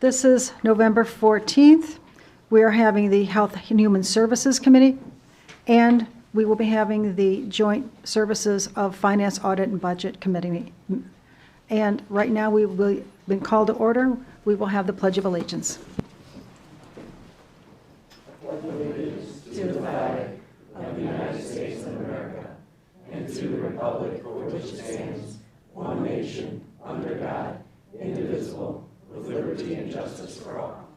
This is November 14th. We are having the Health and Human Services Committee, and we will be having the Joint Services of Finance, Audit, and Budget Committee. And right now, we will been called to order. We will have the Pledge of Allegiance. Pledge allegiance to the flag of the United States of America and to the republic for which it stands, one nation, under God, indivisible, with liberty and justice for all.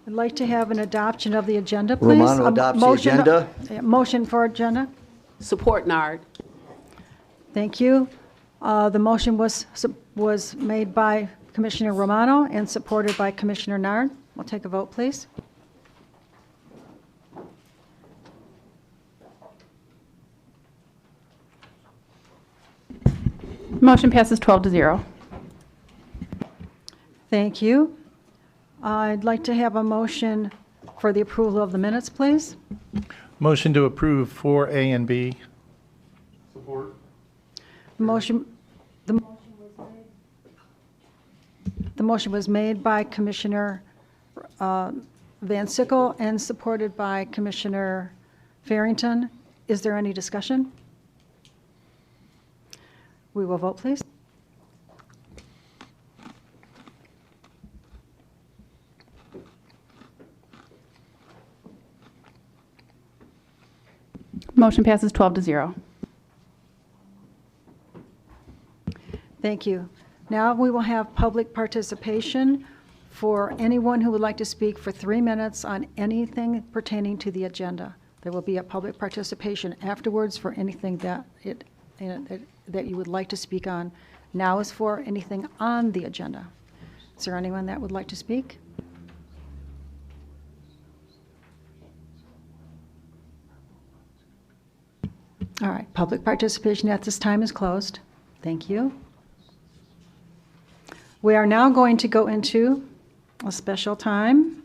I'd like to have an adoption of the agenda, please. Romano adopts the agenda. Motion for agenda. Support Nard. Thank you. The motion was made by Commissioner Romano and supported by Commissioner Nard. We'll take a vote, please. Motion passes 12-0. Thank you. I'd like to have a motion for the approval of the minutes, please. Motion to approve 4A and B. Support. The motion was made by Commissioner Van Sickle and supported by Commissioner Farrington. Is there any discussion? We will vote, please. Motion passes 12-0. Thank you. Now we will have public participation for anyone who would like to speak for 3 minutes on anything pertaining to the agenda. There will be a public participation afterwards for anything that you would like to speak on. Now is for anything on the agenda. Is there anyone that would like to speak? All right, public participation at this time is closed. Thank you. We are now going to go into a special time.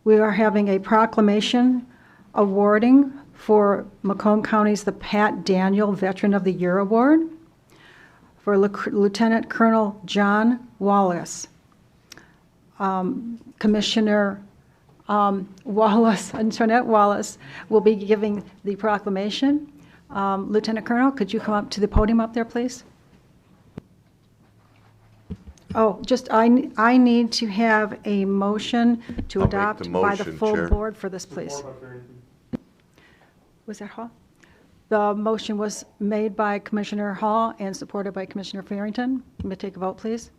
We are having a proclamation awarding for Macomb County's the Pat Daniel Veteran of the Year Award for Lieutenant Colonel John Wallace. Commissioner Wallace, Antoinette Wallace, will be giving the proclamation. Lieutenant Colonel, could you come up to the podium up there, please? Oh, I need to have a motion to adopt by the full board for this, please. Was that Hall? The motion was made by Commissioner Hall and supported by Commissioner Farrington. Let me take a vote, please.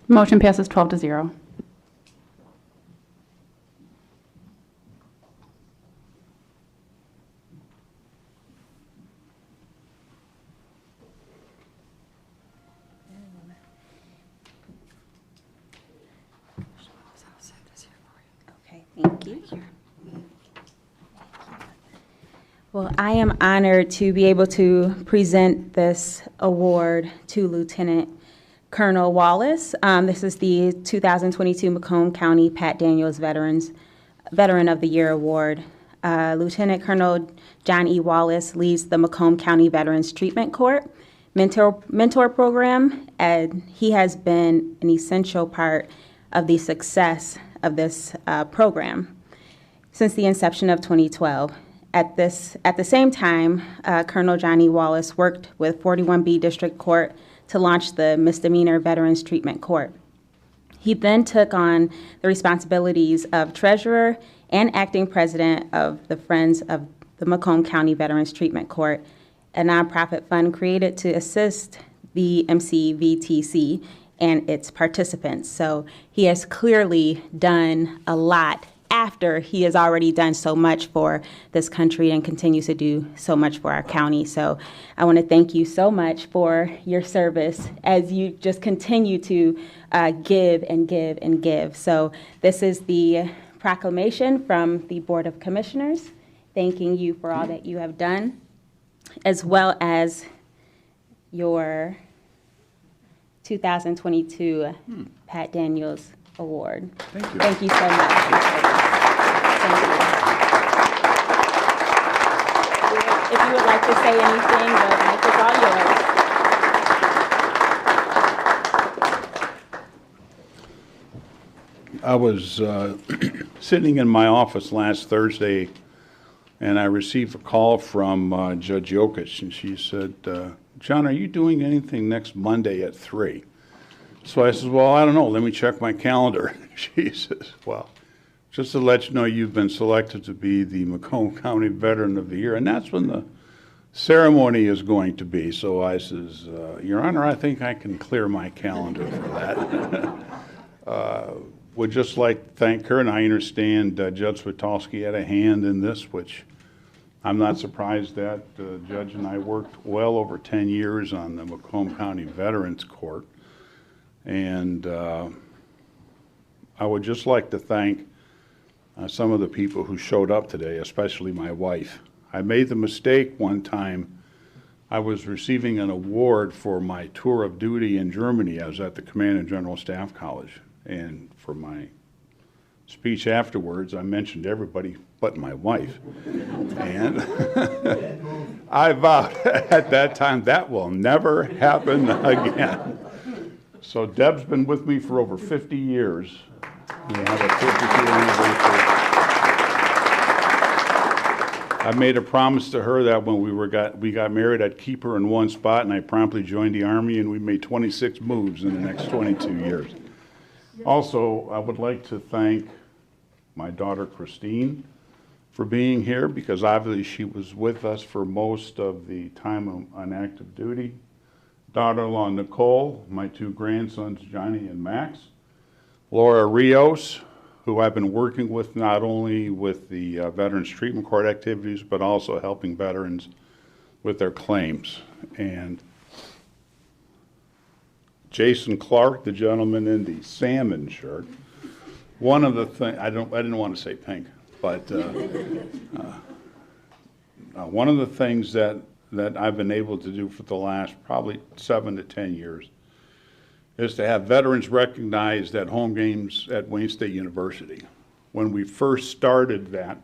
Motion passes 12-0. Okay, thank you. Well, I am honored to be able to present this award to Lieutenant Colonel Wallace. This is the 2022 Macomb County Pat Daniels Veteran of the Year Award. Lieutenant Colonel John E. Wallace leads the Macomb County Veterans Treatment Court mentor program, and he has been an essential part of the success of this program since the inception of 2012. At the same time, Colonel John E. Wallace worked with 41B District Court to launch the Misdemeanor Veterans Treatment Court. He then took on the responsibilities of treasurer and acting president of the Friends of the Macomb County Veterans Treatment Court, a nonprofit fund created to assist the MCVTC and its participants. So he has clearly done a lot after he has already done so much for this country and continues to do so much for our county. So I want to thank you so much for your service as you just continue to give and give and give. So this is the proclamation from the Board of Commissioners, thanking you for all that you have done, as well as your 2022 Pat Daniels Award. Thank you. Thank you so much. Thank you. If you would like to say anything, the mic is all yours. I was sitting in my office last Thursday, and I received a call from Judge Jokic, and she said, John, are you doing anything next Monday at 3? So I said, well, I don't know. Let me check my calendar. She says, well, just to let you know, you've been selected to be the Macomb County Veteran of the Year, and that's when the ceremony is going to be. So I says, Your Honor, I think I can clear my calendar for that. Would just like to thank her, and I understand Judge Witalski had a hand in this, which I'm not surprised at. Judge and I worked well over 10 years on the Macomb County Veterans Court, and I would just like to thank some of the people who showed up today, especially my wife. I made the mistake one time. I was receiving an award for my tour of duty in Germany. I was at the Command and General Staff College, and for my speech afterwards, I mentioned everybody but my wife. And I vowed at that time that will never happen again. So Deb's been with me for over 50 years. We have a 50-year anniversary. I made a promise to her that when we got married, I'd keep her in one spot, and I promptly joined the Army, and we made 26 moves in the next 22 years. Also, I would like to thank my daughter Christine for being here, because obviously she was with us for most of the time on active duty. Daughter-in-law Nicole, my two grandsons Johnny and Max. Laura Rios, who I've been working with not only with the Veterans Treatment Court activities, but also helping veterans with their claims. And Jason Clark, the gentleman in the salmon shirt. One of the things, I didn't want to say pink, but one of the things that I've been able to do for the last probably 7 to 10 years is to have veterans recognized at home games at Wayne State University. When we first started that,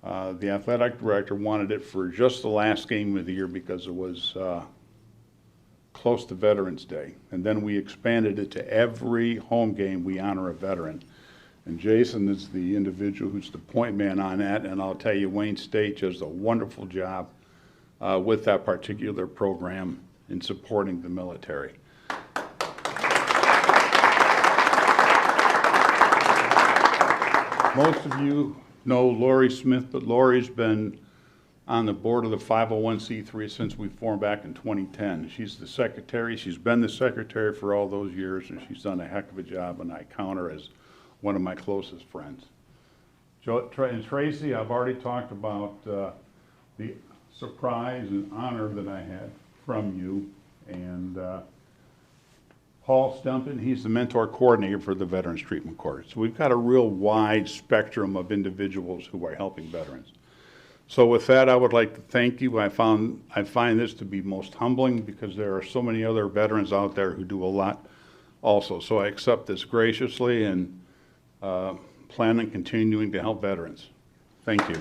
the athletic director wanted it for just the last game of the year because it was close to Veterans Day. And then we expanded it to every home game we honor a veteran. And Jason is the individual who's the point man on that, and I'll tell you, Wayne State does a wonderful job with that particular program in supporting the military. Most of you know Lori Smith, but Lori's been on the board of the 501c3 since we formed back in 2010. She's the secretary. She's been the secretary for all those years, and she's done a heck of a job, and I count her as one of my closest friends. And Tracy, I've already talked about the surprise and honor that I had from you, and Paul Stumpen, he's the mentor coordinator for the Veterans Treatment Court. So we've got a real wide spectrum of individuals who are helping veterans. So with that, I would like to thank you. I find this to be most humbling because there are so many other veterans out there who do a lot also. So I accept this graciously and plan on continuing to help veterans. Thank you.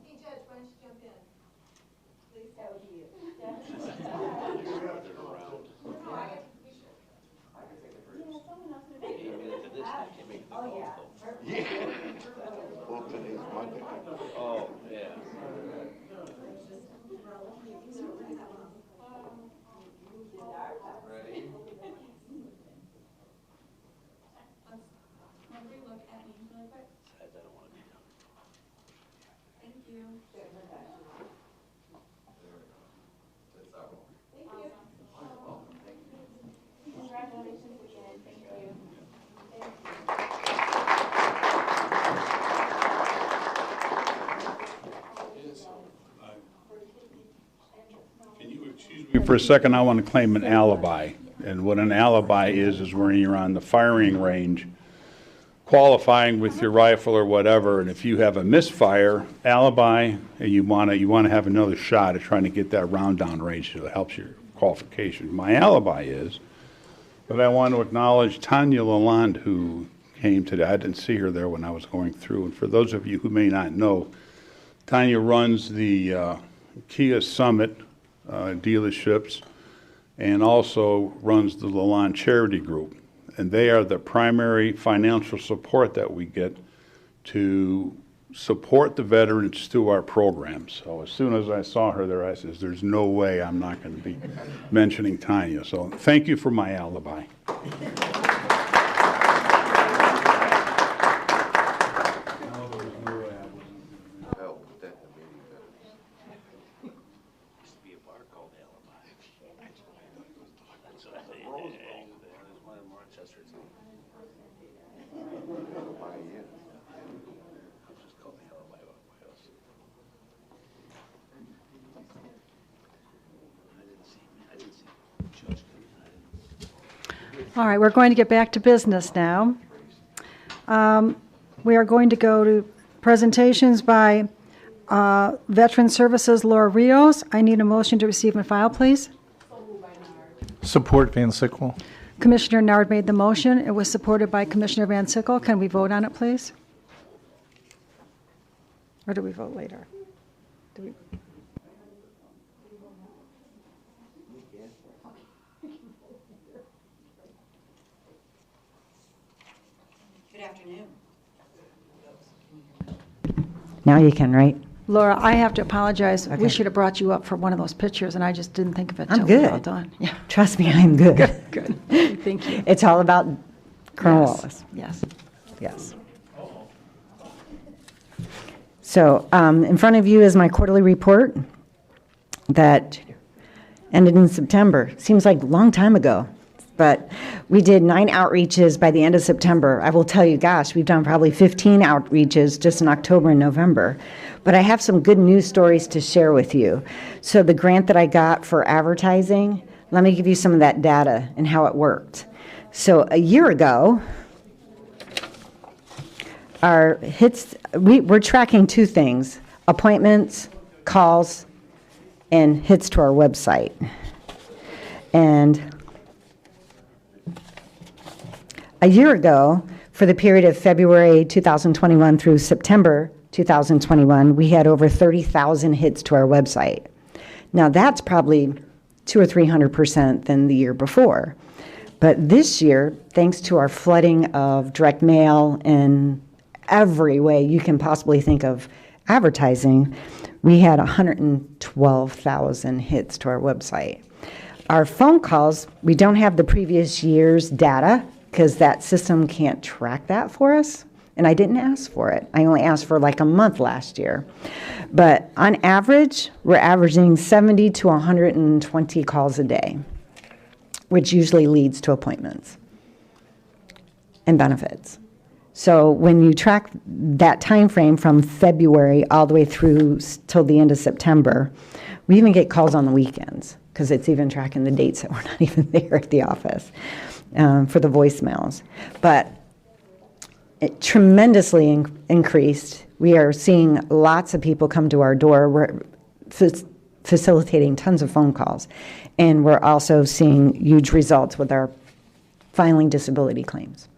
Hey, Judge, why don't you jump in? Please, that would be you. Oh, yeah. Ready? Everybody look at me really quick. I don't want to be done. Thank you. Congratulations again. Thank you. Can you excuse me for a second? I want to claim an alibi. And what an alibi is when you're on the firing range, qualifying with your rifle or whatever, and if you have a misfire alibi and you want to have another shot at trying to get that round down range, so it helps your qualification. My alibi is that I want to acknowledge Tanya Lalonde, who came today. I didn't see her there when I was going through. And for those of you who may not know, Tanya runs the Kia Summit dealerships and also runs the Lalonde Charity Group. And they are the primary financial support that we get to support the veterans through our programs. So as soon as I saw her there, I said, there's no way I'm not going to be mentioning Tanya. So thank you for my alibi. Used to be a bar called Alibi. That's what I say. There's one in Rochester. Just call me Alibi about my house. I didn't see Judge come in. All right, we're going to get back to business now. We are going to go to presentations by Veteran Services Laura Rios. I need a motion to receive and file, please. Support Van Sickle. Commissioner Nard made the motion. It was supported by Commissioner Van Sickle. Can we vote on it, please? Or do we vote later? Do we? Good afternoon. Now you can, right? Laura, I have to apologize. Okay. We should have brought you up for one of those pictures, and I just didn't think of it I'm till we were all good. done. Yeah, Trust me, I'm good. good. Thank you. It's all about Colonel Yes, Wallace. Yes. Yes. So in front of you is my quarterly report that ended in September. Seems like a long time ago, but we did 9 outreaches by the end of September. I will tell you, gosh, we've done probably 15 outreaches just in October and November. But I have some good news stories to share with you. So the grant that I got for advertising, let me give you some of that data and how it worked. So a year ago, our hits, we're tracking 2 things: appointments, calls, and hits to our website. And a year ago, for the period of February 2021 through September 2021, we had over 30,000 hits to our website. Now that's probably 200 or 300% than the year before. But this year, thanks to our flooding of direct mail and every way you can possibly think of advertising, we had 112,000 hits to our website. Our phone calls, we don't have the previous year's data because that system can't track that for us, and I didn't ask for it. I only asked for like a month last year. But on average, we're averaging 70 to 120 calls a day, which usually leads to appointments and benefits. So when you track that time frame from February all the way through till the end of September, we even get calls on the weekends. because it's even tracking the dates that we're not even there at the office for the voicemails. But it tremendously increased. We are seeing lots of people come to our door. We're facilitating tons of phone calls. And we're also seeing huge results with our filing disability claims.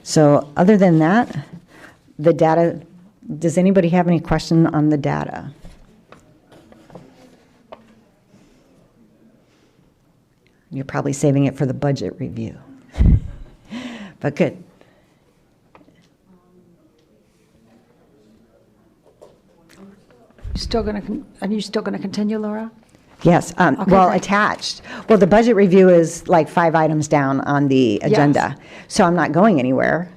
So other than that, the data, does anybody have any question on the data? You're probably saving it for the budget review. But good. Are you still going to continue, Laura? Yes, Okay, well, great. attached. Well, the budget review is like 5 items down on the agenda. So I'm not going anywhere.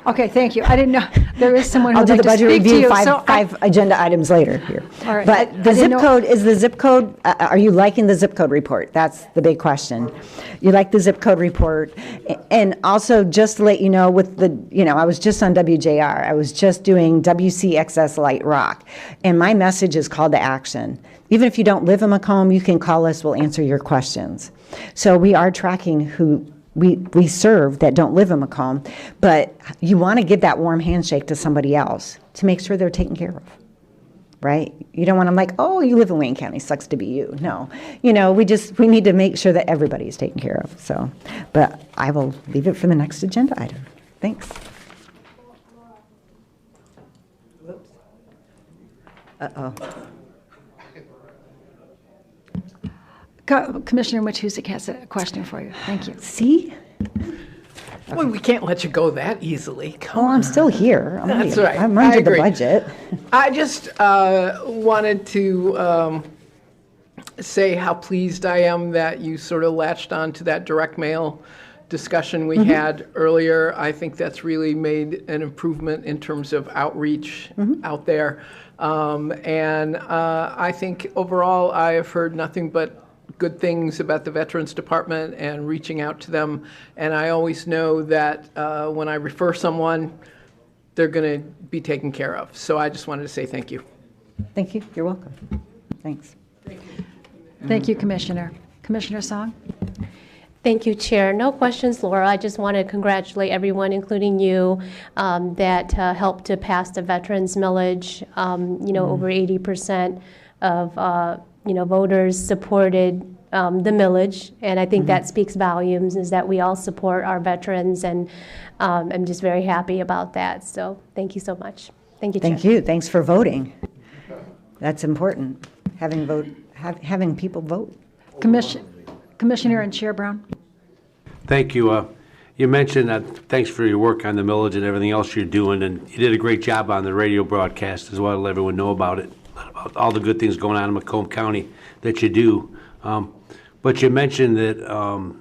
Okay, thank you. I didn't know, there is someone who I'll would do like the to budget speak to review, you. so I- five agenda items later here. All right, But I the didn't zip know- code, is the zip code, are you liking the zip code report? That's the big question. You like the zip code report? And also, just to let you know, with the, I was just on WJR. I was just doing WCXS Light Rock. And my message is call to action. Even if you don't live in Macomb, you can call us, we'll answer your questions. So we are tracking who we serve that don't live in Macomb, but you want to give that warm handshake to somebody else to make sure they're taken care of, right? You don't want them like, oh, you live in Wayne County, sucks to be you. No, we need to make sure that everybody is taken care of. So, but I will leave it for the next agenda item. Thanks. Whoops. Uh-oh. Commissioner Matusek has a question for you. Thank you. See? Well, we can't let you go that easily. Come Oh, I'm still here. That's right. I'm I under the agree. budget. I just wanted to say how pleased I am that you sort of latched on to that direct mail discussion we had earlier. I think that's really made an improvement in terms of outreach out there. And I think overall I have heard nothing but good things about the Veterans Department and reaching out to them. And I always know that when I refer someone, they're going to be taken care of. So I just wanted to say thank you. Thank you. You're welcome. Thanks. Thank you, Commissioner. Commissioner Song? Thank you, Chair. No questions, Laura. I just want to congratulate everyone, including you, that helped to pass the veterans millage. Over 80% of voters supported the millage, and I think that speaks volumes. Is that we all support our veterans, and I'm just very happy about that. So thank you so much. Thank you, Chair. Thank you. Thanks for voting. That's important. Having people vote. Commissioner and Chair Brown? Thank you. You mentioned thanks for your work on the millage and everything else you're doing, and you did a great job on the radio broadcast as well to let everyone know about it, about all the good things going on in Macomb County that you do. But you mentioned that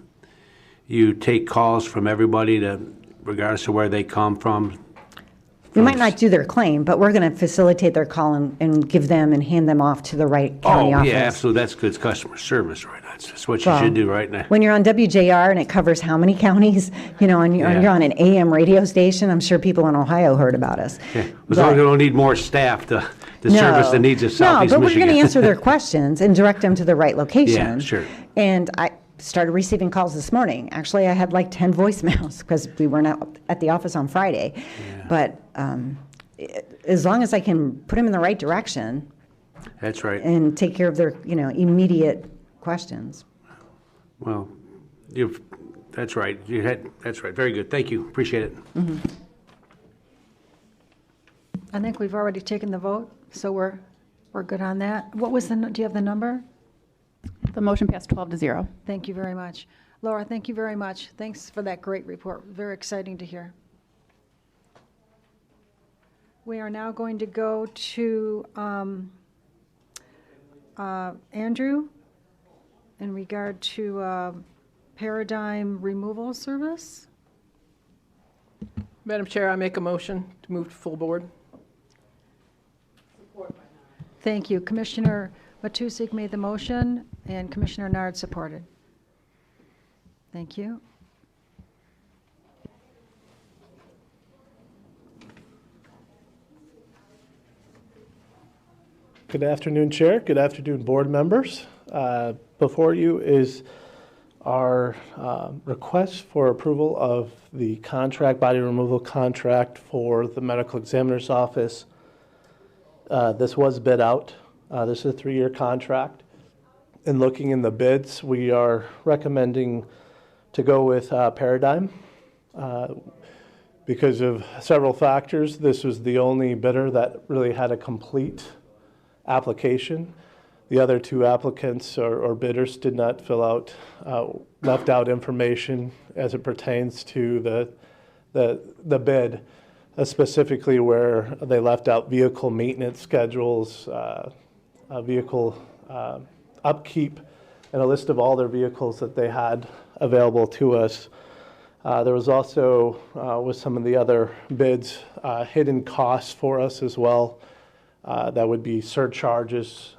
you take calls from everybody, regardless of where they come from. We might not do their claim, but we're going to facilitate their call and give them and hand them off to the right county office. Yeah, absolutely. That's good customer service, right? That's what you Well, should do right now. When you're on WJR and it covers how many counties, and you're on an AM radio station, I'm sure people in Ohio heard about us. Yeah. As long as we don't need more staff to service the needs of Southeast No, but Michigan. we're going to answer their questions and direct them to the right location. Yeah, sure. And I started receiving calls this morning. Actually, I had like 10 voicemails because we weren't at the office on Friday. Yeah. But as long as I can put them in the right direction That's right. and take care of their, immediate questions. Well, that's right. That's right. Very good. Thank you. Appreciate it. I think we've already taken the vote, so we're good on that. What was do you have the number? The motion passed 12-0. Thank you very much. Laura, thank you very much. Thanks for that great report. Very exciting to hear. We are now going to go to Andrew in regard to paradigm removal service. Madam Chair, I make a motion to move to full board. Thank you. Commissioner Matusek made the motion, and Commissioner Nard supported. Thank you. Good afternoon, Chair. Good afternoon, board members. before you is our request for approval of the contract, body removal contract for the medical examiner's office. This was bid out. This is a 3-year contract. In looking in the bids, we are recommending to go with Paradigm. Because of several factors, this was the only bidder that really had a complete application. The other 2 applicants or bidders did not fill out, left out information as it pertains to the bid, specifically where they left out vehicle maintenance schedules, vehicle upkeep, and a list of all their vehicles that they had available to us. There was also, with some of the other bids, hidden costs for us as well. That would be surcharges.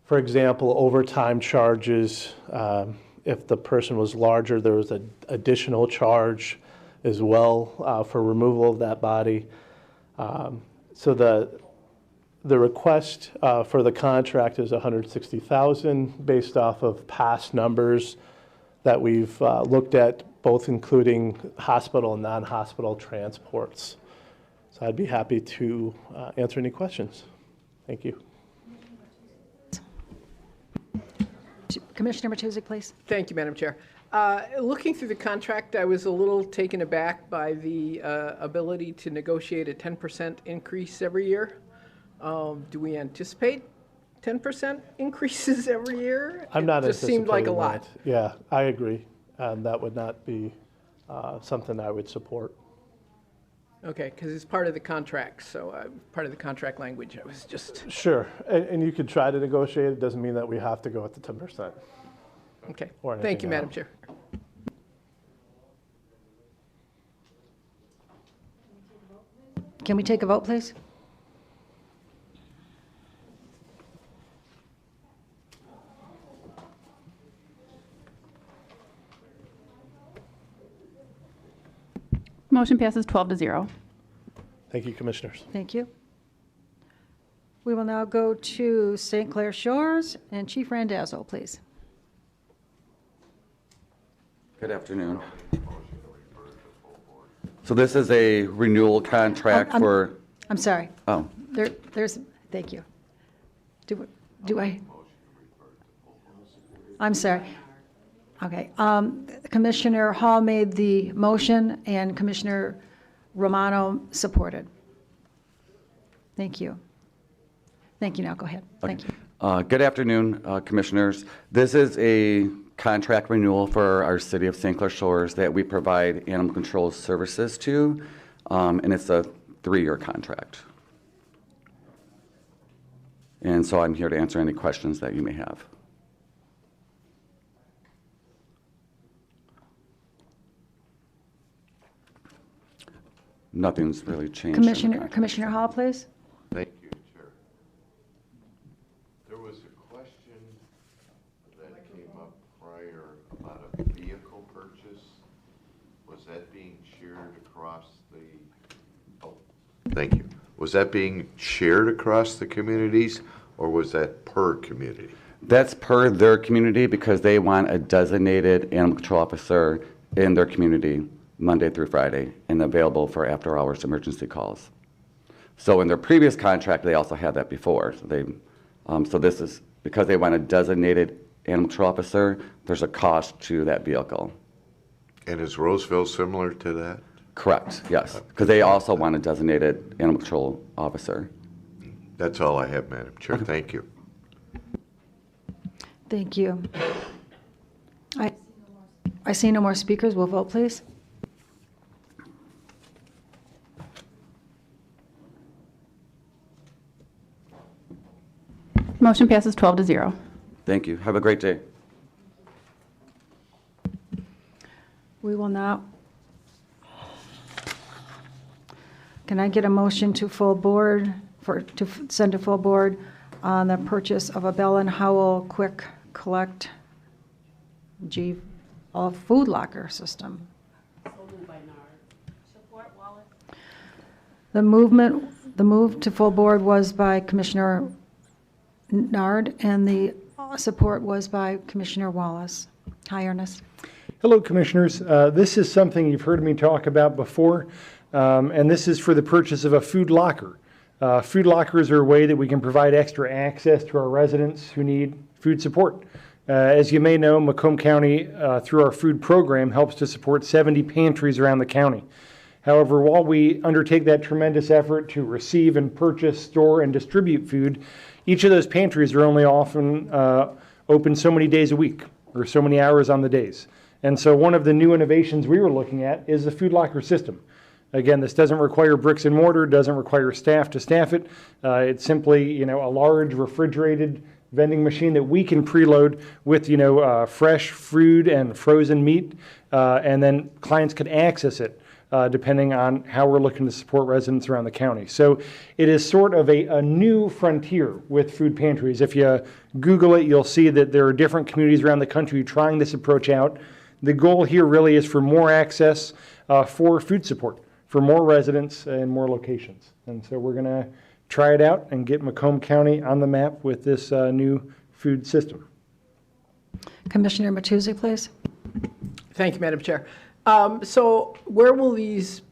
For example, overtime charges. If the person was larger, there was an additional charge as well for removal of that body. So the request for the contract is $160,000 based off of past numbers that we've looked at, both including hospital and non-hospital transports. So I'd be happy to answer any questions. Thank you. Commissioner Matusik, please. Thank you, Madam Chair. Looking through the contract, I was a little taken aback by the ability to negotiate a 10% increase every year. Do we anticipate 10% increases every year? I'm not It just seemed like a anticipating lot. that. Yeah, I agree. That would not be something I would support. Okay, because it's part of the contract, so part of the contract language. I was just, Sure, and you could try to negotiate. It doesn't mean that we have to go with the 10%. okay. Or Thank you, anything Madam else. Chair. Can we take a vote, please? Motion passes 12-0. Thank you, Commissioners. Thank you. We will now go to St. Clair Shores, and Chief Randazzo, please. Good afternoon. So this is a renewal contract for, I'm sorry. oh, There's, thank you. Do I? I'm sorry. Okay. Commissioner Hall made the motion, and Commissioner Romano supported. Thank you. Thank you. Now go ahead. Thank you. good afternoon, Commissioners. This is a contract renewal for our city of St. Clair Shores that we provide animal control services to, and it's a 3-year contract. And so I'm here to answer any questions that you may have. Nothing's really changed. in the contract. Commissioner Hall, please. Thank you, Chair. There was a question that came up prior about a vehicle purchase. Was that being shared across the, oh, thank you. Was that being shared across the communities, or was that per community? That's per their community because they want a designated animal control officer in their community Monday through Friday and available for after-hours emergency calls. So in their previous contract, they also had that before. So this is because they want a designated animal control officer, there's a cost to that vehicle. And is Roseville similar to that? Correct, yes, because they also want a designated animal control officer. That's all I have, Madam Chair. Thank you. Thank you. I see no more speakers. We'll vote, please. Motion passes 12-0. Thank you. Have a great day. We will now. Can I get a motion to full board, send to full board on the purchase of a Bell and Howell Quick Collect food locker system? The move to full board was by Commissioner Nard, and the support was by Commissioner Wallace. Hi, Ernest. Hello, Commissioners. This is something you've heard me talk about before, and this is for the purchase of a food locker. Food lockers are a way that we can provide extra access to our residents who need food support. As you may know, Macomb County, through our food program, helps to support 70 pantries around the county. However, while we undertake that tremendous effort to receive and purchase, store, and distribute food, each of those pantries are only often open so many days a week or so many hours on the days. And so one of the new innovations we were looking at is the food locker system. Again, this doesn't require bricks and mortar, doesn't require staff to staff it. It's simply, a large refrigerated vending machine that we can preload with, fresh food and frozen meat, and then clients can access it depending on how we're looking to support residents around the county. So it is sort of a new frontier with food pantries. If you Google it, you'll see that there are different communities around the country trying this approach out. The goal here really is for more access for food support, for more residents and more locations. And so we're going to try it out and get Macomb County on the map with this new food system. Commissioner Matuzzi, please. Thank you, Madam Chair. So where will these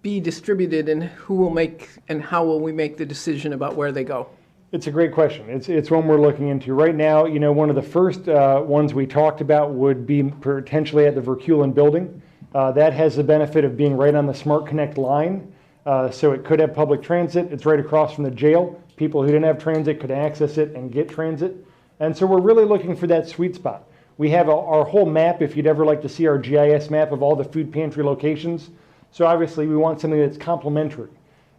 be distributed, and who will make and how will we make the decision about where they go? It's a great question. It's one we're looking into. Right now, one of the first ones we talked about would be potentially at the Verkulen building. That has the benefit of being right on the Smart Connect line, so it could have public transit. It's right across from the jail. People who didn't have transit could access it and get transit. And so we're really looking for that sweet spot. We have our whole map, if you'd ever like to see our GIS map of all the food pantry locations. So obviously we want something that's complementary.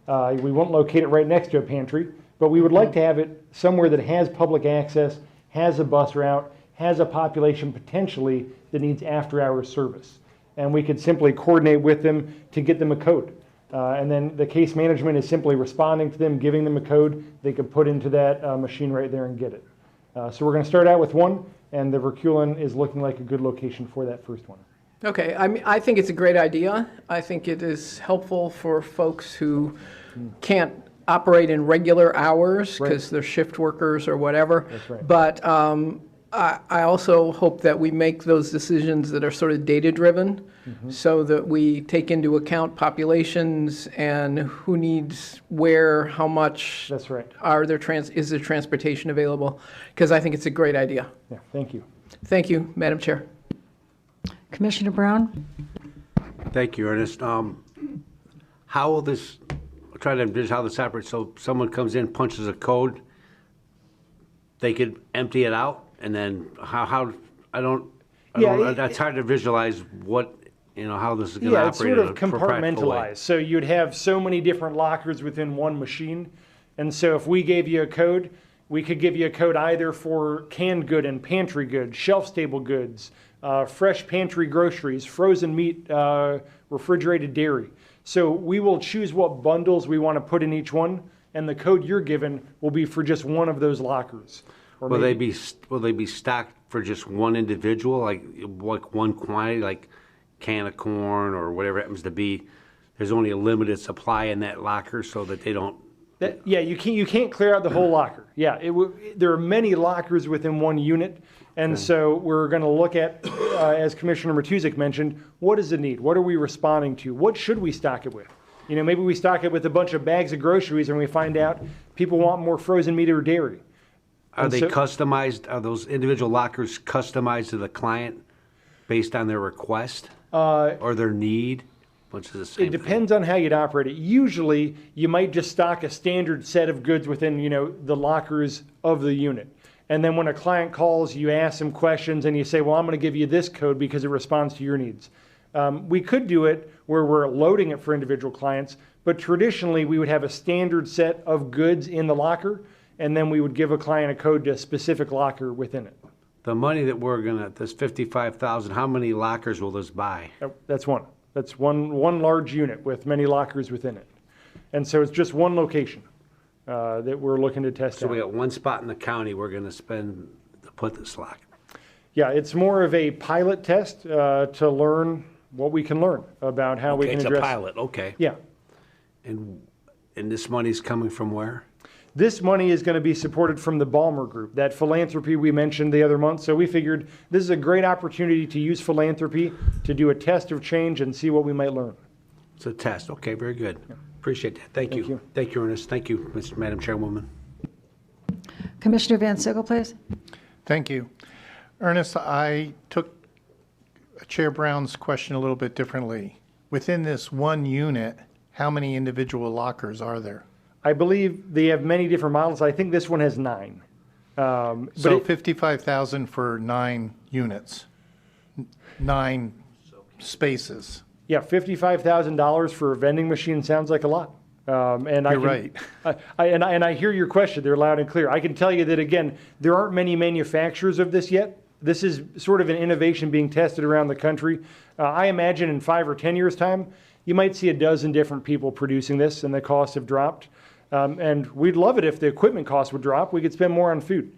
We won't locate it right next to a pantry, but we would like to have it somewhere that has public access, has a bus route, has a population potentially that needs after-hours service. And we could simply coordinate with them to get them a code. And then the case management is simply responding to them, giving them a code they could put into that machine right there and get it. So we're going to start out with one, and the Verkulen is looking like a good location for that first one. Okay, I think it's a great idea. I think it is helpful for folks who can't operate in regular hours because they're shift workers or whatever. That's right. But I also hope that we make those decisions that are sort of data-driven, so that we take into account populations and who needs where, how much. That's right. Is there transportation available? Because I think it's a great idea. Yeah, thank you. Thank you, Madam Chair. Commissioner Brown? Thank you, Ernest. How will this, try to envision how this operates, so someone comes in, punches a code, they could empty it out, and then it's hard to visualize what, how this is going to operate. Yeah, it's sort of compartmentalized. So you'd have so many different lockers within one machine. And so if we gave you a code, we could give you a code either for canned good and pantry goods, shelf-stable goods, fresh pantry groceries, frozen meat, refrigerated dairy. So we will choose what bundles we want to put in each one, and the code you're given will be for just one of those lockers. Will they be stocked for just one individual, like one quantity, like can of corn or whatever it happens to be? There's only a limited supply in that locker, so that they don't. You can't clear out the whole locker. Yeah, there are many lockers within one unit, and so we're going to look at, as Commissioner Matuzik mentioned, what is the need? What are we responding to? What should we stock it with? Maybe we stock it with a bunch of bags of groceries, and we find out people want more frozen meat or dairy. Are they customized? Are those individual lockers customized to the client based on their request or their need? Which is the same It depends on how you'd operate it. Usually, you might just stock a standard set of goods within, the lockers of the unit. And then when a client calls, you ask them questions and you say, well, I'm going to give you this code because it responds to your needs. We could do it where we're loading it for individual clients, but traditionally we would have a standard set of goods in the locker, and then we would give a client a code to a specific locker within it. The money that we're going to, this $55,000, how many lockers will this buy? That's one. That's one large unit with many lockers within it. And so it's just one location that we're looking to test out. So we got one spot in the county we're going to spend to put this locker. Yeah, it's more of a pilot test to learn what we can learn about how we can address. It's a pilot, okay. Yeah. And this money's coming from where? This money is going to be supported from the Balmer Group, that philanthropy we mentioned the other month. So we figured this is a great opportunity to use philanthropy to do a test of change and see what we might learn. It's a test. Okay, very good. Appreciate that. Thank you. Thank you, Ernest. Thank you, Madam Chairwoman. Commissioner Van Sickle, please. Thank you. Ernest, I took Chair Brown's question a little bit differently. Within this one unit, how many individual lockers are there? I believe they have many different models. I think this one has 9. So 55,000 for 9 units, 9 spaces. Yeah, $55,000 for a vending machine sounds like a lot. You're right. I hear your question. They're loud and clear. I can tell you that, again, there aren't many manufacturers of this yet. This is sort of an innovation being tested around the country. I imagine in 5 or 10 years' time, you might see a dozen different people producing this, and the costs have dropped. And we'd love it if the equipment costs would drop. We could spend more on food.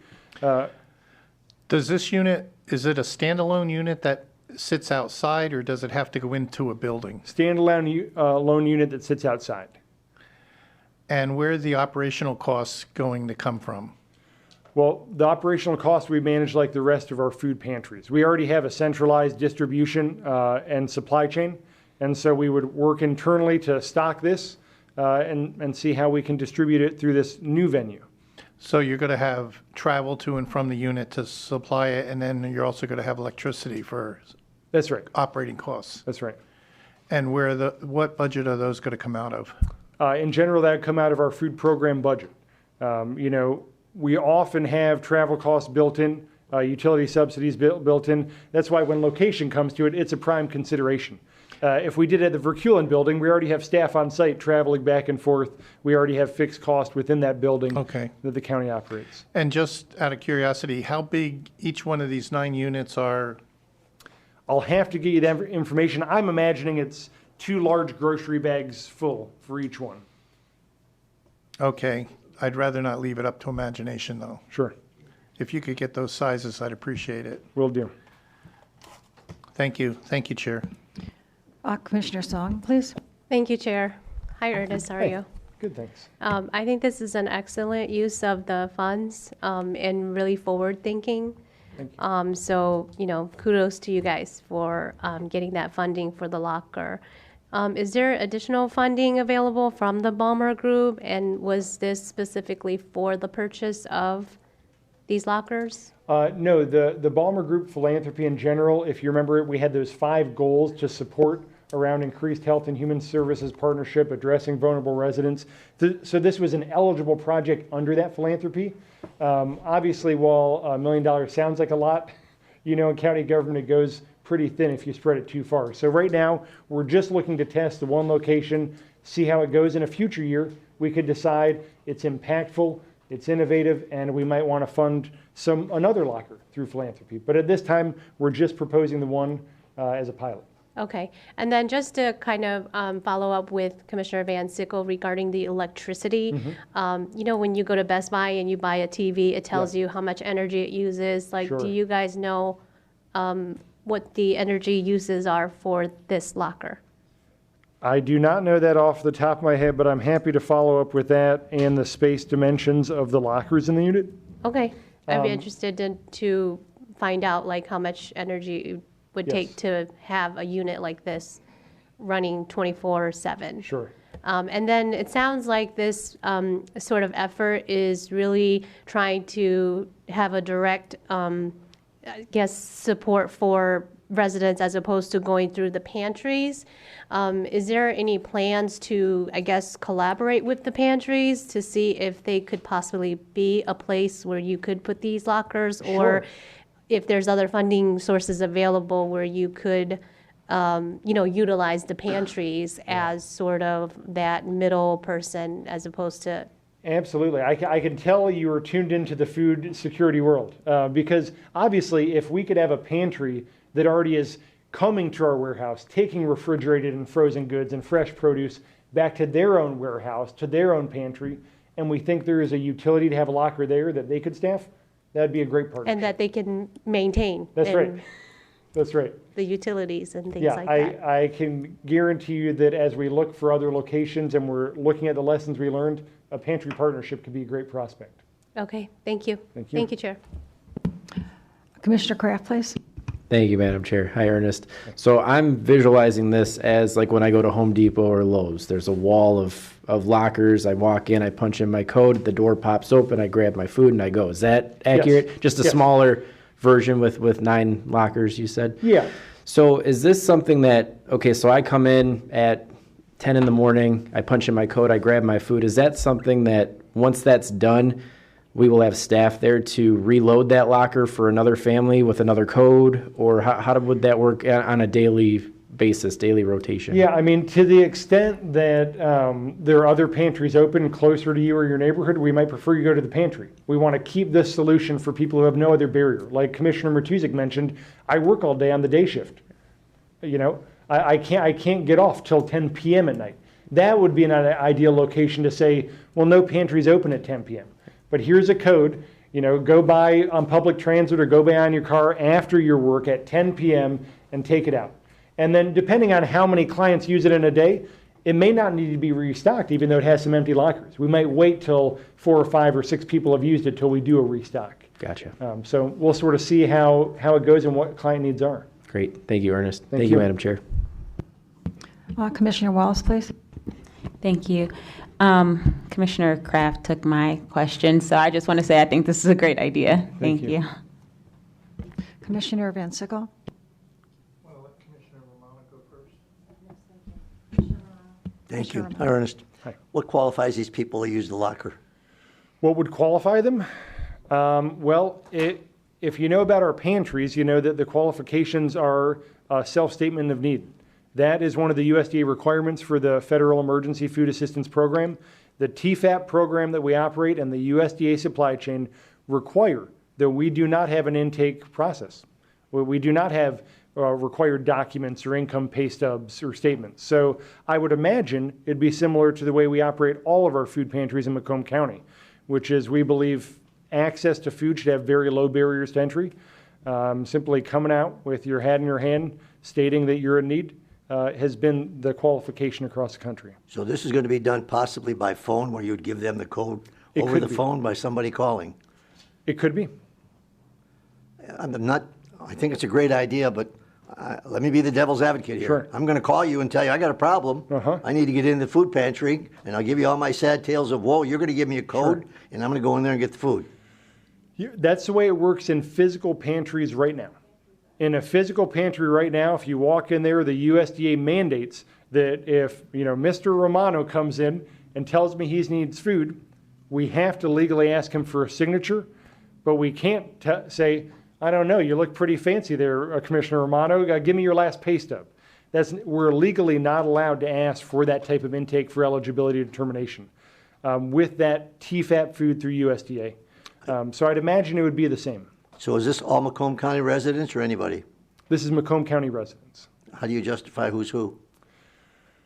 Does this unit, is it a standalone unit that sits outside, or does it have to go into a building? Standalone loan unit that sits outside. And where are the operational costs going to come from? Well, the operational costs we manage like the rest of our food pantries. We already have a centralized distribution and supply chain, and so we would work internally to stock this and see how we can distribute it through this new venue. So you're going to have travel to and from the unit to supply it, and then you're also going to have electricity for That's right. operating costs. That's right. And what budget are those going to come out of? In general, that would come out of our food program budget. We often have travel costs built in, utility subsidies built in. That's why when location comes to it, it's a prime consideration. If we did it at the Verkulen building, we already have staff on site traveling back and forth. We already have fixed cost within that building that the county operates. And just out of curiosity, how big each one of these 9 units are? I'll have to get you that information. I'm imagining it's 2 large grocery bags full for each one. Okay. I'd rather not leave it up to imagination, though. Sure. If you could get those sizes, I'd appreciate it. Will do. Thank you. Thank you, Chair. Commissioner Song, please. Thank you, Chair. Hi, Ernest. How are you? Good, thanks. I think this is an excellent use of the funds and really forward-thinking. So, kudos to you guys for getting that funding for the locker. Is there additional funding available from the Balmer Group, and was this specifically for the purchase of these lockers? No, the Balmer Group philanthropy in general, if you remember it, we had those 5 goals to support around increased health and human services partnership, addressing vulnerable residents. So this was an eligible project under that philanthropy. Obviously, while $1 million sounds like a lot, in county government, it goes pretty thin if you spread it too far. So right now, we're just looking to test the one location, see how it goes. In a future year, we could decide it's impactful, it's innovative, and we might want to fund another locker through philanthropy. But at this time, we're just proposing the one as a pilot. Okay. And then just to kind of follow up with Commissioner Van Sickle regarding the electricity, when you go to Best Buy and you buy a TV, it tells you how much energy it uses. Do you guys know what the energy uses are for this locker? I do not know that off the top of my head, but I'm happy to follow up with that and the space dimensions of the lockers in the unit. Okay. I'd be interested to find out how much energy it would take to have a unit like this running 24/7. Sure. And then it sounds like this sort of effort is really trying to have a direct, support for residents as opposed to going through the pantries. Is there any plans to, collaborate with the pantries to see if they could possibly be a place where you could put these lockers, or if there's other funding sources available where you could, utilize the pantries as sort of that middle person as opposed to... Absolutely. I can tell you are tuned into the food security world because obviously if we could have a pantry that already is coming to our warehouse, taking refrigerated and frozen goods and fresh produce back to their own warehouse, to their own pantry, and we think there is a utility to have a locker there that they could staff, that'd be a great partnership. And that they can maintain. That's right. That's right. The utilities and things like that. I can guarantee you that as we look for other locations and we're looking at the lessons we learned, a pantry partnership could be a great prospect. Okay, thank you. Thank you. Thank you, Chair. Commissioner Kraft, please. Thank you, Madam Chair. Hi, Ernest. So I'm visualizing this as like when I go to Home Depot or Lowe's. There's a wall of lockers. I walk in, I punch in my code, the door pops open, I grab my food, and I go. Is that accurate? Yes. Just a Yes. smaller version with 9 lockers, you said? Yeah. So is this something that, okay, so I come in at 10 in the morning, I punch in my code, I grab my food. Is that something that once that's done, we will have staff there to reload that locker for another family with another code? Or how would that work on a daily basis, daily rotation? Yeah, I mean, to the extent that there are other pantries open closer to you or your neighborhood, we might prefer you go to the pantry. We want to keep this solution for people who have no other barrier. Like Commissioner Martuzik mentioned, I work all day on the day shift. You know, I can't get off till 10 p.m. at night. That would be an ideal location to say, well, no pantry's open at 10 p.m. But here's a code, you know, go by on public transit or go by on your car after your work at 10 p.m. and take it out. And then depending on how many clients use it in a day, it may not need to be restocked even though it has some empty lockers. We might wait till 4 or 5 or 6 people have used it till we do a restock. Gotcha. So we'll sort of see how it goes and what client needs are. Great. Thank you, Ernest. Thank Thank you. you, Madam Chair. Commissioner Wallace, please. Thank you. Commissioner Kraft took my question, so I just want to say I think this is a great idea. Thank you. Commissioner Van Sickle. Want to let Commissioner Romano go first? Thank you. Commissioner Hi, Ernest. Hi. What qualifies these people to use the locker? What would qualify them? If you know about our pantries, you know that the qualifications are a self-statement of need. That is one of the USDA requirements for the Federal Emergency Food Assistance Program. The TFAP program that we operate and the USDA supply chain require that we do not have an intake process. We do not have required documents or income pay stubs or statements. So I would imagine it'd be similar to the way we operate all of our food pantries in Macomb County, which is we believe access to food should have very low barriers to entry. Simply coming out with your hat in your hand, stating that you're in need, has been the qualification across the country. So this is going to be done possibly by phone, where you would give them the code It over could the be. phone by somebody calling? It could be. I think it's a great idea, but let me be the devil's advocate here. Sure. I'm going to call you and tell you I got a problem. I need to get in the food pantry, and I'll give you all my sad tales of woe. You're going to give me a code, and I'm going to go in there and get the food. That's the way it works in physical pantries right now. In a physical pantry right now, if you walk in there, the USDA mandates that if Mr. Romano comes in and tells me he needs food, we have to legally ask him for a signature, but we can't say, I don't know, you look pretty fancy there, Commissioner Romano, give me your last pay stub. We're legally not allowed to ask for that type of intake for eligibility determination with that TFAP food through USDA. So I'd imagine it would be the same. So is this all Macomb County residents or anybody? This is Macomb County residents. How do you justify who's who?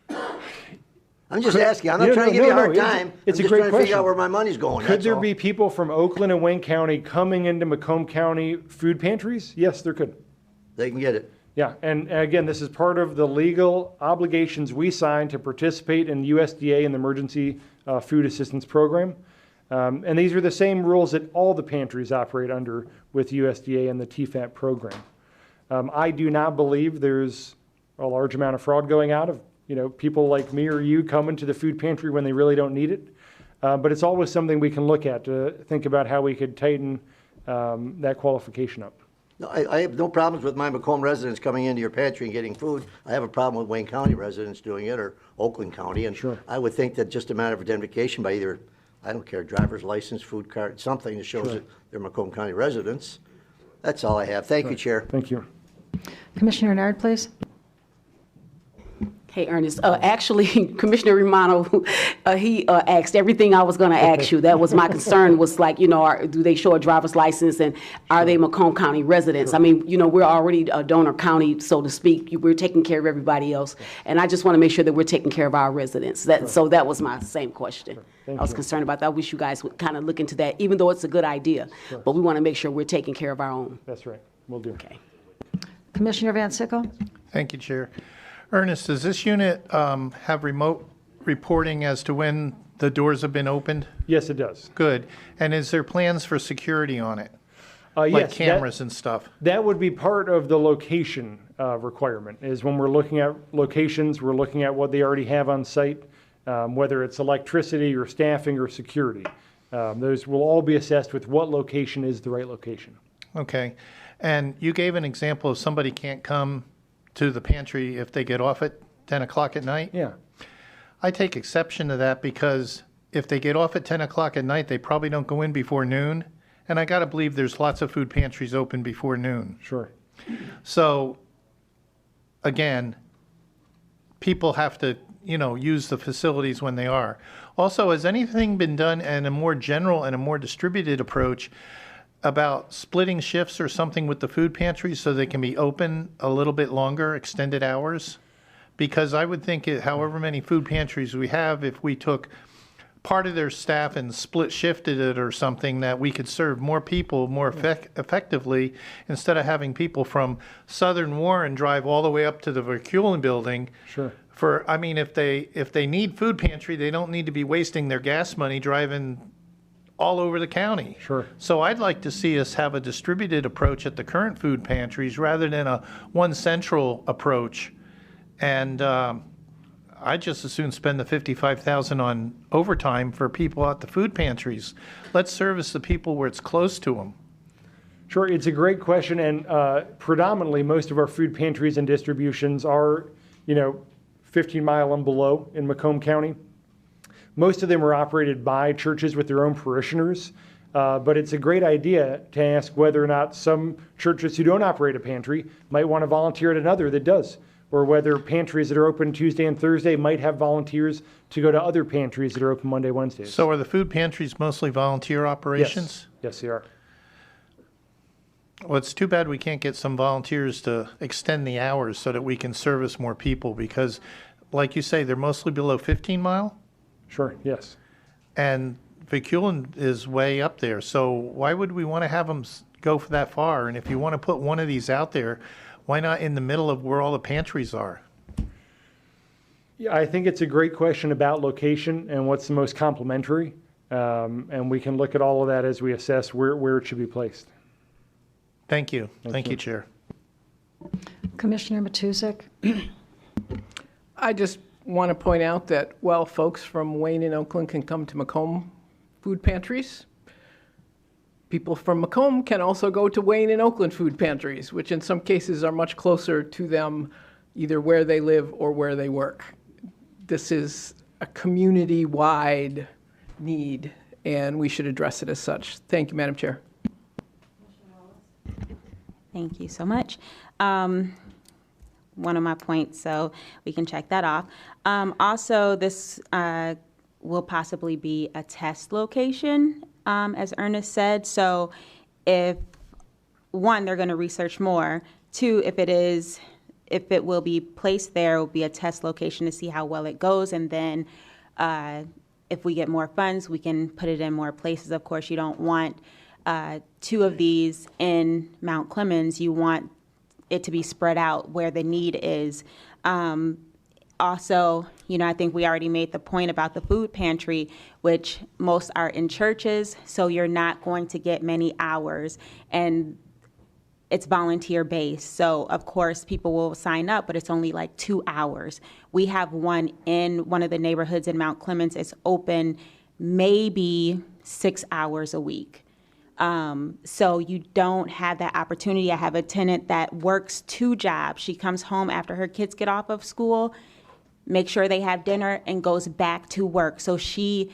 I'm just asking. I'm not trying to give you a hard time. It's I'm a just great trying to figure question. out where my money's going. Could that's there all. be people from Oakland and Wayne County coming into Macomb County food pantries? Yes, there could. They can get it. Yeah, and again, this is part of the legal obligations we signed to participate in USDA and the Emergency Food Assistance Program. And these are the same rules that all the pantries operate under with USDA and the TFAP program. I do not believe there's a large amount of fraud going out of people like me or you coming to the food pantry when they really don't need it. But it's always something we can look at to think about how we could tighten that qualification up. No, I have no problems with my Macomb residents coming into your pantry and getting food. I have a problem with Wayne County residents doing it, or Oakland County. And Sure. I would think that just a matter of identification by either, I don't care, driver's license, food card, something that shows that they're Macomb County residents. That's all I have. Thank you, Chair. Thank you. Commissioner Nard, please. Hey, Ernest. Actually, Commissioner Romano, he asked everything I was going to ask you. That was my concern, was like, do they show a driver's license, and are they Macomb County residents? I mean, we're already a donor county, so to speak. We're taking care of everybody else. And I just want to make sure that we're taking care of our residents. So that was my same question. I was concerned about that. I wish you guys would kind of look into that, even though it's a good idea. But we want to make sure we're taking care of our own. That's right. We'll do. Okay. Commissioner Van Sickle. Thank you, Chair. Ernest, does this unit have remote reporting as to when The doors have been opened? Yes, it does. Good. And is there plans for security on it? Like Yes, cameras and stuff? That would be part of the location requirement, is when we're looking at locations, we're looking at what they already have on site, whether it's electricity or staffing or security. Those will all be assessed with what location is the right location. Okay. And you gave an example of somebody can't come to the pantry if they get off at 10 o'clock at night? Yeah. I take exception to that because if they get off at 10 o'clock at night, they probably don't go in before noon. And I got to believe there's lots of food pantries open before noon. Sure. So, again, people have to, use the facilities when they are. Also, has anything been done in a more general and a more distributed approach about splitting shifts or something with the food pantries so they can be open a little bit longer, extended hours? Because I would think however many food pantries we have, if we took part of their staff and split shifted it or something, that we could serve more people more effectively instead of having people from Southern Warren drive all the way up to the Verkulen building. Sure. If they need food pantry, they don't need to be wasting their gas money driving all over the county. Sure. So I'd like to see us have a distributed approach at the current food pantries rather than a one central approach. And I'd just as soon spend the $55,000 on overtime for people at the food pantries. Let's service the people where it's close to them. Sure, it's a great question, and predominantly most of our food pantries and distributions are, 15 mile and below in Macomb County. Most of them are operated by churches with their own parishioners, but it's a great idea to ask whether or not some churches who don't operate a pantry might want to volunteer at another that does, or whether pantries that are open Tuesday and Thursday might have volunteers to go to other pantries that are open Monday, Wednesdays. So are the food pantries mostly volunteer operations? Yes, they are. Well, it's too bad we can't get some volunteers to extend the hours so that we can service more people because, like you say, they're mostly below 15 mile? Sure, yes. And Verkulen is way up there, so why would we want to have them go for that far? And if you want to put one of these out there, why not in the middle of where all the pantries are? Yeah, I think it's a great question about location and what's the most complementary. And we can look at all of that as we assess where it should be placed. Thank you. Thank you, Chair. Commissioner Matusek? I just want to point out that while folks from Wayne and Oakland can come to Macomb food pantries, people from Macomb can also go to Wayne and Oakland food pantries, which in some cases are much closer to them, either where they live or where they work. This is a community-wide need, and we should address it as such. Thank you, Madam Chair. Thank you so much. One of my points, so we can check that off. Also, this will possibly be a test location, as Ernest said. So if, one, they're going to research more. Two, if it will be placed there, it will be a test location to see how well it goes. And then if we get more funds, we can put it in more places. Of course, you don't want two of these in Mount Clemens. You want it to be spread out where the need is. Also, I think we already made the point about the food pantry, which most are in churches, so you're not going to get many hours, and it's volunteer based. So of course people will sign up, but it's only like 2 hours. We have one in one of the neighborhoods in Mount Clemens. It's open maybe 6 hours a week. So you don't have that opportunity. I have a tenant that works 2 jobs. She comes home after her kids get off of school, makes sure they have dinner, and goes back to work. So she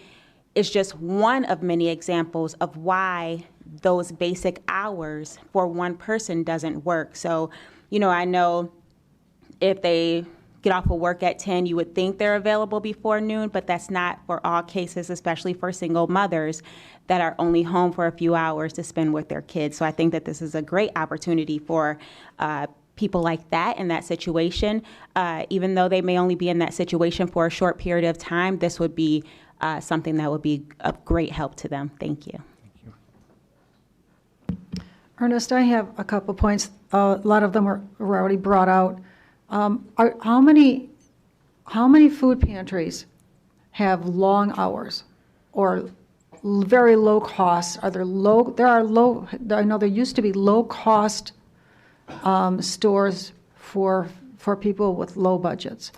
is just one of many examples of why those basic hours for one person doesn't work. So, I know if they get off of work at 10, you would think they're available before noon, but that's not for all cases, especially for single mothers that are only home for a few hours to spend with their kids. So I think that this is a great opportunity for people like that in that situation. Even though they may only be in that situation for a short period of time, this would be something that would be of great help to them. Thank you. Ernest, I have a couple points. A lot of them were already brought out. How many food pantries have long hours or very low costs? Are there low, I know there used to be low-cost stores for people with low budgets.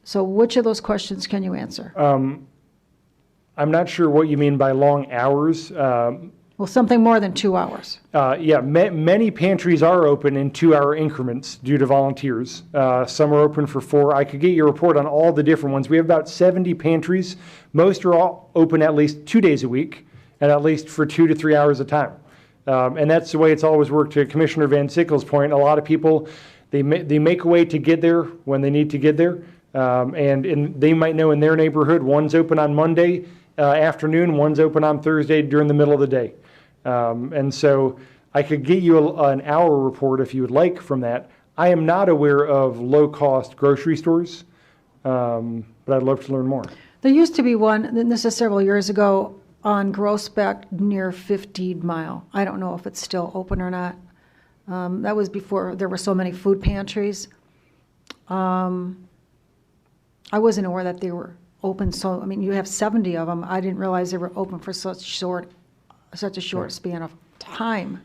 So which of those questions can you answer? I'm not sure what you mean by long hours. Well, something more than 2 hours. Many pantries are open in 2-hour increments due to volunteers. Some are open for 4. I could get you a report on all the different ones. We have about 70 pantries. Most are all open at least 2 days a week and at least for 2 to 3 hours a time. And that's the way it's always worked. To Commissioner Van Sickle's point, a lot of people, they make a way to get there when they need to get there. And they might know in their neighborhood, one's open on Monday afternoon, one's open on Thursday during the middle of the day. And so I could get you an hour report if you would like from that. I am not aware of low-cost grocery stores, but I'd love to learn more. There used to be one, and this is several years ago, on Groesbeck near 15 Mile. I don't know if it's still open or not. That was before there were so many food pantries. I wasn't aware that they were open, so, I mean, you have 70 of them. I didn't realize they were open for such a short span of time.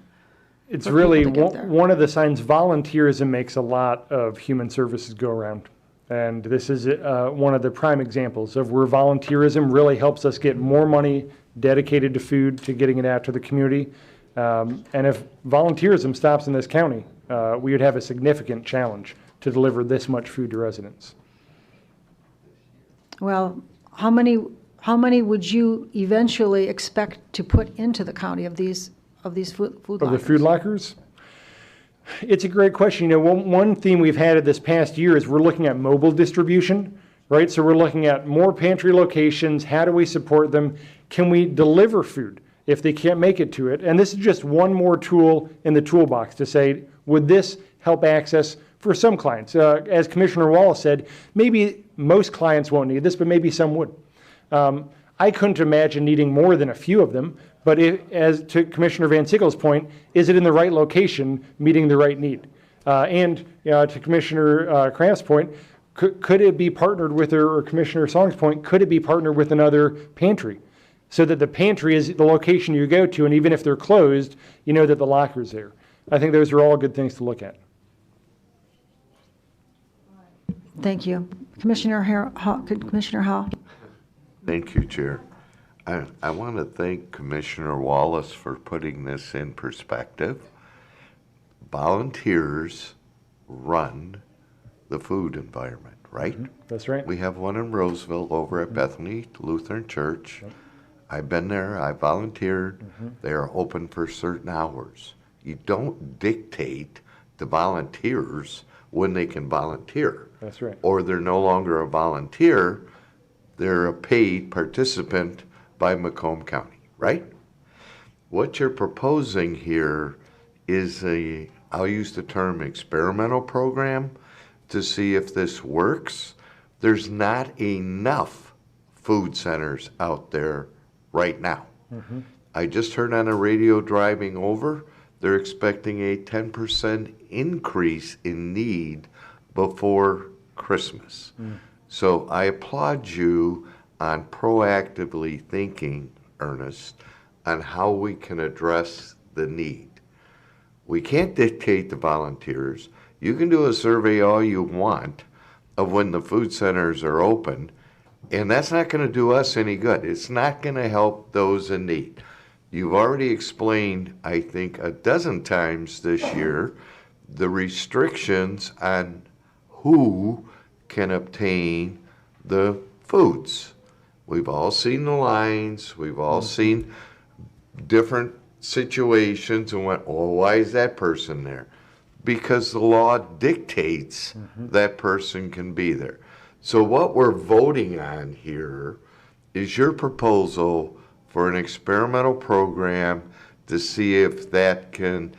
It's really one of the signs. Volunteerism makes a lot of human services go around. And this is one of the prime examples of where volunteerism really helps us get more money dedicated to food, to getting it out to the community. And if volunteerism stops in this county, we would have a significant challenge to deliver this much food to residents. Well, how many would you eventually expect to put into the county of these food lockers? Of the food lockers? It's a great question. You know, one theme we've had this past year is we're looking at mobile distribution, right? So we're looking at more pantry locations. How do we support them? Can we deliver food if they can't make it to it? And this is just one more tool in the toolbox to say, would this help access for some clients? As Commissioner Wallace said, maybe most clients won't need this, but maybe some would. I couldn't imagine needing more than a few of them, but as to Commissioner Van Sickle's point, is it in the right location, meeting the right need? And to Commissioner Kraft's point, could it be partnered with, or Commissioner Song's point, could it be partnered with another pantry? So that the pantry is the location you go to, and even if they're closed, you know that the locker's there. I think those are all good things to look at. Thank you. Commissioner Howell. Thank you, Chair. I want to thank Commissioner Wallace for putting this in perspective. Volunteers run the food environment, right? That's right. We have one in Roseville over at Bethany Lutheran Church. Yep. I've been there, I volunteered. They are open for certain hours. You don't dictate to volunteers when they can volunteer. That's right. Or they're no longer a volunteer, they're a paid participant by Macomb County, right? What you're proposing here is I'll use the term experimental program to see if this works. There's not enough food centers out there right now. I just heard on the radio driving over, they're expecting a 10% increase in need before Christmas. So I applaud you on proactively thinking, Ernest, on how we can address the need. We can't dictate to volunteers. You can do a survey all you want of when the food centers are open, and that's not going to do us any good. It's not going to help those in need. You've already explained, I think, a dozen times this year, the restrictions on who can obtain the foods. We've all seen the lines. We've all seen different situations and went, oh, why is that person there? Because the law dictates that person can be there. So what we're voting on here is your proposal for an experimental program to see if that can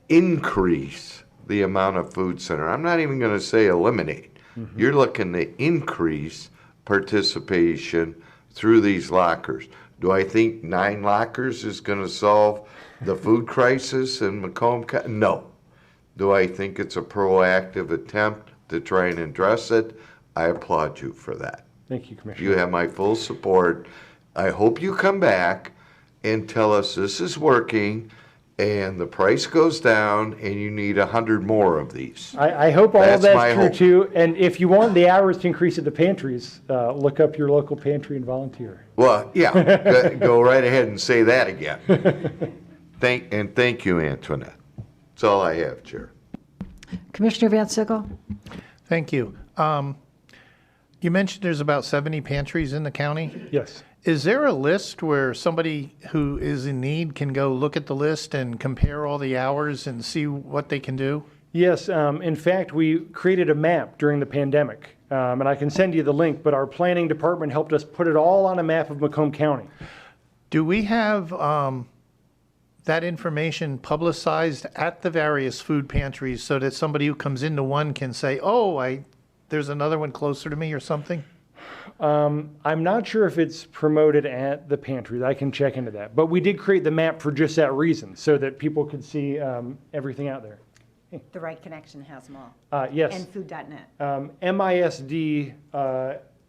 increase the amount of food center. I'm not even going to say eliminate. You're looking to increase participation through these lockers. Do I think 9 lockers is going to solve the food crisis in Macomb County? No. Do I think it's a proactive attempt to try and address it? I applaud you for that. Thank you, Commissioner. You have my full support. I hope you come back and tell us this is working and the price goes down and you need 100 more of these. I hope all of That's my that's true hope. too. And if you want the hours to increase at the pantries, look up your local pantry and volunteer. Well, yeah, go right ahead and say that again. Thank you, Antoinette. That's all I have, Chair. Commissioner Van Sickle? Thank you. You mentioned there's about 70 pantries in the county. Yes. Is there a list where somebody who is in need can go look at the list and compare all the hours and see what they can do? Yes. In fact, we created a map during the pandemic. And I can send you the link, but our planning department helped us put it all on a map of Macomb County. Do we have that information publicized at the various food pantries so that somebody who comes into one can say, oh, there's another one closer to me or something? I'm not sure if it's promoted at the pantries. I can check into that. But we did create the map for just that reason, so that people could see everything out there. The Right Connection has them all. Yes. And food.net. MISD,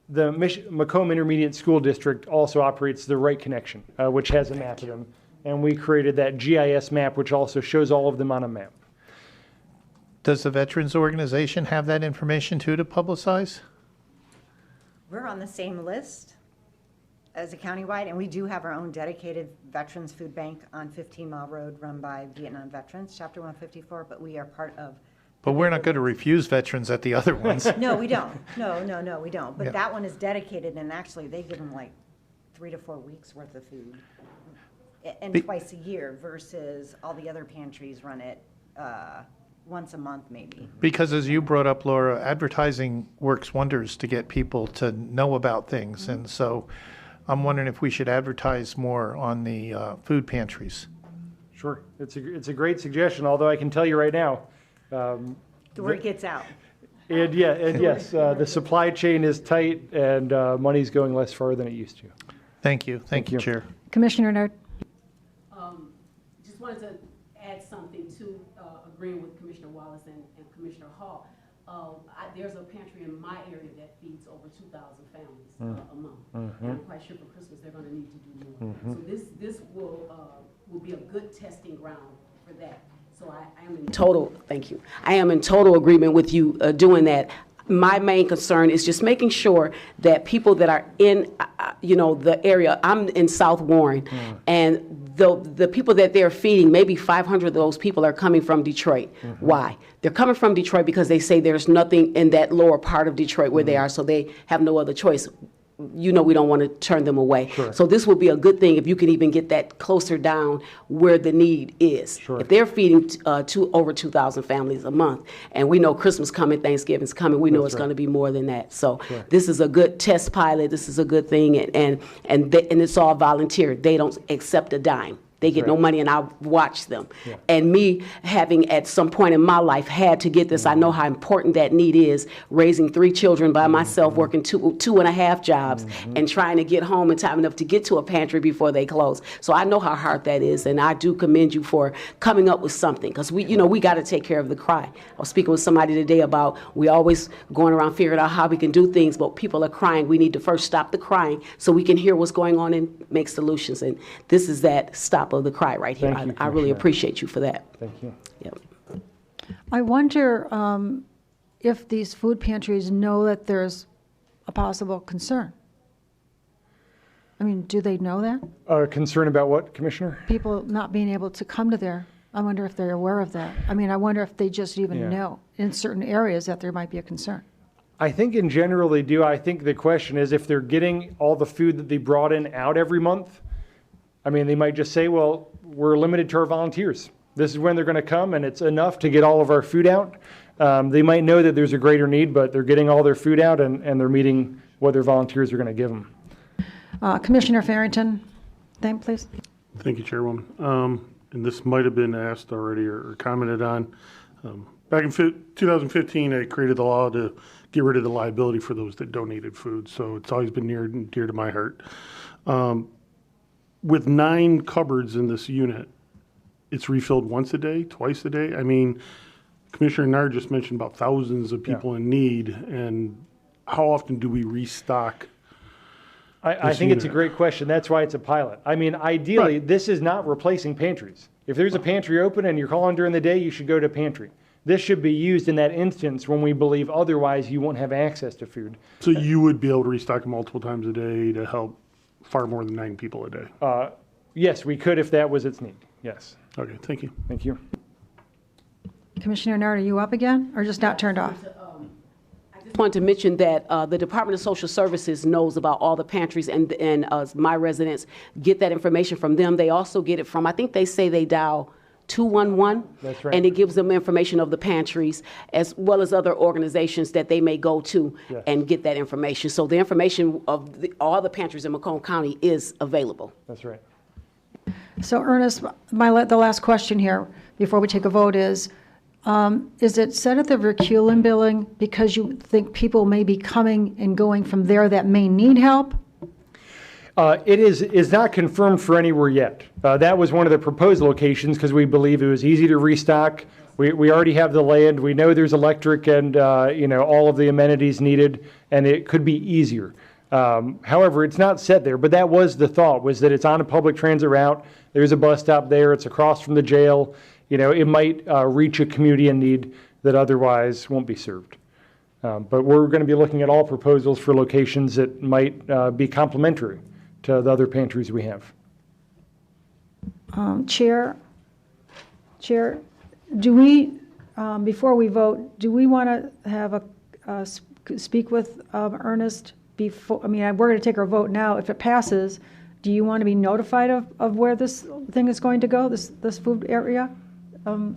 the Macomb Intermediate School District also operates the Right Connection, which has a map of them. And we created that GIS map, which also shows all of them on a map. Does the Veterans Organization have that information too to publicize? We're on the same list as a countywide, and we do have our own dedicated Veterans Food Bank on 15 Mile Road run by Vietnam Veterans, Chapter 154, but we are part of. But we're not going to refuse veterans at the other ones. No, we don't. No, we don't. But Yeah. that one is dedicated, and actually they give them like 3 to 4 weeks worth of food. And twice a year versus all the other pantries run it once a month maybe. Because as you brought up, Laura, advertising works wonders to get people to know about things. Mm-hmm. And so I'm wondering if we should advertise more on the food pantries. Sure. It's a great suggestion, although I can tell you right now. The word gets out. And yes, the supply chain is tight and money's going less far than it used to. Thank you. Thank you, Chair. Commissioner Nerd? Just wanted to add something to agreeing with Commissioner Wallace and Commissioner Hall. There's a pantry in my area that feeds over 2,000 families a month. And I'm quite sure for Christmas they're going to need to do more. So this will be a good testing ground for that. So I am in total, thank you. I am in total agreement with you doing that. My main concern is just making sure that people that are in, the area, I'm in South Warren, and the people that they're feeding, maybe 500 of those people are coming from Detroit. Why? They're coming from Detroit because they say there's nothing in that lower part of Detroit where they are, so they have no other choice. We don't want to turn them away. Sure. So this would be a good thing if you can even get that closer down where the need is. Sure. If they're feeding over 2,000 families a month, and we know Christmas coming, Thanksgiving's coming, we know it's going to be more than that. So this is a good test pilot. This is a good thing, and it's all volunteer. They don't accept a dime. They get no money, and I watch them. Yeah. And me having at some point in my life had to get this, I know how important that need is, raising 3 children by myself, working two and a half jobs, and trying to get home in time enough to get to a pantry before they close. So I know how hard that is, and I do commend you for coming up with something, because we got to take care of the cry. I was speaking with somebody today about we always going around figuring out how we can do things, but people are crying. We need to first stop the crying so we can hear what's going on and make solutions. And this is that stop of the cry right here. Thank you, I really Commissioner. appreciate you for that. Thank you. Yep. I wonder if these food pantries know that there's a possible concern. I mean, do they know that? Concern about what, Commissioner? People not being able to come to there. I wonder if they're aware of that. I mean, I wonder if they just even Yeah. know in certain areas that there might be a concern. I think in general they do. I think the question is if they're getting all the food that they brought in out every month. I mean, they might just say, well, we're limited to our volunteers. This is when they're going to come, and it's enough to get all of our food out. They might know that there's a greater need, but they're getting all their food out, and they're meeting what their volunteers are going to give them. Commissioner Farrington, name, please. Thank you, Chairwoman. And this might have been asked already or commented on. Back in 2015, I created the law to get rid of the liability for those that donated food, so it's always been near and dear to my heart. With 9 cupboards in this unit, it's refilled once a day, twice a day. I mean, Commissioner Nard just mentioned about thousands of people in need, and how often do we restock? I think it's a great question. That's why it's a pilot. I mean, ideally, this is not replacing pantries. If there's a pantry open and you're calling during the day, you should go to pantry. This should be used in that instance when we believe otherwise you won't have access to food. So you would be able to restock them multiple times a day to help far more than 9 people a day? Yes, we could if that was its need. Yes. Okay, thank you. Thank you. Commissioner Nard, are you up again, or just not turned off? I just wanted to mention that the Department of Social Services knows about all the pantries, and my residents get that information from them. They also get it from, I think they say they dial 211. That's right. And it gives them information of the pantries as well as other organizations that they may go to and get that information. So the information of all the pantries in Macomb County is available. That's right. So Ernest, the last question here before we take a vote is it set at the Verculin billing because you think people may be coming and going from there that may need help? It is not confirmed for anywhere yet. That was one of the proposed locations because we believe it was easy to restock. We already have the land. We know there's electric and all of the amenities needed, and it could be easier. However, it's not set there, but that was the thought, was that it's on a public transit route. There's a bus stop there. It's across from the jail. It might reach a community in need that otherwise won't be served. But we're going to be looking at all proposals for locations that might be complementary to the other pantries we have. Chair, do we, before we vote, do we want to have speak with Ernest before? I mean, we're going to take our vote now. If it passes, do you want to be notified of where this thing is going to go, this food area? They'll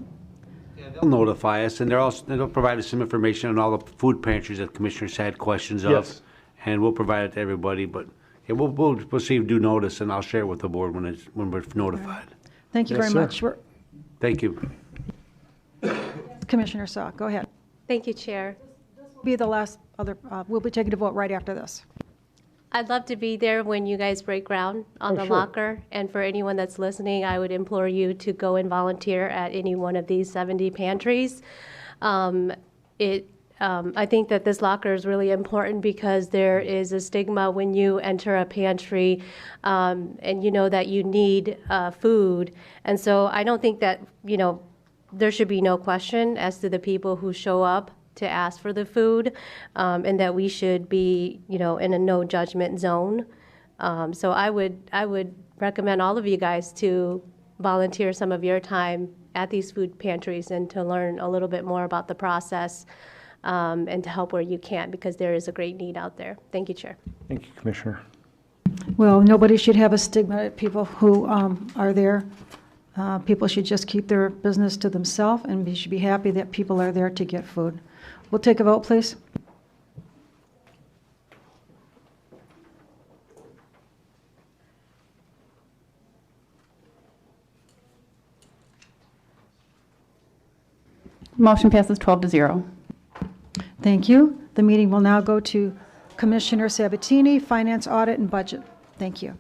notify us, and they'll provide us some information on all the food pantries that commissioners had questions of. Yes. And we'll provide it to everybody, but yeah, we'll receive due notice, and I'll share it with the board when we're notified. Thank you Yes, very sir. much. Thank you. Commissioner Saw, go ahead. Thank you, Chair. Be the last we'll be taking a vote right after this. I'd love to be there when you guys break ground on the sure. locker. And for anyone that's listening, I would implore you to go and volunteer at any one of these 70 pantries. I think that this locker is really important because there is a stigma when you enter a pantry and you know that you need food. And so I don't think that, there should be no question as to the people who show up to ask for the food, and that we should be, in a no judgment zone. So I would recommend all of you guys to volunteer some of your time at these food pantries and to learn a little bit more about the process and to help where you can, because there is a great need out there. Thank you, Chair. Thank you, Commissioner. Well, nobody should have a stigma at people who are there. People should just keep their business to themselves, and we should be happy that people are there to get food. We'll take a vote, please. Motion passes 12-0. Thank you. The meeting will now go to Commissioner Sabatini, Finance, Audit, and Budget. Thank you.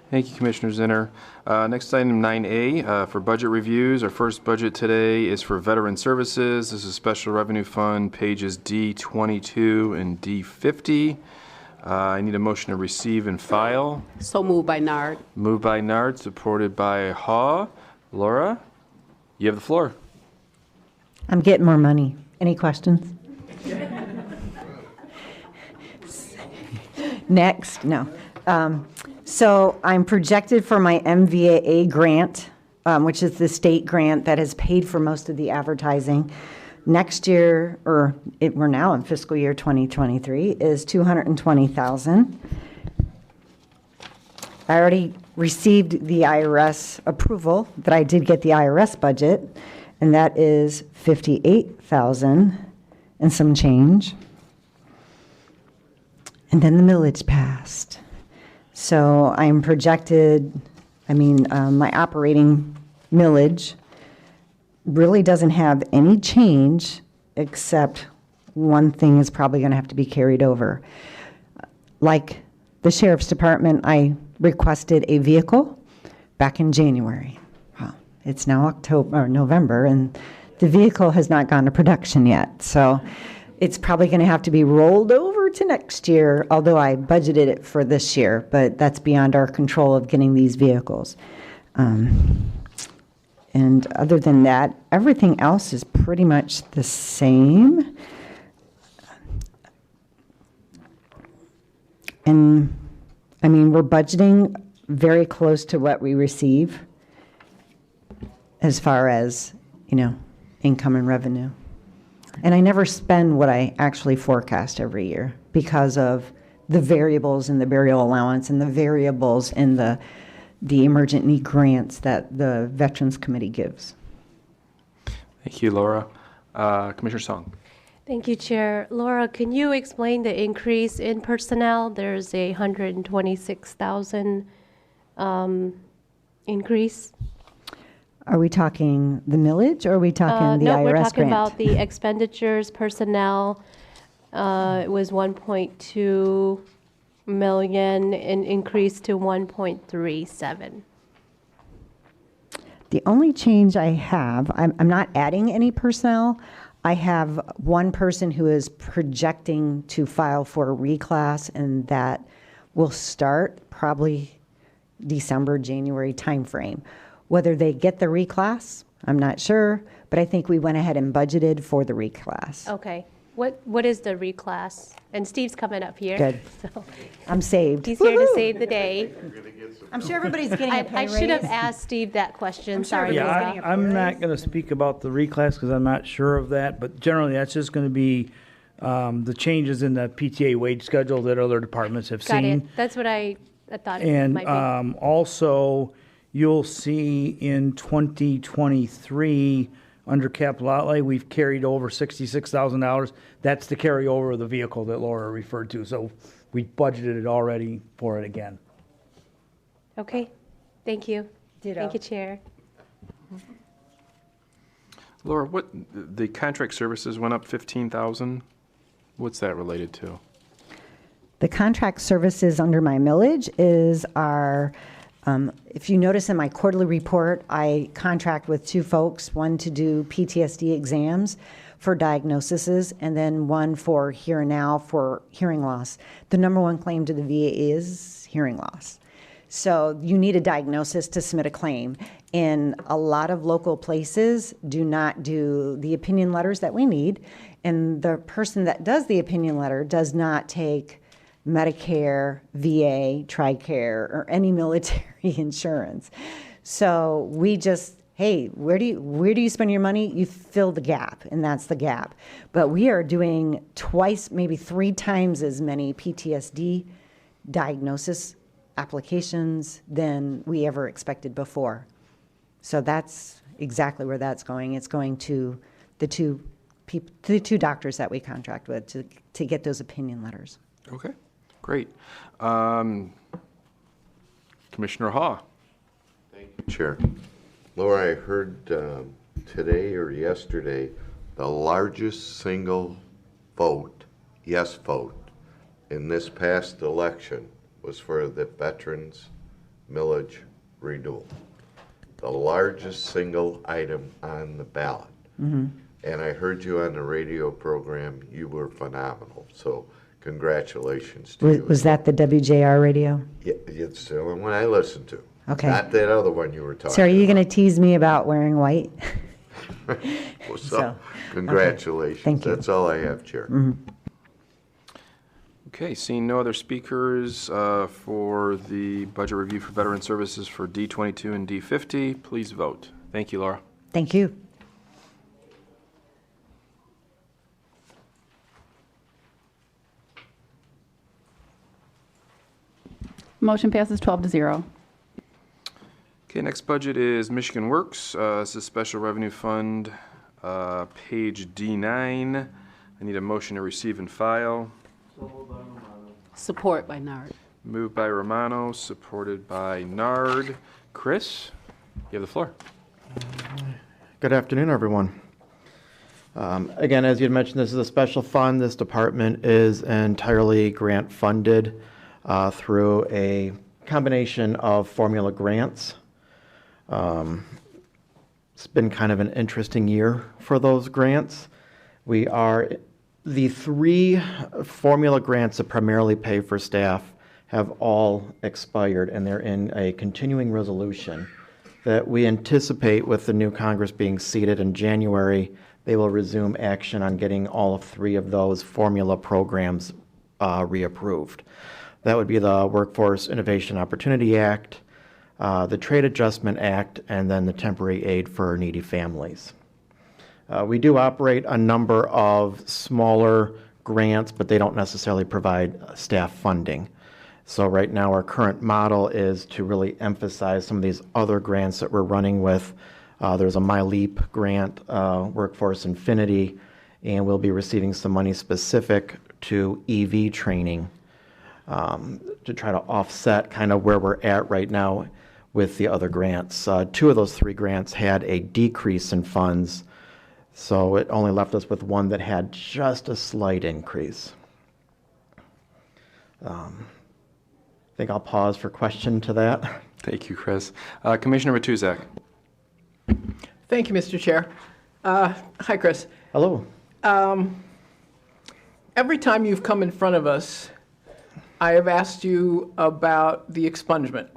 Thank you, Commissioner Zinner. Next item 9A for budget reviews. Our first budget today is for Veteran Services. This is Special Revenue Fund, pages D22 and D50. I need a motion to receive and file. So moved by Nard. Moved by Nard, supported by Haw. Laura, you have the floor. I'm getting more money. Any questions? Next, no. So I'm projected for my MVAA grant, which is the state grant that has paid for most of the advertising. Next year, we're now in fiscal year 2023, is $220,000. I already received the IRS approval that I did get the IRS budget, and that is $58,000 and some change. And then the millage passed. So I'm projected, my operating millage really doesn't have any change, except one thing is probably going to have to be carried over. Like the Sheriff's Department, I requested a vehicle back in January. Well, it's now November, and the vehicle has not gone to production yet. So It's probably going to have to be rolled over to next year, although I budgeted it for this year, but that's beyond our control of getting these vehicles. And other than that, everything else is pretty much the same. And, I mean, we're budgeting very close to what we receive as far as, income and revenue. And I never spend what I actually forecast every year because of the variables in the burial allowance and the variables in the emergent need grants that the Veterans Committee gives. Thank you, Laura. Commissioner Song. Thank you, Chair. Laura, can you explain the increase in personnel? There's a 126,000 increase. Are we talking the millage or are we talking the No, IRS we're talking grant? about the expenditures, personnel. It was 1.2 million and increased to 1.37. The only change I have, I'm not adding any personnel. I have one person who is projecting to file for a reclass, and that will start probably December, January timeframe. Whether they get the reclass, I'm not sure, but I think we went ahead and budgeted for the reclass. Okay. What is the reclass? And Steve's coming up here. Good. So I'm saved. he's here to save the day. I'm sure everybody's getting a pay I should have raise. asked Steve that question. sure Sorry. everybody's Yeah, I'm not going to speak about the reclass because I'm not sure of that, but generally that's just going to be the changes in the PTA wage schedule that other departments have Got seen. it. That's what I thought it And might be. also, you'll see in 2023, under capital outlay, we've carried over $66,000. That's the carryover of the vehicle that Laura referred to. So we budgeted it already for it again. Okay. Thank you. Ditto. Thank you, Chair. Laura, the contract services went up 15,000. What's that related to? The contract services under my millage is our, if you notice in my quarterly report, I contract with two folks, one to do PTSD exams for diagnoses, and then one for here and now for hearing loss. The number one claim to the VA is hearing loss. So you need a diagnosis to submit a claim. And a lot of local places do not do the opinion letters that we need. And the person that does the opinion letter does not take Medicare, VA, TRICARE, or any military insurance. So we just, hey, where do you spend your money? You fill the gap, and that's the gap. But we are doing twice, maybe 3 times as many PTSD diagnosis applications than we ever expected before. So that's exactly where that's going. It's going to the two doctors that we contract with to get those opinion letters. Okay, great. Commissioner Haw. Thank you, Chair. Laura, I heard today or yesterday the largest single vote, yes vote, in this past election was for the veterans millage renewal. The largest single item on the ballot. Mm-hmm. And I heard you on the radio program. You were phenomenal. So congratulations to you. Was that the WJR radio? Yeah, it's the only one I listened to. Okay. Not that other one you were talking So are you going to tease me about wearing white? Well, So, congratulations. okay. Thank you. That's all I have, Chair. Mhm. Okay, seeing no other speakers for the budget review for veteran services for D22 and D50, please vote. Thank you, Laura. Thank you. Motion passes 12-0. Okay, next budget is Michigan Works. This is Special Revenue Fund, page D9. I need a motion to receive and file. Support by Nard. Moved by Romano, supported by Nard. Chris, you have the floor. Good afternoon, everyone. Again, as you had mentioned, this is a special fund. This department is entirely grant funded through a combination of formula grants. It's been kind of an interesting year for those grants. We are The 3 formula grants that primarily pay for staff have all expired, and they're in a continuing resolution that we anticipate with the new Congress being seated in January, they will resume action on getting all 3 of those formula programs reapproved. That would be the Workforce Innovation Opportunity Act, the Trade Adjustment Act, and then the Temporary Aid for Needy Families. We do operate a number of smaller grants, but they don't necessarily provide staff funding. So right now our current model is to really emphasize some of these other grants that we're running with. There's a MyLeap grant, Workforce Infinity, and we'll be receiving some money specific to EV training to try to offset kind of where we're at right now with the other grants. 2 of those 3 grants had a decrease in funds, so it only left us with 1 that had just a slight increase. I think I'll pause for question to that. Thank you, Chris. Commissioner Matuzak. Thank you, Mr. Chair. Hi, Chris. Hello. Every time you've come in front of us, I have asked you about the expungement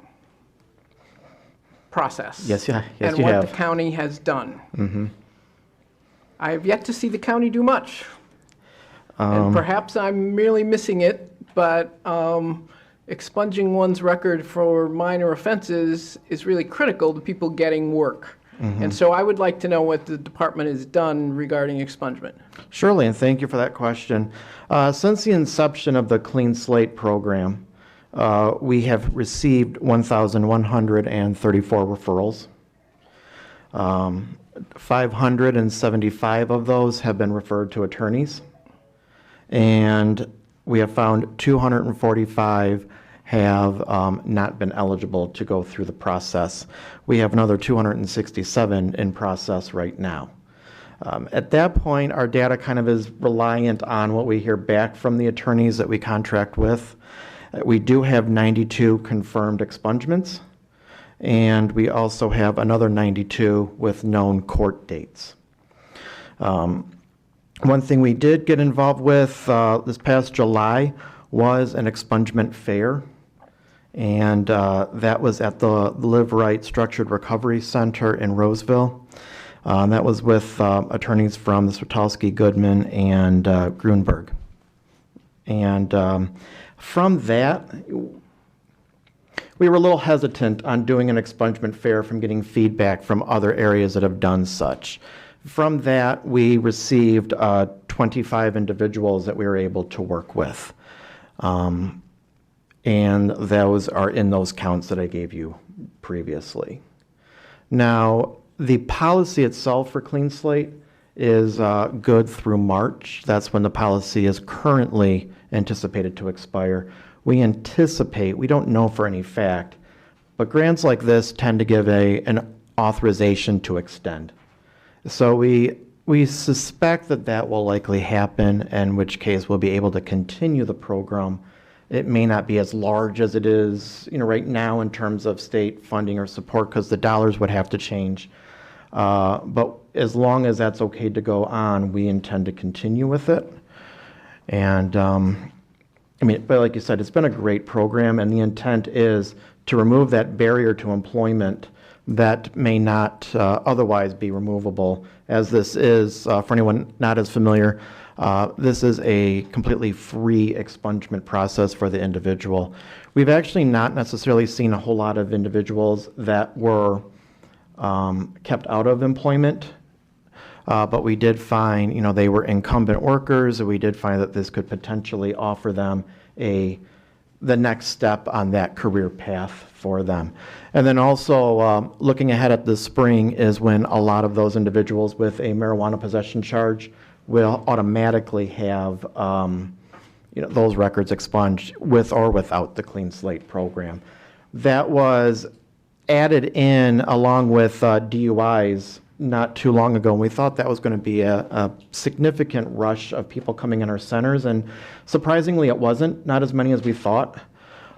process. Yes, you and what the county has done. Mm-hmm. I have yet to see the county do much. And perhaps I'm merely missing it, but expunging one's record for minor offenses is really critical to people getting work. Mm-hmm. And so I would like to know what the department has done regarding expungement. Surely, and thank you for that question. Since the inception of the Clean Slate program, we have received 1,134 referrals. 575 of those have been referred to attorneys, and we have found 245 have not been eligible to go through the process. We have another 267 in process right now. At that point, our data kind of is reliant on what we hear back from the attorneys that we contract with. We do have 92 confirmed expungements, and we also have another 92 with known court dates. One thing we did get involved with this past July was an expungement fair, and that was at the Live Right Structured Recovery Center in Roseville. That was with attorneys from the Switalski, Goodman, and Grunberg. And from that, we were a little hesitant on doing an expungement fair from getting feedback from other areas that have done such. From that, we received 25 individuals that we were able to work with. And those are in those counts that I gave you previously. Now, the policy itself for Clean Slate is good through March. That's when the policy is currently anticipated to expire. We anticipate, we don't know for any fact, but grants like this tend to give an authorization to extend. So we suspect that that will likely happen, in which case we'll be able to continue the program. It may not be as large as it is, right now in terms of state funding or support, because the dollars would have to change. But as long as that's okay to go on, we intend to continue with it. And but like you said, it's been a great program, and the intent is to remove that barrier to employment that may not otherwise be removable, as this is, for anyone not as familiar, this is a completely free expungement process for the individual. We've actually not necessarily seen a whole lot of individuals that were kept out of employment, but we did find, they were incumbent workers, and we did find that this could potentially offer them the next step on that career path for them. And then also looking ahead at the spring is when a lot of those individuals with a marijuana possession charge will automatically have those records expunged with or without the Clean Slate program. That was added in along with DUIs not too long ago, and we thought that was going to be a significant rush of people coming in our centers, and surprisingly it wasn't, not as many as we thought,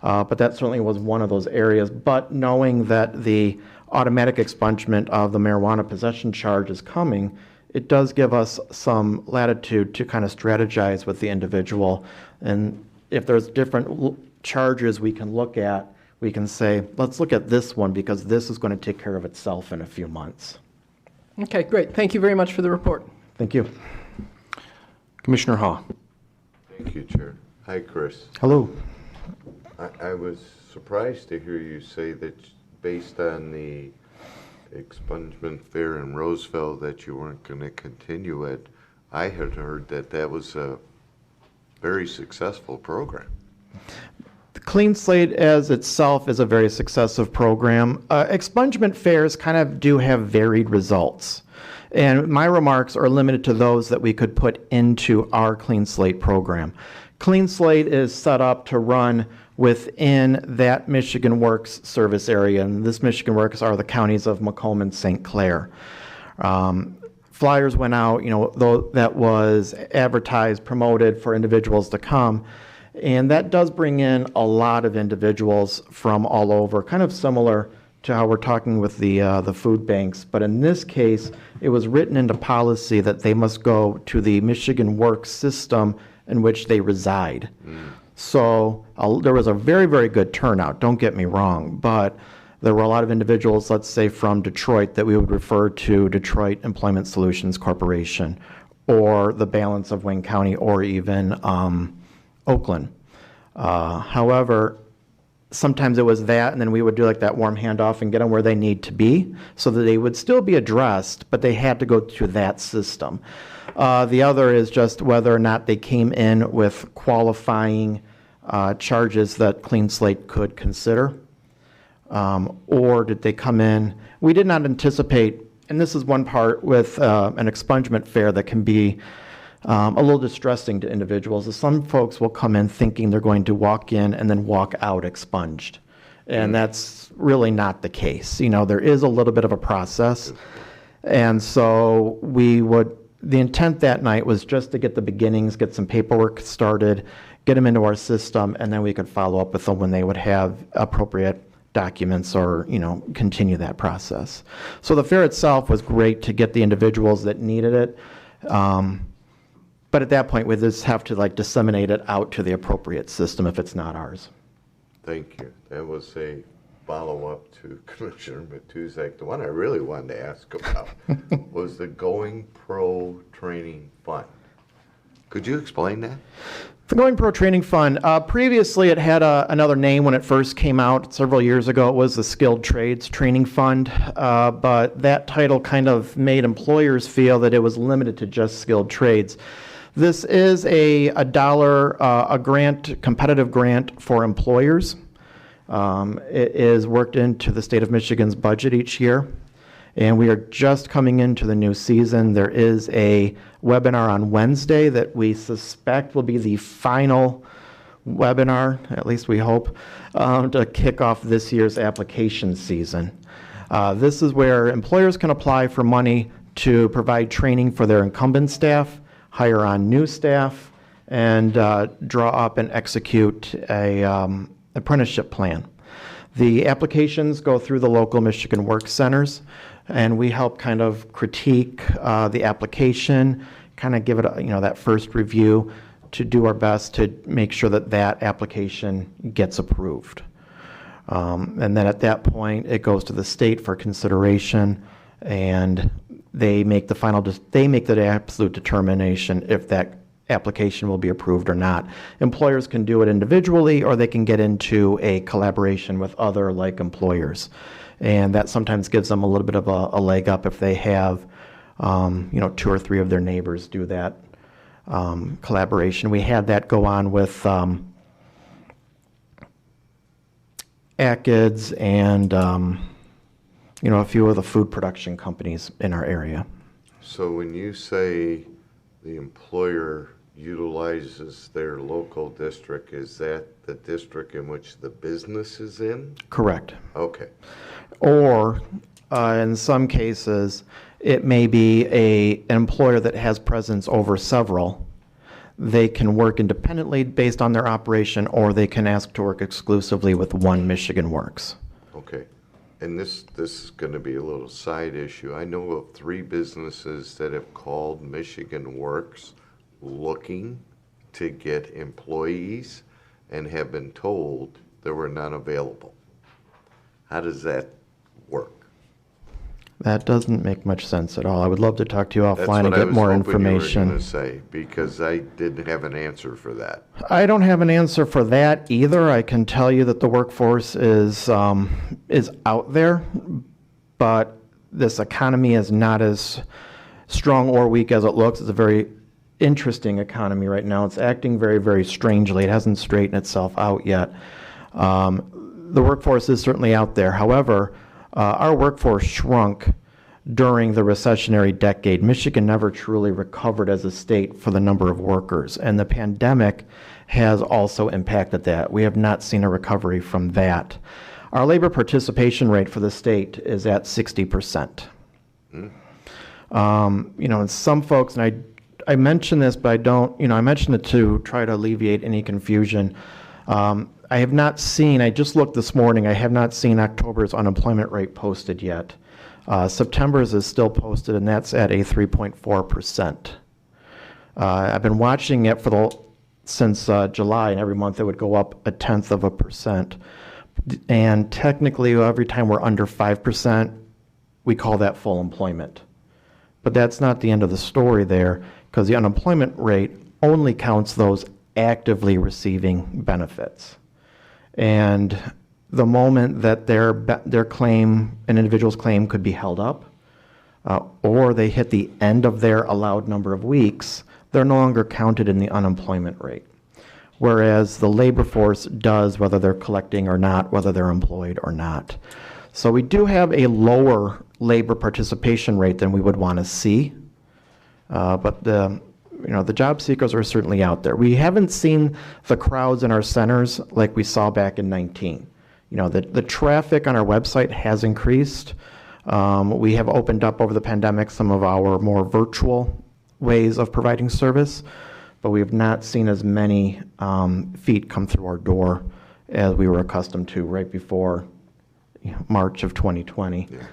but that certainly was one of those areas. But knowing that the automatic expungement of the marijuana possession charge is coming, it does give us some latitude to kind of strategize with the individual. And if there's different charges we can look at, we can say, let's look at this one because this is going to take care of itself in a few months. Okay, great. Thank you very much for the report. Thank you. Commissioner Hall. Thank you, Chair. Hi, Chris. Hello. I was surprised to hear you say that based on the expungement fair in Roseville that you weren't going to continue it. I had heard that that was a very successful program. The Clean Slate as itself is a very successful program. Expungement fairs kind of do have varied results. And my remarks are limited to those that we could put into our Clean Slate program. Clean Slate is set up to run within that Michigan Works service area, and this Michigan Works are the counties of Macomb and St. Clair. Flyers went out, though that was advertised, promoted for individuals to come, and that does bring in a lot of individuals from all over, kind of similar to how we're talking with the food banks. But in this case, it was written into policy that they must go to the Michigan Works system in which they reside. So there was a very, very good turnout, don't get me wrong, but there were a lot of individuals, let's say from Detroit, that we would refer to Detroit Employment Solutions Corporation, or the balance of Wayne County, or even Oakland. However, sometimes it was that, and then we would do like that warm handoff and get them where they need to be, so that they would still be addressed, but they had to go to that system. The other is just whether or not they came in with qualifying charges that Clean Slate could consider, or did they come in? We did not anticipate, and this is one part with an expungement fair that can be a little distressing to individuals, is some folks will come in thinking they're going to walk in and then walk out expunged. And that's really not the case. There is a little bit of a process. And so the intent that night was just to get the beginnings, get some paperwork started, get them into our system, and then we could follow up with them when they would have appropriate documents or, continue that process. So the fair itself was great to get the individuals that needed it. But at that point, we just have to disseminate it out to the appropriate system if it's not ours. Thank you. That was a follow-up to Commissioner Matuzak. The one I really wanted to ask about was the Going Pro Training Fund. Could you explain that? The Going Pro Training Fund, previously it had another name when it first came out several years ago. It was the Skilled Trades Training Fund, but that title kind of made employers feel that it was limited to just skilled trades. This is a grant, competitive grant for employers. It is worked into the state of Michigan's budget each year, and we are just coming into the new season. There is a webinar on Wednesday that we suspect will be the final webinar, at least we hope, to kick off this year's application season. This is where employers can apply for money to provide training for their incumbent staff, hire on new staff, and draw up and execute a apprenticeship plan. The applications go through the local Michigan Work Centers, and we help kind of critique the application, kind of give it that first review to do our best to make sure that that application gets approved. And then at that point, it goes to the state for consideration, and they make the absolute determination if that application will be approved or not. Employers can do it individually, or they can get into a collaboration with other like employers. And that sometimes gives them a little bit of a leg up if they have, 2 or 3 of their neighbors do that collaboration. We had that go on with ACIDS and, a few of the food production companies in our area. So when you say the employer utilizes their local district, is that the district in which the business is in? Correct. Okay. Or in some cases, it may be an employer that has presence over several. They can work independently based on their operation, or they can ask to work exclusively with one Michigan Works. Okay. and this is going to be a little side issue. I know of 3 businesses that have called Michigan Works looking to get employees and have been told there were none available. How does that work? That doesn't make much sense at all. I would love to talk to you offline and get more information. That's what I was hoping you were going to say, because I didn't have an answer for that. I don't have an answer for that either. I can tell you that the workforce is out there, but this economy is not as strong or weak as it looks. It's a very interesting economy right now. It's acting very, very strangely. It hasn't straightened itself out yet. The workforce is certainly out there. However, our workforce shrunk during the recessionary decade. Michigan never truly recovered as a state for the number of workers, and the pandemic has also impacted that. We have not seen a recovery from that. Our labor participation rate for the state is at 60%. And some folks, and I mention this, but I don't, I mention it to try to alleviate any confusion. I have not seen, I just looked this morning, I have not seen October's unemployment rate posted yet. September's is still posted, and that's at a 3.4%. I've been watching it since July, and every month it would go up 0.1%. And technically, every time we're under 5%, we call that full employment. But that's not the end of the story there, because the unemployment rate only counts those actively receiving benefits. And the moment that their claim, an individual's claim, could be held up, or they hit the end of their allowed number of weeks, they're no longer counted in the unemployment rate. Whereas the labor force does, whether they're collecting or not, whether they're employed or not. So we do have a lower labor participation rate than we would want to see, but the job seekers are certainly out there. We haven't seen the crowds in our centers like we saw back in 19. The traffic on our website has increased. We have opened up over the pandemic some of our more virtual ways of providing service, but we have not seen as many feet come through our door as we were accustomed to right before March of 2020. Yeah.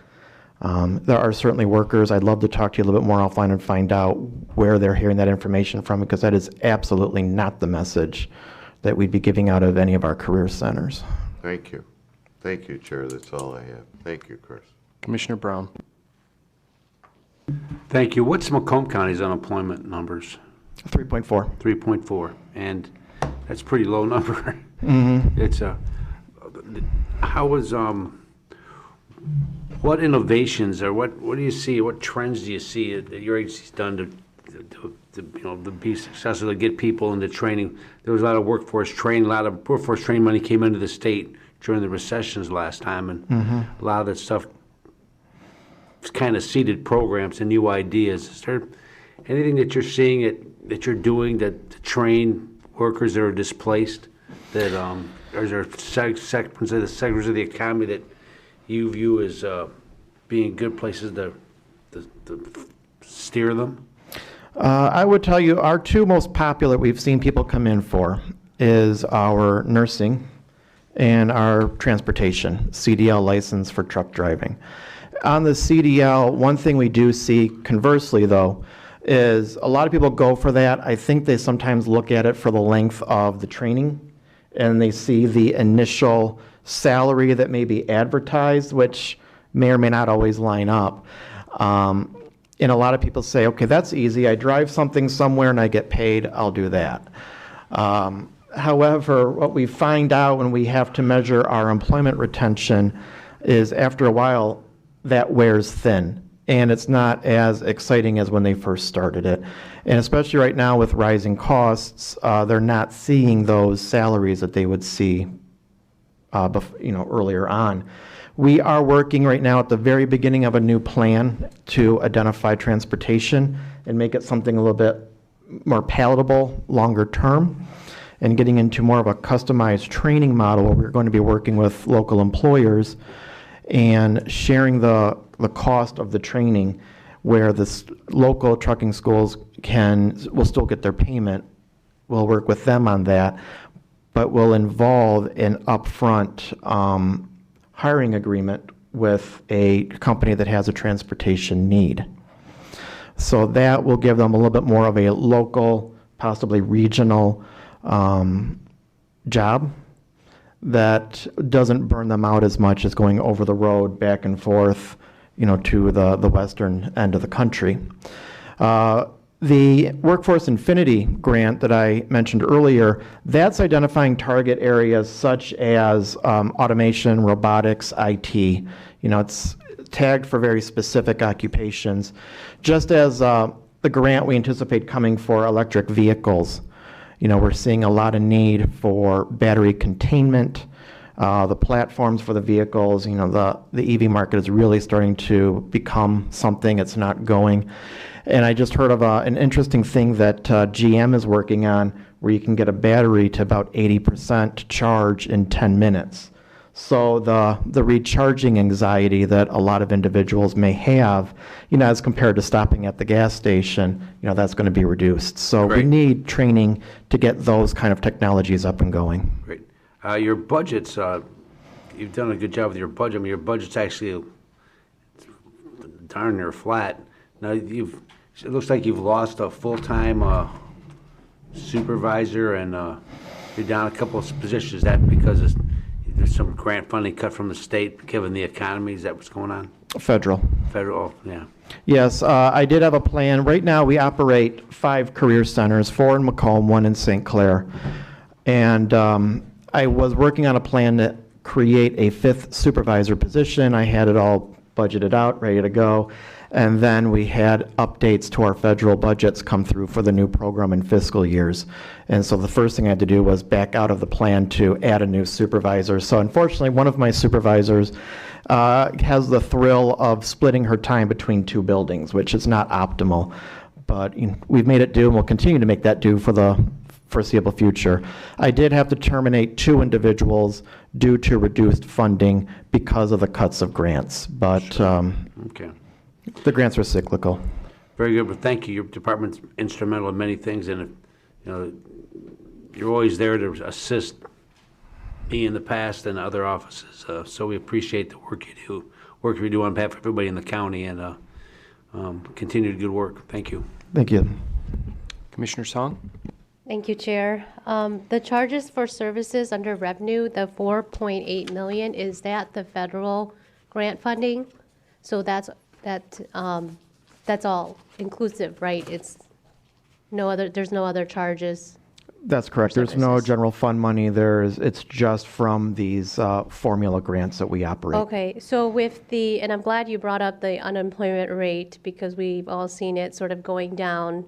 There are certainly workers. I'd love to talk to you a little bit more offline and find out where they're hearing that information from, because that is absolutely not the message that we'd be giving out of any of our career centers. Thank you. Thank you, Chair. That's all I have. Thank you, Chris. Commissioner Brown. Thank you. What's Macomb County's unemployment numbers? 3.4. 3.4, and that's a pretty low number. Mm-hmm. It's what innovations or what do you see? What trends do you see that your agency's done to be successful, to get people into training? There was a lot of workforce training. A lot of workforce training money came into the state during the recessions last time, and a lot of that stuff kind of seeded programs and new ideas. Is there anything that you're seeing that you're doing to train workers that are displaced? That or is there sectors of the economy that you view as being good places to steer them? I would tell you our 2 most popular we've seen people come in for is our nursing and our transportation, CDL license for truck driving. On the CDL, one thing we do see, conversely though, is a lot of people go for that. I think they sometimes look at it for the length of the training, and they see the initial salary that may be advertised, which may or may not always line up. And a lot of people say, okay, that's easy. I drive something somewhere and I get paid. I'll do that. However, what we find out when we have to measure our employment retention is after a while that wears thin, and it's not as exciting as when they first started it. And especially right now with rising costs, they're not seeing those salaries that they would see earlier on. We are working right now at the very beginning of a new plan to identify transportation and make it something a little bit more palatable longer term, and getting into more of a customized training model where we're going to be working with local employers and sharing the cost of the training, where the local trucking schools will still get their payment. We'll work with them on that, but will involve an upfront hiring agreement with a company that has a transportation need. So that will give them a little bit more of a local, possibly regional job that doesn't burn them out as much as going over the road back and forth, to the western end of the country. The Workforce Infinity grant that I mentioned earlier, that's identifying target areas such as automation, robotics, IT. It's tagged for very specific occupations. Just as the grant we anticipate coming for electric vehicles, we're seeing a lot of need for battery containment, the platforms for the vehicles. The EV market is really starting to become something it's not going. And I just heard of an interesting thing that GM is working on, where you can get a battery to about 80% charge in 10 minutes. So the recharging anxiety that a lot of individuals may have, as compared to stopping at the gas station, that's going to be reduced. So we need training to get those kind of technologies up and going. Great. Your budgets, you've done a good job with your budget. I mean, your budget's actually darn near flat. Now, it looks like you've lost a full-time supervisor, and you're down a couple of positions. Is that because there's some grant funding cut from the state, given the economy? Is that what's going on? Federal. Federal, yeah. Yes, I did have a plan. Right now, we operate 5 career centers, 4 in Macomb, 1 in St. Clair. And I was working on a plan to create a 5th supervisor position. I had it all budgeted out, ready to go. And then we had updates to our federal budgets come through for the new program and fiscal years. And so the first thing I had to do was back out of the plan to add a new supervisor. So unfortunately, one of my supervisors has the thrill of splitting her time between 2 buildings, which is not optimal. But we've made it do, and we'll continue to make that do for the foreseeable future. I did have to terminate 2 individuals due to reduced funding because of the cuts of grants. But Okay. the grants are cyclical. Very good. Well, thank you. Your department's instrumental in many things, and you're always there to assist me in the past and other offices. So we appreciate the work you do on behalf of everybody in the county, and continued good work. Thank you. Thank you. Commissioner Song? Thank you, Chair. The charges for services under revenue, the $4.8 million, is that the federal grant funding? So that's all inclusive, right? There's no other charges. That's correct. There's no general fund money. It's just from these formula grants that we operate. Okay, so and I'm glad you brought up the unemployment rate, because we've all seen it sort of going down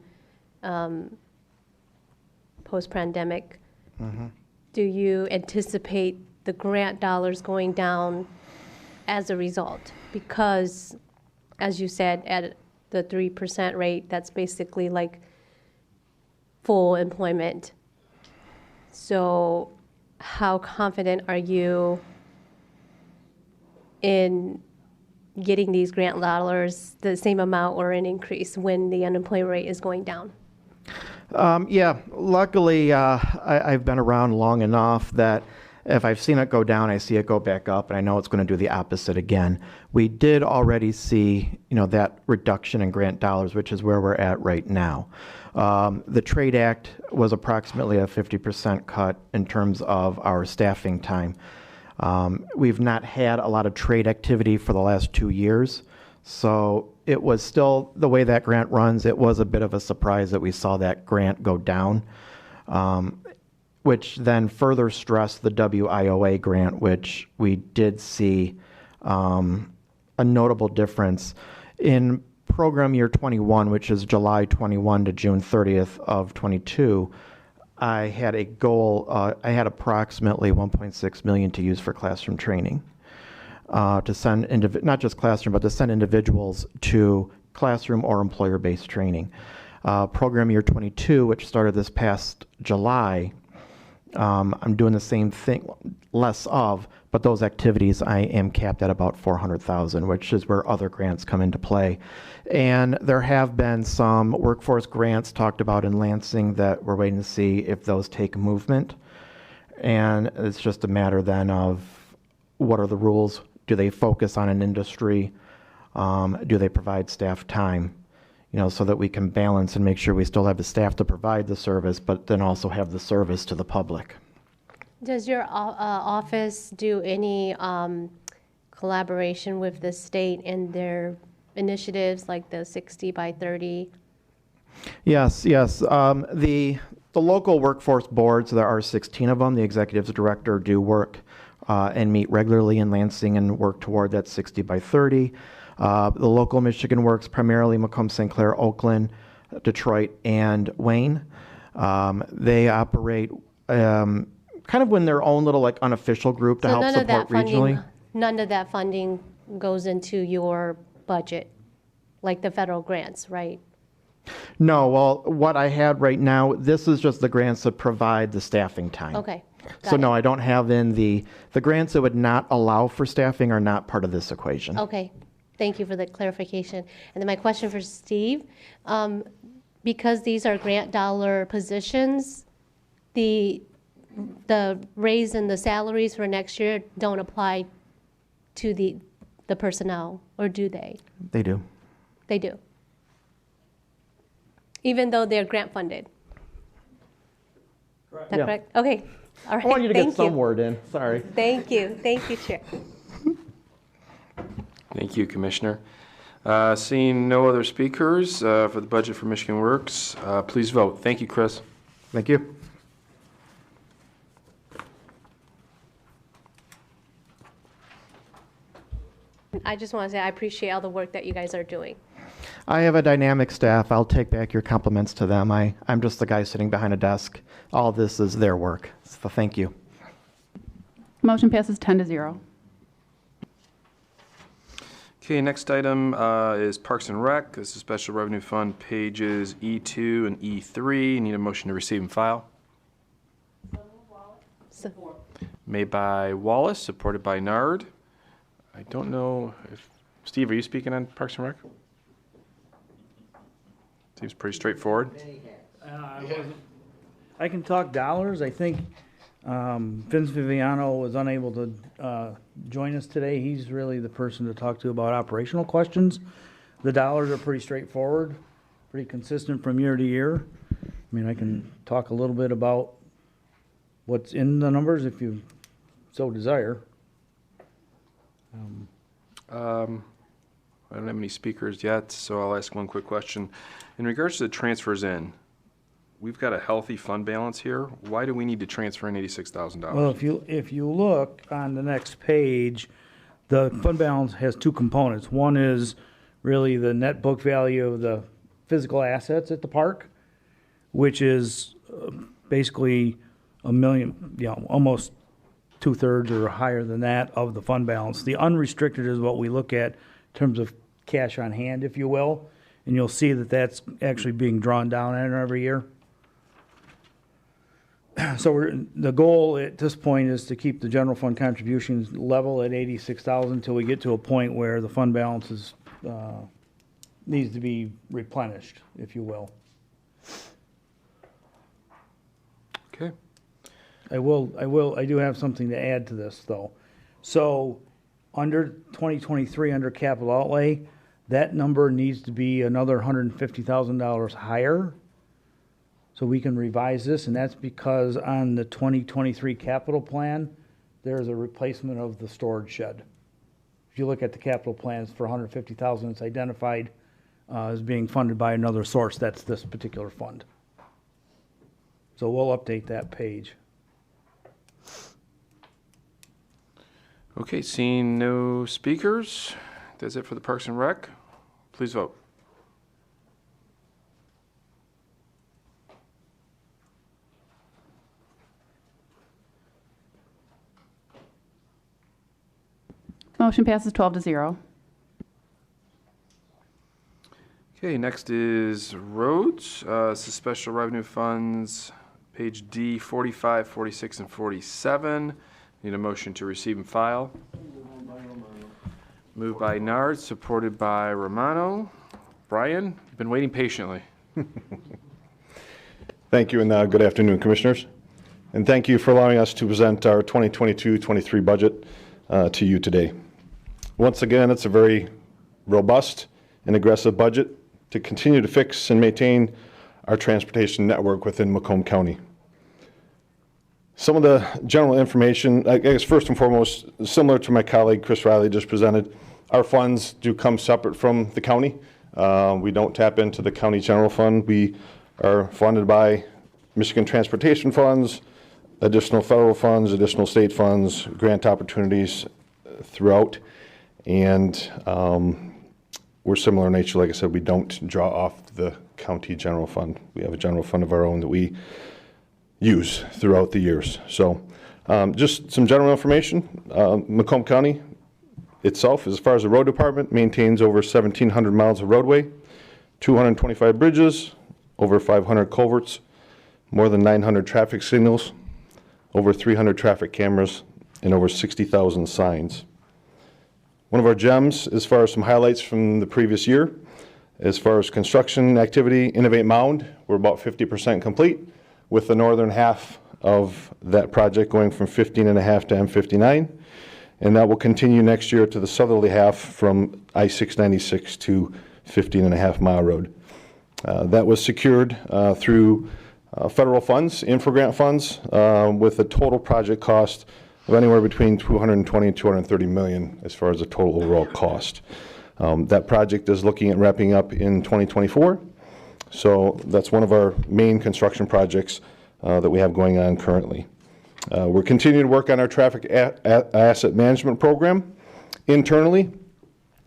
post-pandemic. Mm-hmm. Do you anticipate the grant dollars going down as a result? Because, as you said, at the 3% rate, that's basically like full employment. So how confident are you in getting these grant dollars the same amount or an increase when the unemployment rate is going down? Yeah, luckily I've been around long enough that if I've seen it go down, I see it go back up, and I know it's going to do the opposite again. We did already see, that reduction in grant dollars, which is where we're at right now. The Trade Act was approximately a 50% cut in terms of our staffing time. We've not had a lot of trade activity for the last 2 years, so it was still, the way that grant runs, it was a bit of a surprise that we saw that grant go down, which then further stressed the WIOA grant, which we did see a notable difference. In program year 21, which is July 21 to June 30th of 22, I had a goal, I had approximately $1.6 million to use for classroom training. To send, not just classroom, but to send individuals to classroom or employer-based training. Program year 22, which started this past July, I'm doing the same thing, less of, but those activities I am capped at about $400,000, which is where other grants come into play. And there have been some workforce grants talked about in Lansing that we're waiting to see if those take movement. And it's just a matter then of what are the rules Do they focus on an industry? Do they provide staff time? So that we can balance and make sure we still have the staff to provide the service, but then also have the service to the public. Does your office do any collaboration with the state in their initiatives like the 60 by 30? Yes. The local workforce boards, there are 16 of them. The executive director do work and meet regularly in Lansing and work toward that 60 by 30. The local Michigan Works, primarily Macomb, St. Clair, Oakland, Detroit, and Wayne. They operate kind of in their own little unofficial group to help support regionally. None of that funding goes into your budget, like the federal grants, right? No, well, what I had right now, this is just the grants that provide the staffing time. Okay. So no, I don't have in the grants that would not allow for staffing are not part of this equation. Okay. Thank you for the clarification. And then my question for Steve, because these are grant dollar positions, the raise in the salaries for next year don't apply to the personnel, or do they? They do. They do. Even though they're grant funded? Is that correct? Okay. All right. I want you to Thank get some word in. Sorry. Thank you. Thank you, Chair. Thank you, Commissioner. Seeing no other speakers for the budget for Michigan Works, please vote. Thank you, Chris. Thank you. I just want to say I appreciate all the work that you guys are doing. I have a dynamic staff. I'll take back your compliments to them. I'm just the guy sitting behind a desk. All this is their work. So thank you. Motion passes 10-0. Okay, next item is Parks and Rec. This is Special Revenue Fund, pages E2 and E3. Need a motion to receive and file. Made by Wallace, supported by Nard. I don't know if, Steve, are you speaking on Parks and Rec? Seems pretty straightforward. I can talk dollars. I think Vince Viviano was unable to join us today. He's really the person to talk to about operational questions. The dollars are pretty straightforward, pretty consistent from year to year. I mean, I can talk a little bit about what's in the numbers if you so desire. I don't have any speakers yet, so I'll ask one quick question. In regards to the transfers in, we've got a healthy fund balance here. Why do we need to transfer in $86,000? Well, if you look on the next page, the fund balance has two components. One is really the net book value of the physical assets at the park, which is basically $1 million, almost 2/3 or higher than that of the fund balance. The unrestricted is what we look at in terms of cash on hand, if you will, and you'll see that that's actually being drawn down on every year. So the goal at this point is to keep the general fund contributions level at $86,000 until we get to a point where the fund balance is, needs to be replenished, if you will. Okay. I do have something to add to this, though. So under 2023, under capital outlay, that number needs to be another $150,000 higher. So we can revise this, and that's because on the 2023 capital plan, there's a replacement of the storage shed. If you look at the capital plans for $150,000, it's identified as being funded by another source. That's this particular fund. So we'll update that page. Okay, seeing no speakers, that's it for the Parks and Rec. Please vote. Motion passes 12-0. Okay, next is roads. This is Special Revenue Funds, page D, 45, 46, and 47. Need a motion to receive and file. Moved by Nard, supported by Romano. Brian, you've been waiting patiently. Thank you, and good afternoon, Commissioners. And thank you for allowing us to present our 2022-23 budget to you today. Once again, it's a very robust and aggressive budget to continue to fix and maintain our transportation network within Macomb County. Some of the general information, I guess first and foremost, similar to my colleague Chris Riley just presented, our funds do come separate from the county. We don't tap into the county general fund. We are funded by Michigan Transportation Funds, additional federal funds, additional state funds, grant opportunities throughout. And we're similar in nature. Like I said, we don't draw off the county general fund. We have a general fund of our own that we use throughout the years. So just some general information. Macomb County itself, as far as the road department, maintains over 1,700 miles of roadway, 225 bridges, over 500 culverts, more than 900 traffic signals, over 300 traffic cameras, and over 60,000 signs. One of our gems, as far as some highlights from the previous year, as far as construction activity, Innovate Mound, we're about 50% complete, with the northern half of that project going from 15.5 to M59. And that will continue next year to the southerly half from I-696 to 15.5 Mile Road. That was secured through federal funds, infra-grant funds, with a total project cost of anywhere between $220 and $230 million as far as the total overall cost. That project is looking at wrapping up in 2024. So that's one of our main construction projects that we have going on currently. We're continuing to work on our traffic asset management program internally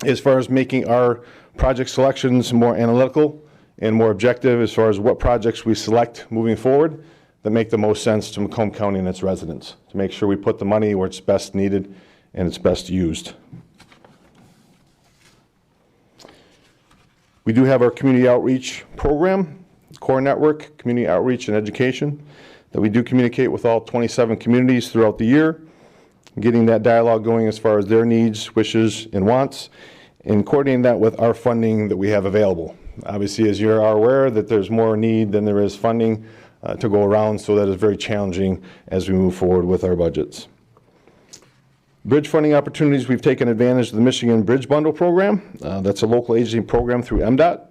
as far as making our project selections more analytical and more objective as far as what projects we select moving forward that make the most sense to Macomb County and its residents, to make sure we put the money where it's best needed and it's best used. We do have our community outreach program, core network, community outreach and education, that we do communicate with all 27 communities throughout the year, getting that dialogue going as far as their needs, wishes, and wants, and coordinating that with our funding that we have available. Obviously, as you are aware, that there's more need than there is funding to go around, so that is very challenging as we move forward with our budgets. Bridge funding opportunities, we've taken advantage of the Michigan Bridge Bundle Program. That's a local agency program through MDOT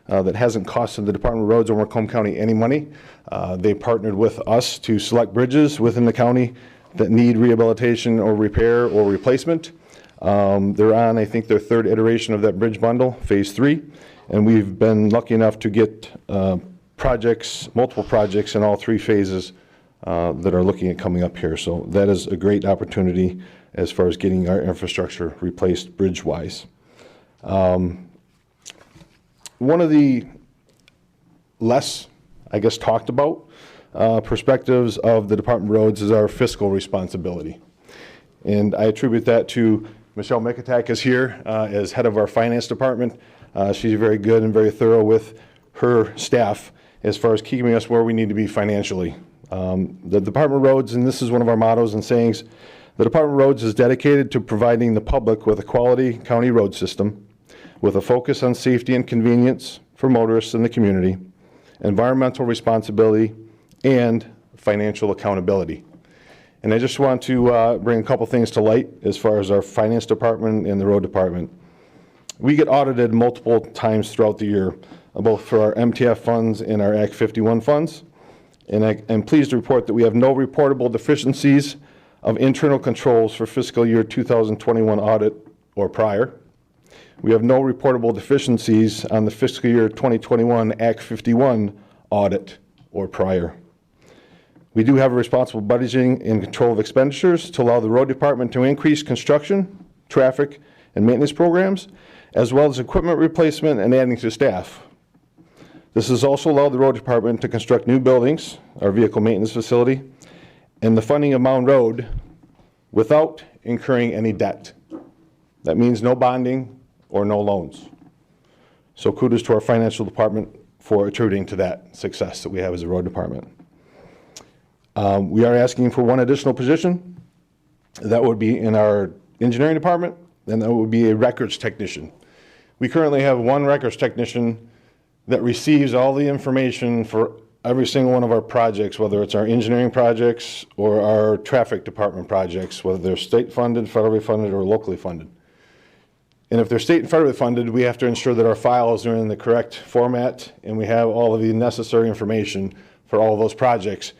that hasn't costed the Department of Roads or Macomb County any money. They partnered with us to select bridges within the county that need rehabilitation or repair or replacement. They're on, I think, their third iteration of that bridge bundle, phase 3, and we've been lucky enough to get projects, multiple projects in all 3 phases that are looking at coming up here. So that is a great opportunity as far as getting our infrastructure replaced bridge-wise. One of the less, I guess, talked about perspectives of the Department of Roads is our fiscal responsibility. And I attribute that to Michelle Mikatak is here as head of our finance department. She's very good and very thorough with her staff as far as keeping us where we need to be financially. The Department of Roads, and this is one of our mottos and sayings, the Department of Roads is dedicated to providing the public with a quality county road system with a focus on safety and convenience for motorists in the community, environmental responsibility, and financial accountability. And I just want to bring a couple things to light as far as our finance department and the road department. We get audited multiple times throughout the year, both for our MTF funds and our Act 51 funds. And I am pleased to report that we have no reportable deficiencies of internal controls for fiscal year 2021 audit or prior. We have no reportable deficiencies on the fiscal year 2021 Act 51 audit or prior. We do have a responsible budgeting and control of expenditures to allow the road department to increase construction, traffic, and maintenance programs, as well as equipment replacement and adding to staff. This has also allowed the road department to construct new buildings, our vehicle maintenance facility, and the funding of Mound Road without incurring any debt. That means no bonding or no loans. So kudos to our financial department for attributing to that success that we have as a road department. We are asking for one additional position. That would be in our engineering department, and that would be a records technician. We currently have one records technician that receives all the information for every single one of our projects, whether it's our engineering projects or our traffic department projects, whether they're state funded, federally funded, or locally funded. And if they're state and federally funded, we have to ensure that our files are in the correct format and we have all of the necessary information for all of those projects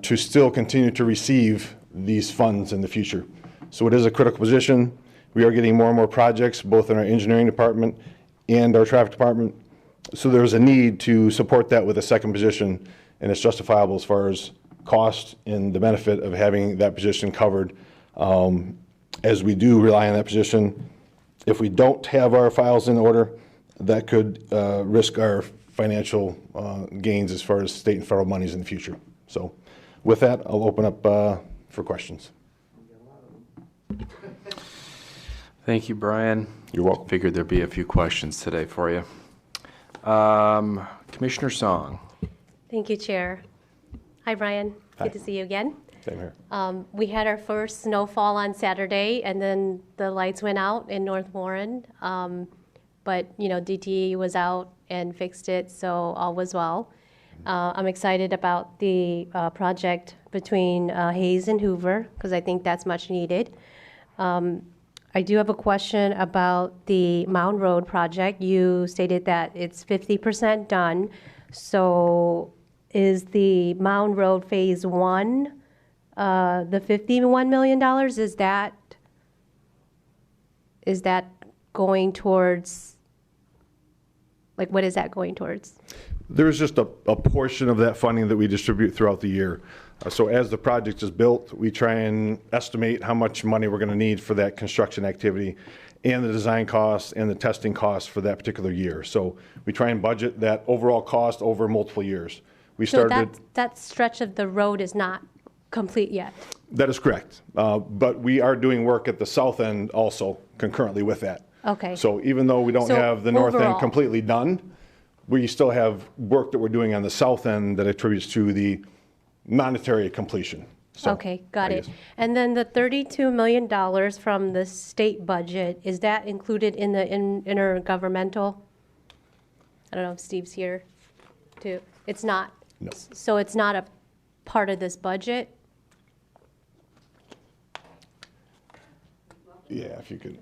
to still continue to receive these funds in the future. So it is a critical position. We are getting more and more projects, both in our engineering department and our traffic department. So there's a need to support that with a second position, and it's justifiable as far as cost and the benefit of having that position covered. As we do rely on that position, if we don't have our files in order, that could risk our financial gains as far as state and federal monies in the future. So with that, I'll open up for questions. Thank you, Brian. You're welcome. Figured there'd be a few questions today for you. Commissioner Song. Thank you, Chair. Hi, Brian. Hi. Good to see you again. Same here. We had our first snowfall on Saturday, and then the lights went out in North Warren. But, you know, DTE was out and fixed it, so all was well. I'm excited about the project between Hayes and Hoover, because I think that's much needed. I do have a question about the Mound Road project. You stated that it's 50% done. So is the Mound Road Phase 1, the $51 million, is that going towards, like, what is that going towards? There's just a portion of that funding that we distribute throughout the year. So as the project is built, we try and estimate how much money we're going to need for that construction activity and the design costs and the testing costs for that particular year. So we try and budget that overall cost over multiple years. We started. So that stretch of the road is not complete yet? That is correct. But we are doing work at the south end also concurrently with that. Okay. So even though we don't So have the north overall. end completely done, we still have work that we're doing on the south end that attributes to the monetary completion. So, Okay, got I it. guess. And then the $32 million from the state budget, is that included in the intergovernmental? I don't know if Steve's here too. It's not? No. So it's not a part of this budget? Yeah, if you could.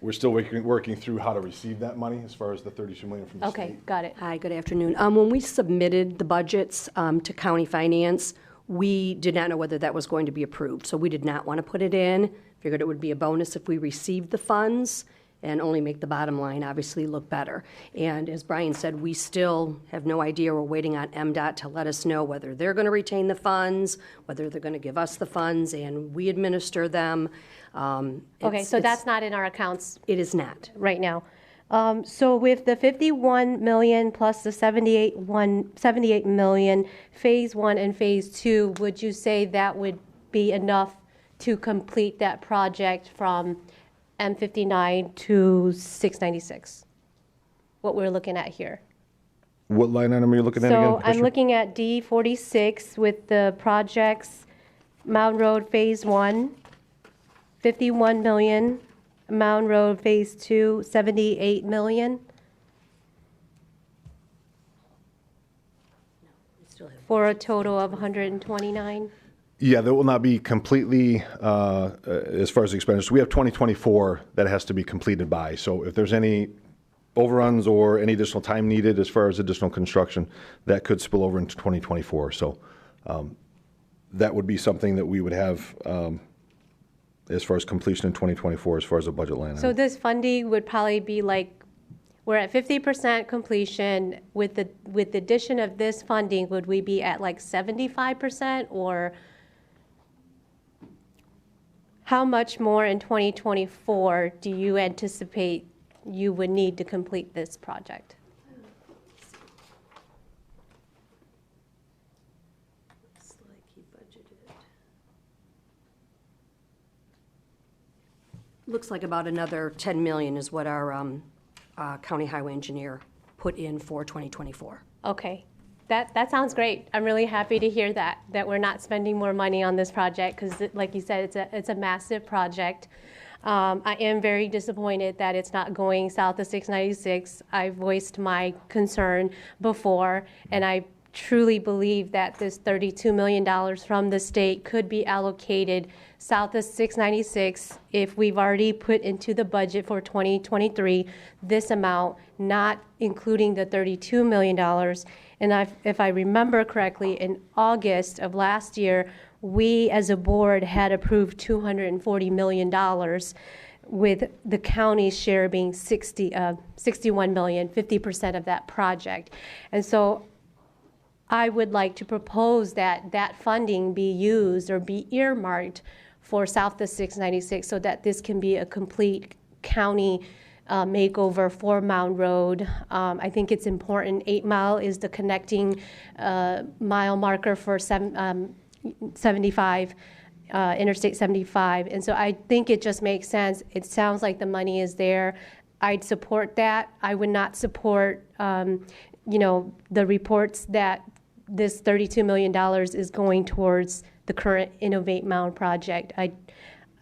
We're still working through how to receive that money as far as the $32 million from the state. Okay, got it. Hi, good afternoon. When we submitted the budgets to county finance, we did not know whether that was going to be approved. So we did not want to put it in. Figured it would be a bonus if we received the funds and only make the bottom line obviously look better. And as Brian said, we still have no idea. We're waiting on MDOT to let us know whether they're going to retain the funds, whether they're going to give us the funds, and we administer them. Okay, so that's not in our accounts? It is not. Right now. So with the 51 million plus the 78 million, Phase 1 and Phase 2, would you say that would be enough to complete that project from M59 to 696? What we're looking at here. What line item are you looking at again? So I'm Commissioner? looking at D46 with the projects, Mound Road Phase 1, 51 million, Mound Road Phase 2, 78 million. For a total of 129. Yeah, that will not be completely, as far as the expenditures. We have 2024 that has to be completed by. So if there's any overruns or any additional time needed as far as additional construction, that could spill over into 2024. So that would be something that we would have as far as completion in 2024, as far as the budget line. So this funding would probably be like, we're at 50% completion. With the addition of this funding, would we be at like 75%, or how much more in 2024 do you anticipate you would need to complete this project? Looks like about another 10 million is what our county highway engineer put in for 2024. Okay, that sounds great. I'm really happy to hear that we're not spending more money on this project, because like you said, it's a massive project. I am very disappointed that it's not going south of 696. I voiced my concern before, and I truly believe that this $32 million from the state could be allocated south of 696 if we've already put into the budget for 2023 this amount, not including the $32 million. And if I remember correctly, in August of last year, we as a board had approved $240 million, with the county's share being 61 million, 50% of that project. And so I would like to propose that that funding be used or be earmarked for south of 696 so that this can be a complete county makeover for Mound Road. I think it's important. 8 Mile is the connecting mile marker for 75. Interstate 75. And so I think it just makes sense. It sounds like the money is there. I'd support that. I would not support, the reports that this $32 million is going towards the current Innovate Mound project. I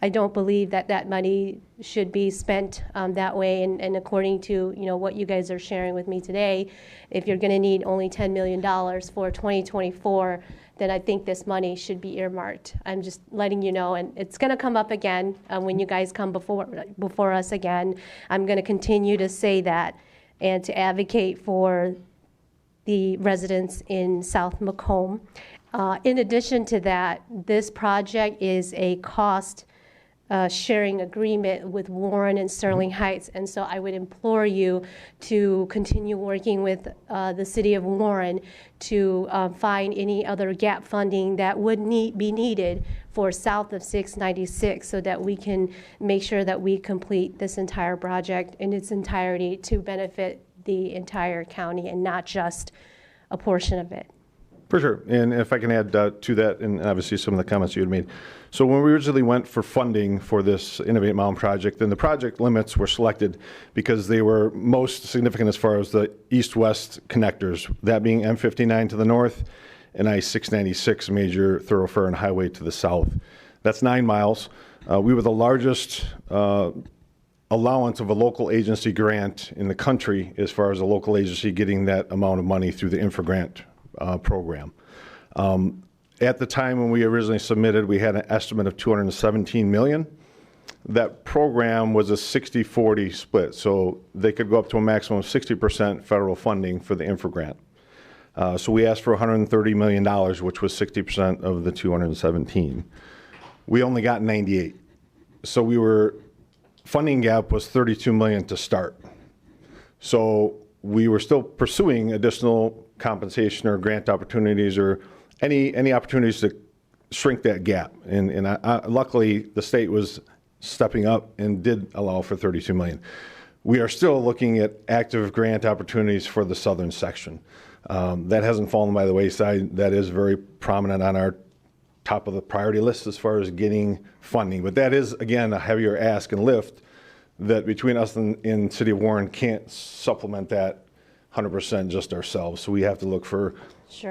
don't believe that that money should be spent that way. And according to what you guys are sharing with me today, if you're going to need only $10 million for 2024, then I think this money should be earmarked. I'm just letting you know, and it's going to come up again when you guys come before us again. I'm going to continue to say that and to advocate for the residents in South Macomb. In addition to that, this project is a cost sharing agreement with Warren and Sterling Heights, and so I would implore you to continue working with the City of Warren to find any other gap funding that would be needed for south of 696 so that we can make sure that we complete this entire project in its entirety to benefit the entire county and not just a portion of it. For sure. And if I can add to that, and obviously some of the comments you had made. So when we originally went for funding for this Innovate Mound project, then the project limits were selected because they were most significant as far as the east-west connectors, that being M59 to the north and I-696, major thoroughfare and highway to the south. That's 9 miles. We were the largest allowance of a local agency grant in the country as far as a local agency getting that amount of money through the InfraGrant program. At the time when we originally submitted, we had an estimate of $217 million. That program was a 60-40 split, so they could go up to a maximum of 60% federal funding for the InfraGrant. So we asked for $130 million, which was 60% of the 217. We only got 98. So we were, funding gap was $32 million to start. So we were still pursuing additional compensation or grant opportunities or any opportunities to shrink that gap. And luckily, the state was stepping up and did allow for $32 million. We are still looking at active grant opportunities for the southern section. That hasn't fallen by the wayside. That is very prominent on our top of the priority list as far as getting funding. But that is, again, a heavier ask and lift that between us and City of Warren can't supplement that 100% just ourselves. So we have to look for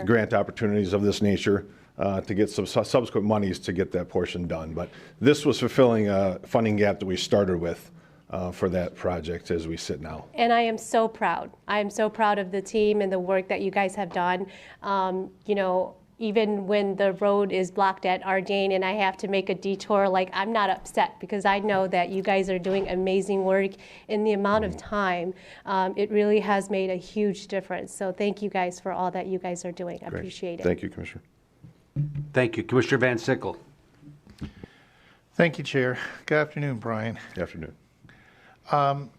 grant opportunities of this nature to get some subsequent monies to get that portion done. But this was fulfilling a funding gap that we started with for that project as we sit now. And I am so proud. I am so proud of the team and the work that you guys have done. Even when the road is blocked at Ardane and I have to make a detour, I'm not upset because I know that you guys are doing amazing work in the amount of time. It really has made a huge difference. So thank you guys for all that you guys are doing. I appreciate it. Thank you, Commissioner. Thank you. Commissioner Van Sickle. Thank you, Chair. Good afternoon, Brian. Good afternoon.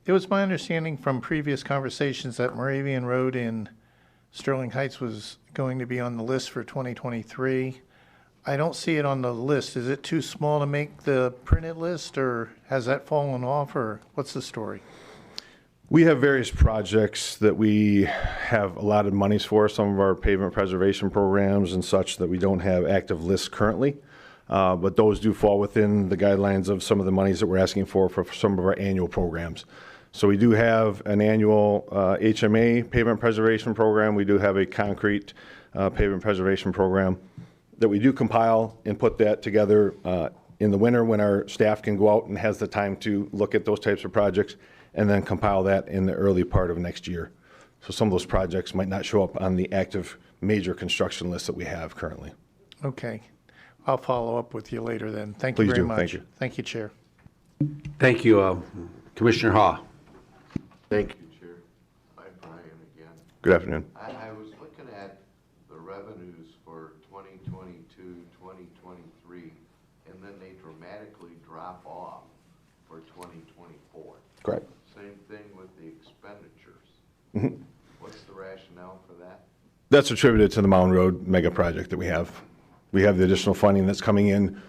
It was my understanding from previous conversations that Moravian Road in Sterling Heights was going to be on the list for 2023. I don't see it on the list. Is it too small to make the printed list, or has that fallen off, or what's the story? We have various projects that we have allotted monies for, some of our pavement preservation programs and such that we don't have active lists currently. But those do fall within the guidelines of some of the monies that we're asking for some of our annual programs. So we do have an annual HMA pavement preservation program. We do have a concrete pavement preservation program that we do compile and put that together in the winter when our staff can go out and has the time to look at those types of projects, and then compile that in the early part of next year. So some of those projects might not show up on the active major construction list that we have currently. Okay. I'll follow up with you later then. Thank Please you very do. much. Thank you. Thank you, Chair. Thank you, Commissioner Haw. Thank you, Chair. Hi, Brian again. Good afternoon. I was looking at the revenues for 2022, 2023, and then they dramatically drop off for 2024. Correct. Same thing with the expenditures. Mhm. What's the rationale for that? That's attributed to the Mountain Road mega project that we have. We have the additional funding that's coming in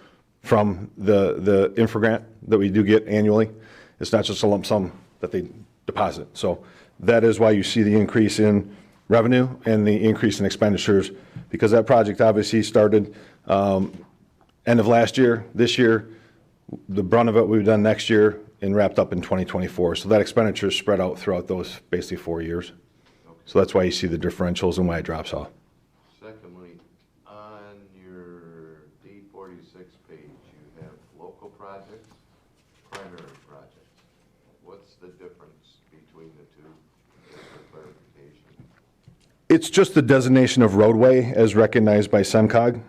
from the infra grant that we do get annually. It's not just a lump sum that they deposit. So that is why you see the increase in revenue and the increase in expenditures, because that project obviously started end of last year. This year, the brunt of it we've done next year and wrapped up in 2024. So that expenditure is spread out throughout those basically 4 years. So that's why you see the differentials and why it drops off. Secondly, on your D46 page, you have local projects, primary projects. What's the difference between the two, just for clarification? It's just the designation of roadway as recognized by SEMCOG.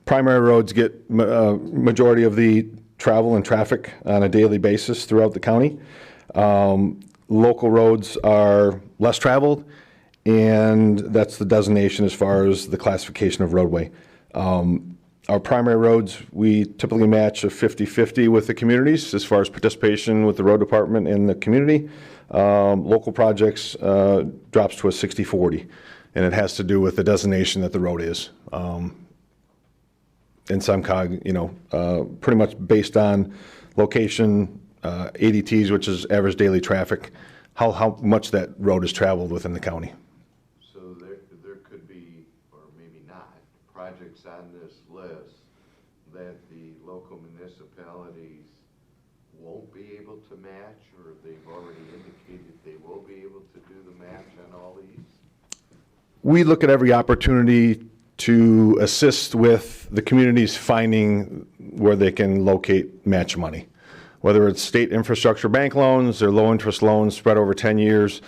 Primary roads get majority of the travel and traffic on a daily basis throughout the county. Local roads are less traveled, and that's the designation as far as the classification of roadway. Our primary roads, we typically match a 50-50 with the communities as far as participation with the road department and the community. Local projects drops to a 60-40, and it has to do with the designation that the road is. In SEMCOG, pretty much based on location, ADTs, which is average daily traffic, how much that road is traveled within the county. So there could be, or maybe not, projects on this list that the local municipalities won't be able to match, or they've already indicated they will be able to do the match on all these? We look at every opportunity to assist with the communities finding where they can locate match money. Whether it's state infrastructure bank loans or low interest loans spread over 10 years,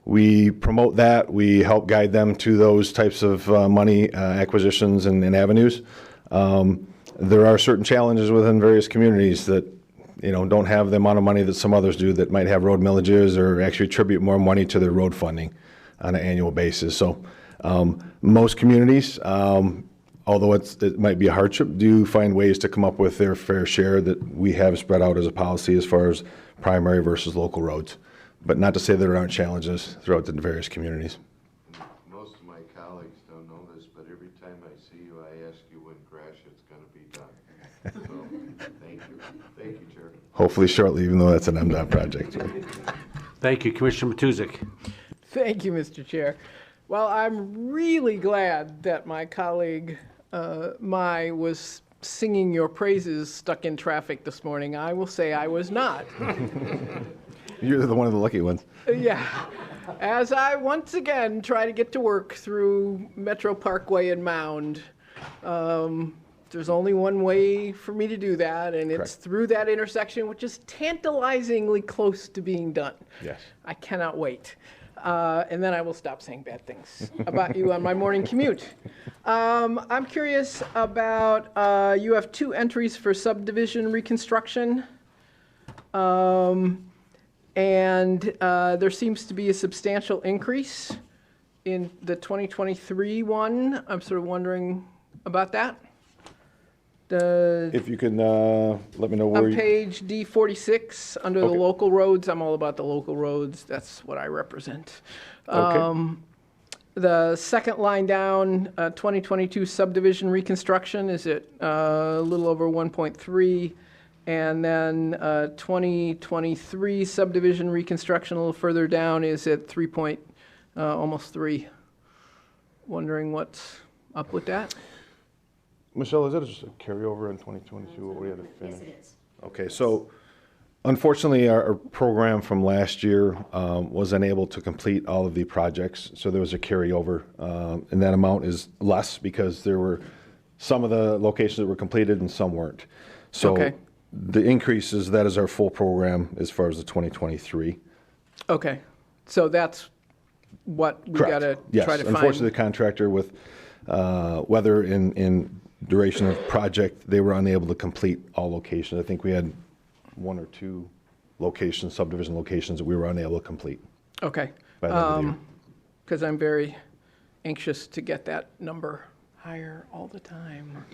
we promote that. We help guide them to those types of money acquisitions and avenues. There are certain challenges within various communities that don't have the amount of money that some others do that might have road millages or actually attribute more money to their road funding on an annual basis. So most communities, although it might be a hardship, do find ways to come up with their fair share that we have spread out as a policy as far as primary versus local roads. But not to say there aren't challenges throughout the various communities. Most of my colleagues don't know this, but every time I see you, I ask you when Gratiot's going to be done. So, thank you. Thank you, Chair. Hopefully shortly, even though that's an MDOT project. Thank you, Commissioner Matuzik. Thank you, Mr. Chair. Well, I'm really glad that my colleague, Mai, was singing your praises stuck in traffic this morning. I will say I was not. You're one of the lucky ones. Yeah. As I once again try to get to work through Metro Parkway and Mound, there's only one way for me to do that, and it's through that intersection, which is tantalizingly close to being done. Yes. I cannot wait. And then I will stop saying bad things about you on my morning commute. I'm curious about, you have 2 entries for subdivision reconstruction. And there seems to be a substantial increase in the 2023 one. I'm sort of wondering about that. If you can let me know where On page D46, under the local roads, I'm all about the local roads. That's what I represent. Okay. The second line down, 2022 subdivision reconstruction is at a little over 1.3. And then 2023 subdivision reconstruction a little further down is at almost 3. Wondering what's up with that? Michelle, is that just a carryover in 2022, what we had to finish? Yes, it is. Okay, so unfortunately, our program from last year was unable to complete all of the projects, so there was a carryover, and that amount is less because there were some of the locations that were completed and some weren't. So the increase is that is our full program as far as the 2023. Okay, so that's what we Correct. got to Yes. try to find. Unfortunately, the contractor with weather in duration of project, they were unable to complete all locations. I think we had 1 or 2 locations, subdivision locations, that we were unable to complete. Okay. By the end of the year. Because I'm very anxious to get that number higher all the time.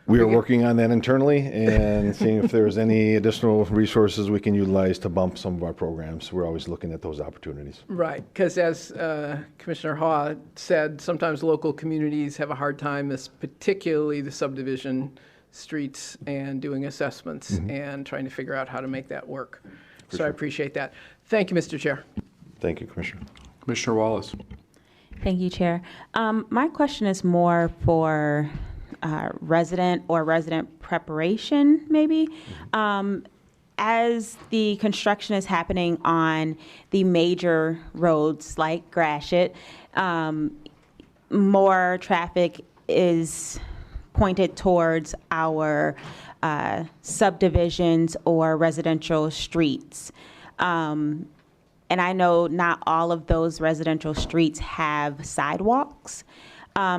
We are working on that internally and seeing if there's any additional resources we can utilize to bump some of our programs. We're always looking at those opportunities. Right, because as Commissioner Haw said, sometimes local communities have a hard time, particularly the subdivision streets, and doing assessments and trying to figure out how to make that work. So I appreciate that. Thank you, Mr. Chair. Thank you, Commissioner. Commissioner Wallace. Thank you, Chair. My question is more for resident preparation, maybe. As the construction is happening on the major roads like Gratiot, more traffic is pointed towards our subdivisions or residential streets. And I know not all of those residential streets have sidewalks.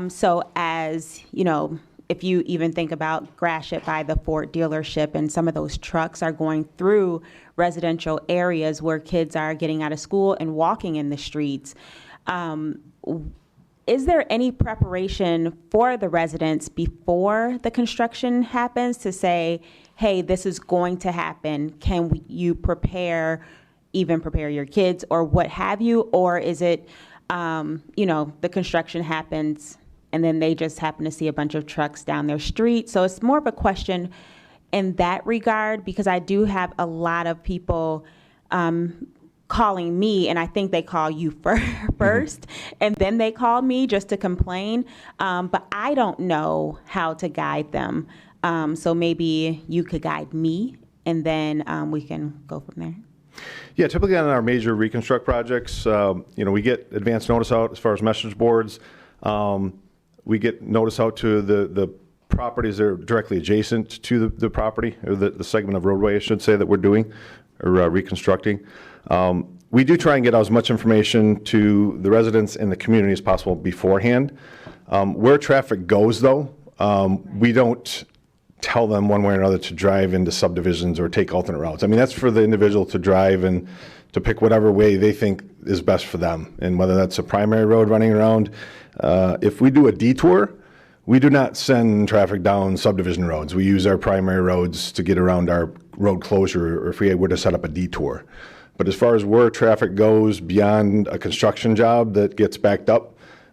So as, you know, if you even think about Gratiot by the Ford dealership, and some of those trucks are going through residential areas where kids are getting out of school and walking in the streets. Is there any preparation for the residents before the construction happens to say, hey, this is going to happen? Can you prepare your kids or what have you? Or is it, you know, the construction happens and then they just happen to see a bunch of trucks down their street? So it's more of a question in that regard, because I do have a lot of people calling me, and I think they call you first, and then they call me just to complain. But I don't know how to guide them. So maybe you could guide me, and then we can go from there. Yeah, typically on our major reconstruct projects, you know, we get advance notice out as far as message boards. We get notice out to the properties that are directly adjacent to the property, or the segment of roadway, I should say, that we're doing or reconstructing. We do try and get as much information to the residents and the community as possible beforehand. Where traffic goes, though, we don't tell them one way or another to drive into subdivisions or take alternate routes. I mean, that's for the individual to drive and to pick whatever way they think is best for them, and whether that's a primary road running around. If we do a detour, we do not send traffic down subdivision roads. We use our primary roads to get around our road closure, or if we were to set up a detour. But as far as where traffic goes beyond a construction job that gets backed up,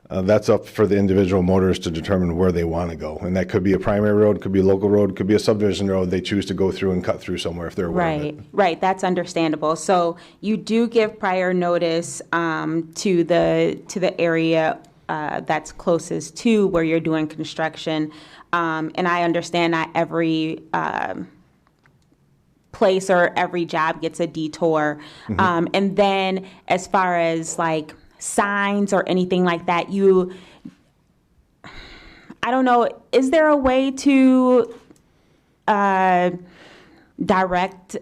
that's up for the individual motorist to determine where they want to go. And that could be a primary road, could be a local road, could be a subdivision road they choose to go through and cut through somewhere if they're aware of it. Right, that's understandable. So you do give prior notice to the area that's closest to where you're doing construction. And I understand not every place or every job gets a detour. And then as far as like signs or anything like that, I don't know, is there a way to direct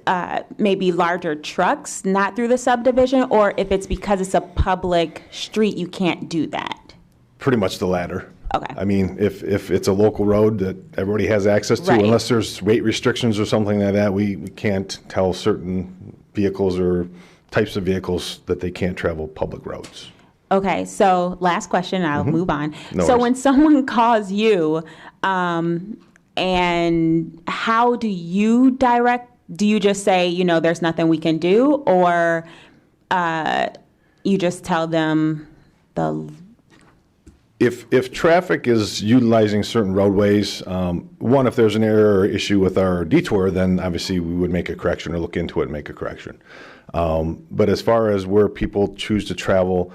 maybe larger trucks not through the subdivision, or if it's because it's a public street, you can't do that? Pretty much the latter. Okay. I mean, if it's a local road that everybody has access to, Right. unless there's weight restrictions or something like that, we can't tell certain vehicles or types of vehicles that they can't travel public roads. Okay, so last question, I'll move on. No So worries. when someone calls you, and how do you direct? Do you just say, you know, there's nothing we can do, or you just tell them If traffic is utilizing certain roadways, one, if there's an error or issue with our detour, then obviously we would make a correction or look into it and make a correction. But as far as where people choose to travel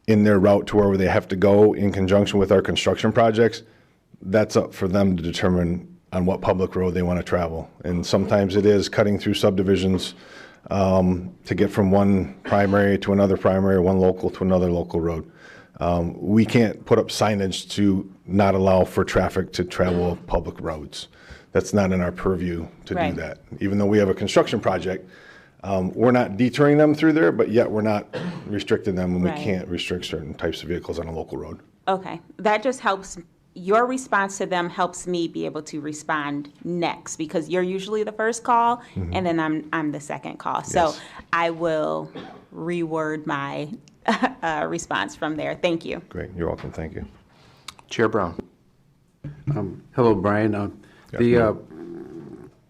in their route to wherever they have to go in conjunction with our construction projects, that's up for them to determine on what public road they want to travel. And sometimes it is cutting through subdivisions to get from one primary to another primary, one local to another local road. We can't put up signage to not allow for traffic to travel public roads. That's not in our purview to Right. do that. Even though we have a construction project, We're not deterring them through there, but yet we're not restricting them, and we Right. can't restrict certain types of vehicles on a local road. Okay, that just helps, your response to them helps me be able to respond next, because you're usually the first call, and then I'm the second call. So Yes. I will reword my response from there. Thank you. Great, you're welcome, thank you. Chair Brown. Hello, Brian.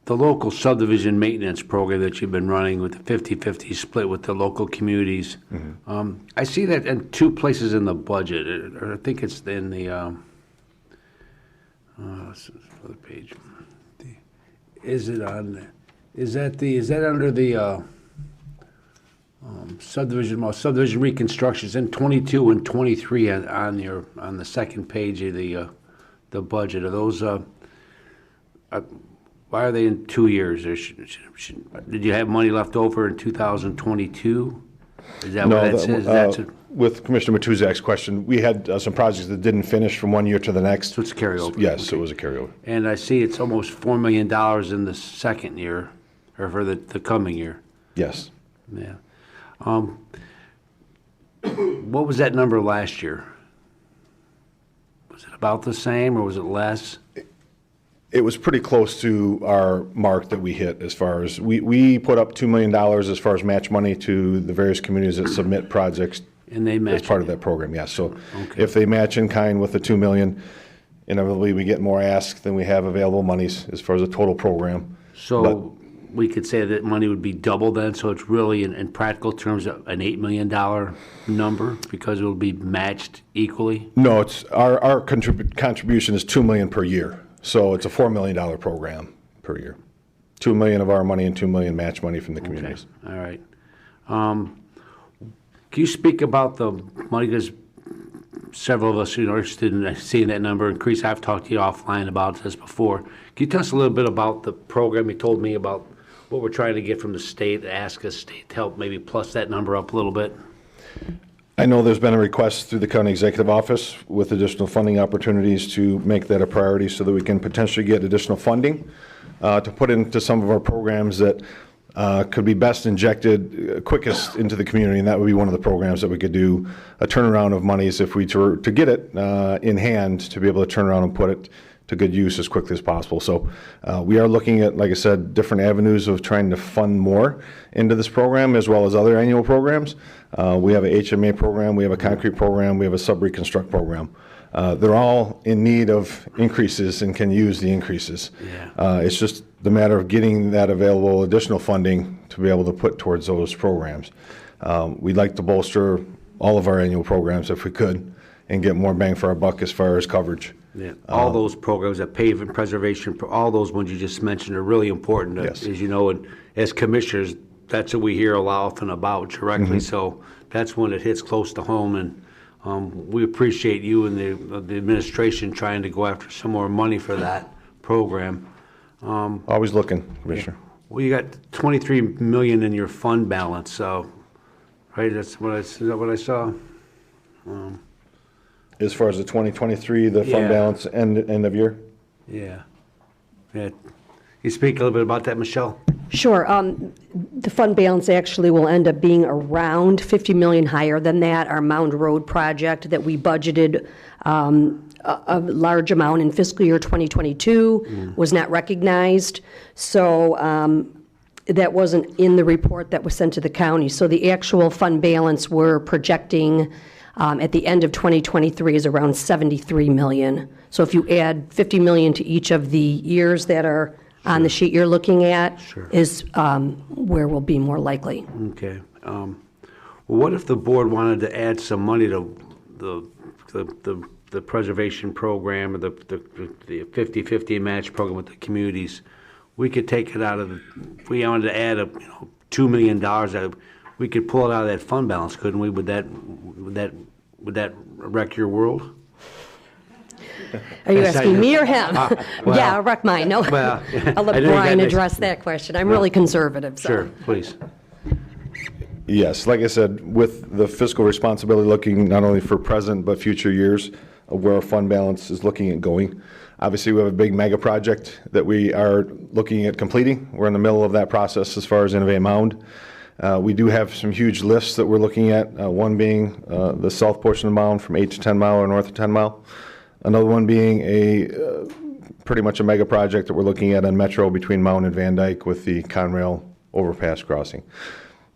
The local subdivision maintenance program that you've been running with the 50-50 split with the local communities, I see that in two places in the budget, or I think it's in the, this is the page. Is it on, is that under the subdivision reconstructions in 22 and 23 on the second page of the budget? Are those, why are they in 2 years? Did you have money left over in 2022? Is that what that says? With Commissioner Matuzak's question, we had some projects that didn't finish from one year to the next. So it's a carryover? Yes, Okay. it was a carryover. And I see it's almost $4 million in the second year, or for the coming year. Yes. Yeah. What was that number last year? Was it about the same, or was it less? It was pretty close to our mark that we hit as far as, we put up $2 million as far as match money to the various communities that submit projects. And they match as part of that program, yes. So if they match in kind with the $2 million, inevitably we get more ask than we have available monies as far as the total program. So we could say that money would be double then, so it's really, in practical terms, an $8 million number, because it will be matched equally? No, it's, our contribution is $2 million per year. So it's a $4 million program per year. $2 million of our money and $2 million match money from the communities. All right. Can you speak about the money, because several of us are interested in seeing that number increase. I've talked to you offline about this before. Can you tell us a little bit about the program? You told me about what we're trying to get from the state, ask the state to help maybe plus that number up a little bit. I know there's been a request through the county executive office with additional funding opportunities to make that a priority so that we can potentially get additional funding to put into some of our programs that could be best injected quickest into the community, and that would be one of the programs that we could do a turnaround of monies if we to get it in hand, to be able to turn around and put it to good use as quickly as possible. So we are looking at, like I said, different avenues of trying to fund more into this program, as well as other annual programs. We have a HMA program, we have a concrete program, we have a sub-reconstruct program. They're all in need of increases and can use the increases. It's just the matter of getting that available additional funding to be able to put towards those programs. We'd like to bolster all of our annual programs if we could, and get more bang for our buck as far as coverage. Yeah, all those programs, that pavement preservation, all those ones you just mentioned are really important, Yes. as you know, and as commissioners, that's what we hear a lot often about directly. So that's when it hits close to home, and we appreciate you and the administration trying to go after some more money for that program. Always looking, Commissioner. Well, you got 23 million in your fund balance, so, right, is that what I saw? As far as the 2023, the Yeah. fund balance end of year? Yeah. Yeah. You speak a little bit about that, Michelle? Sure. The fund balance actually will end up being around 50 million higher than that. Our Mound Road project that we budgeted a large amount in fiscal year 2022 was not recognized. So that wasn't in the report that was sent to the county. So the actual fund balance we're projecting at the end of 2023 is around 73 million. So if you add 50 million to each of the years that are on the sheet you're looking at, is where we'll be more likely. Okay. Well, what if the board wanted to add some money to the preservation program, or the 50-50 match program with the communities? We could take it out of if we wanted to add $2 million, we could pull it out of that fund balance, couldn't we? Would that wreck your world? Are you asking me or him? Well, Yeah, I'll wreck mine. No, well, I'll I let know you Brian got address that question. I'm really conservative, so. Sure, please. Yes, like I said, with the fiscal responsibility looking not only for present but future years, of where our fund balance is looking at going. Obviously, we have a big mega project that we are looking at completing. We're in the middle of that process as far as Innovate Mound. We do have some huge lifts that we're looking at, one being the south portion of the mound from 8 to 10 mile or north of 10 mile. Another one being pretty much a mega project that we're looking at on Metro between Mound and Van Dyke with the Conrail overpass crossing.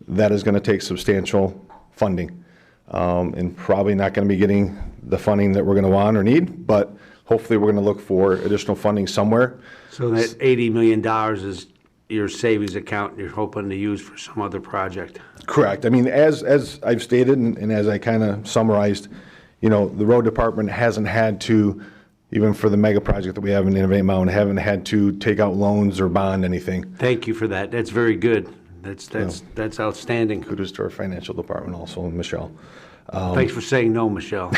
That is going to take substantial funding and probably not going to be getting the funding that we're going to want or need, but hopefully we're going to look for additional funding somewhere. So that $80 million is your savings account you're hoping to use for some other project? Correct. I mean, as I've stated and as I kind of summarized, the road department hasn't had to, even for the mega project that we have in Innovate Mound, haven't had to take out loans or bond anything. Thank you for that. That's very good. That's outstanding. Kudos to our financial department also, and Michelle. Thanks for saying no, Michelle.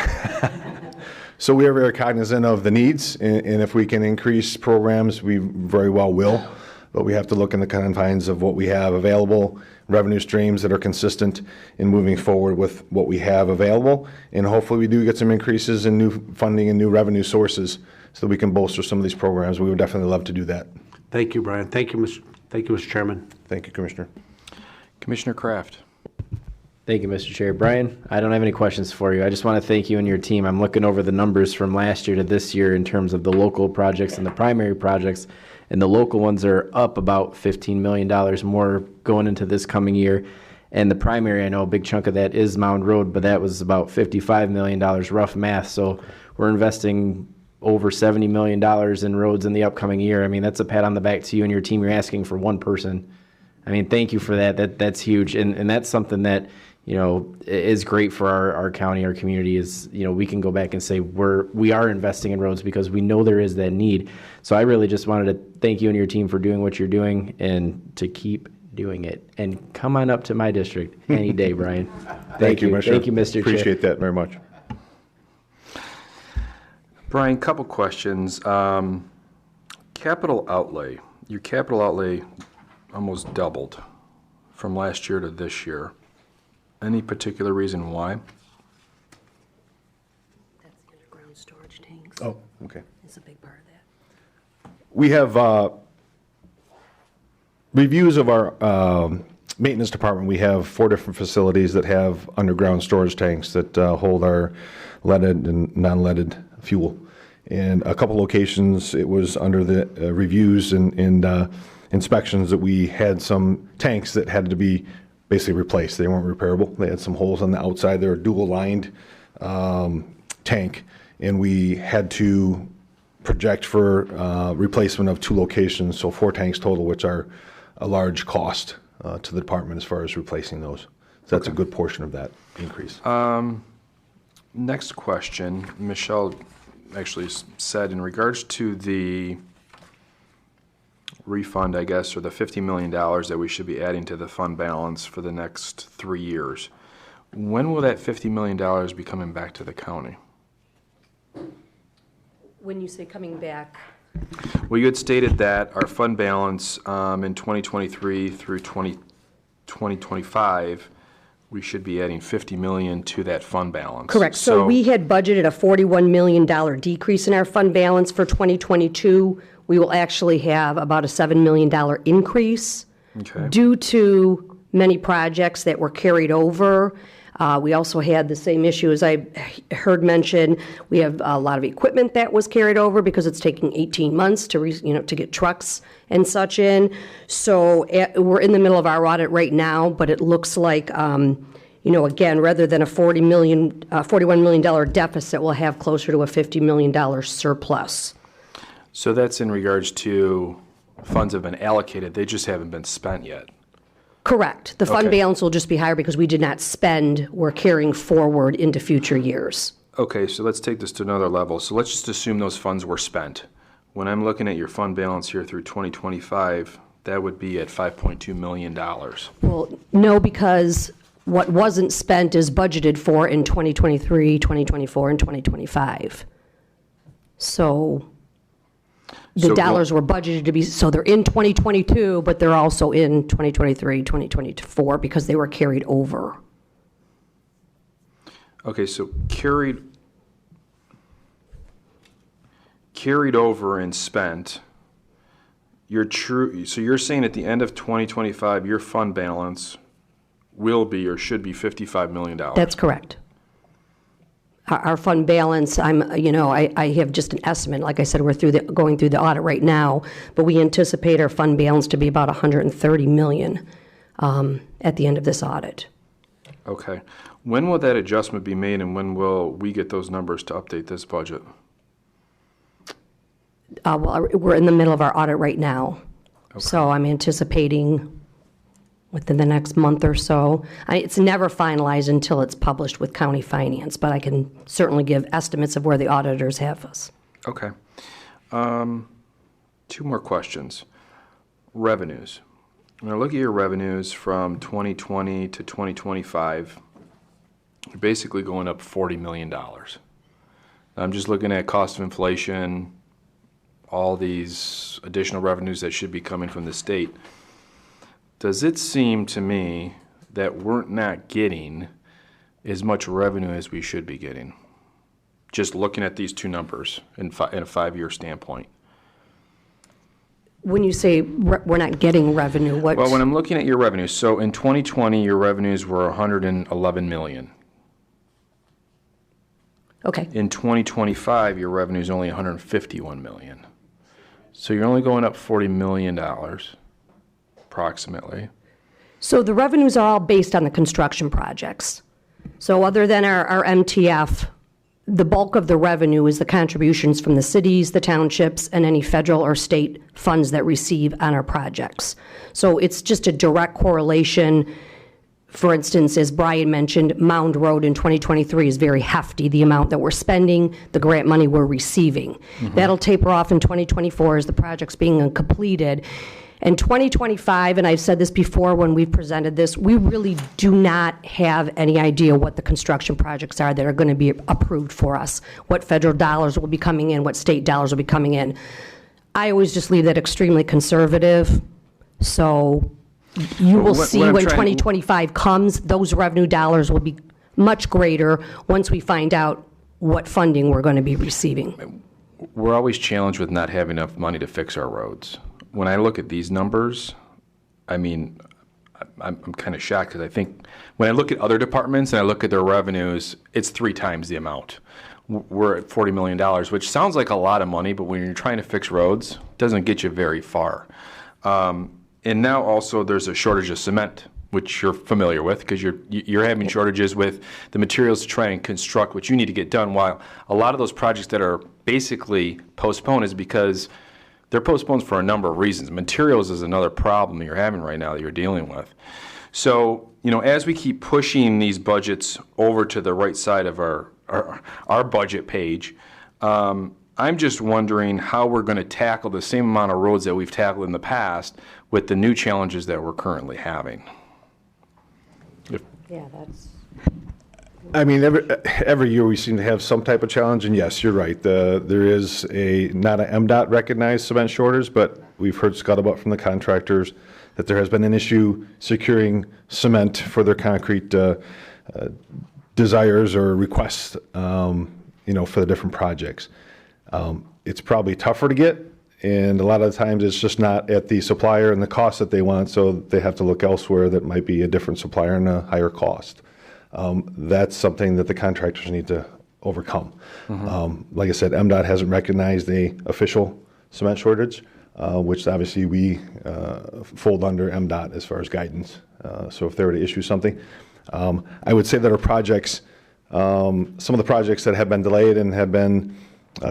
So we are very cognizant of the needs, and if we can increase programs, we very well will. But we have to look in the confines of what we have available, revenue streams that are consistent in moving forward with what we have available. And hopefully we do get some increases in new funding and new revenue sources so that we can bolster some of these programs. We would definitely love to do that. Thank you, Brian. Thank you, Mr. Chairman. Thank you, Commissioner. Commissioner Kraft. Thank you, Mr. Chair. Brian, I don't have any questions for you. I just want to thank you and your team. I'm looking over the numbers from last year to this year in terms of the local projects and the primary projects, and the local ones are up about $15 million more going into this coming year. And the primary, I know a big chunk of that is Mound Road, but that was about $55 million, rough math. So we're investing over $70 million in roads in the upcoming year. I mean, that's a pat on the back to you and your team. You're asking for one person. I mean, thank you for that. That's huge. And that's something that, is great for our county, our community is, we can go back and say we are investing in roads because we know there is that need. So I really just wanted to thank you and your team for doing what you're doing and to keep doing it. And come on up to my district any day, Brian. Thank you, Commissioner. Thank you, Mr. Chair. Appreciate that very much. Brian, couple questions. Capital outlay. Your capital outlay almost doubled from last year to this year. Any particular reason why? That's the underground storage tanks. Oh, okay. It's a big part of that. We have reviews of our maintenance department. We have 4 different facilities that have underground storage tanks that hold our leaded and non-leaded fuel. And a couple locations, it was under the reviews and inspections that we had some tanks that had to be basically replaced. They weren't repairable. They had some holes on the outside. They were a dual-lined tank, and we had to project for replacement of 2 locations, so 4 tanks total, which are a large cost to the department as far as replacing those. So that's a good portion of that increase. Next question. Michelle actually said in regards to the refund, I guess, or the $50 million that we should be adding to the fund balance for the next 3 years. When will that $50 million be coming back to the county? When you say coming back, Well, you had stated that our fund balance in 2023 through 2025, we should be adding $50 million to that fund balance. correct. So we had budgeted a $41 million decrease in our fund balance for 2022. We will actually have about a $7 million increase due to many projects that were carried over. We also had the same issue as I heard mentioned. We have a lot of equipment that was carried over because it's taking 18 months to to get trucks and such in. So we're in the middle of our audit right now, but it looks like, again, rather than a $41 million deficit, we'll have closer to a $50 million surplus. So that's in regards to funds have been allocated, they just haven't been spent yet. Correct. The fund Okay. balance will just be higher because we did not spend, we're carrying forward into future years. Okay, so let's take this to another level. So let's just assume those funds were spent. When I'm looking at your fund balance here through 2025, that would be at $5.2 million. Well, no, because what wasn't spent is budgeted for in 2023, 2024, and 2025. So the dollars were budgeted to be, so they're in 2022, but they're also in 2023, 2024, because they were carried over. Okay, so carried, carried over and spent, so you're saying at the end of 2025, your fund balance will be or should be $55 million? That's correct. Our fund balance, I have just an estimate. Like I said, we're going through the audit right now, but we anticipate our fund balance to be about $130 million at the end of this audit. Okay. When will that adjustment be made, and when will we get those numbers to update this budget? Well, we're in the middle of our audit right now, so I'm anticipating within the next month or so. It's never finalized until it's published with county finance, but I can certainly give estimates of where the auditors have us. Okay. 2 more questions. Revenues. When I look at your revenues from 2020 to 2025, you're basically going up $40 million. I'm just looking at cost of inflation, all these additional revenues that should be coming from the state. Does it seem to me that we're not getting as much revenue as we should be getting? Just looking at these 2 numbers in a 5-year standpoint. When you say we're not getting revenue, what? Well, when I'm looking at your revenues, so in 2020, your revenues were $111 million. Okay. In 2025, your revenue is only $151 million. So you're only going up $40 million. Approximately. So the revenues are all based on the construction projects. So other than our MTF, the bulk of the revenue is the contributions from the cities, the townships, and any federal or state funds that receive on our projects. So it's just a direct correlation. For instance, as Brian mentioned, Mound Road in 2023 is very hefty, the amount that we're spending, the grant money we're receiving. That'll taper off in 2024 as the project's being completed. In 2025, and I've said this before when we've presented this, we really do not have any idea what the construction projects are that are going to be approved for us, what federal dollars will be coming in, what state dollars will be coming in. I always just leave that extremely conservative. So you will see when 2025 comes, those revenue dollars will be much greater once we find out what funding we're going to be receiving. We're always challenged with not having enough money to fix our roads. When I look at these numbers, I mean, I'm kind of shocked because I think when I look at other departments and I look at their revenues, it's 3 times the amount. We're at $40 million, which sounds like a lot of money, but when you're trying to fix roads, it doesn't get you very far. And now also there's a shortage of cement, which you're familiar with because you're having shortages with the materials to try and construct what you need to get done, while a lot of those projects that are basically postponed is because they're postponed for a number of reasons. Materials is another problem you're having right now that you're dealing with. So, as we keep pushing these budgets over to the right side of our budget page, I'm just wondering how we're going to tackle the same amount of roads that we've tackled in the past with the new challenges that we're currently having. Yeah, that's... I mean, every year we seem to have some type of challenge, and yes, you're right. There is not an MDOT recognized cement shortage, but we've heard scuttlebutt from the contractors that there has been an issue securing cement for their concrete desires or requests, for the different projects. It's probably tougher to get, and a lot of the times it's just not at the supplier and the cost that they want, so they have to look elsewhere that might be a different supplier and a higher cost. That's something that the contractors need to overcome. Like I said, MDOT hasn't recognized the official cement shortage, which obviously we fold under MDOT as far as guidance. So if they were to issue something, I would say that our projects, some of the projects that have been delayed and have been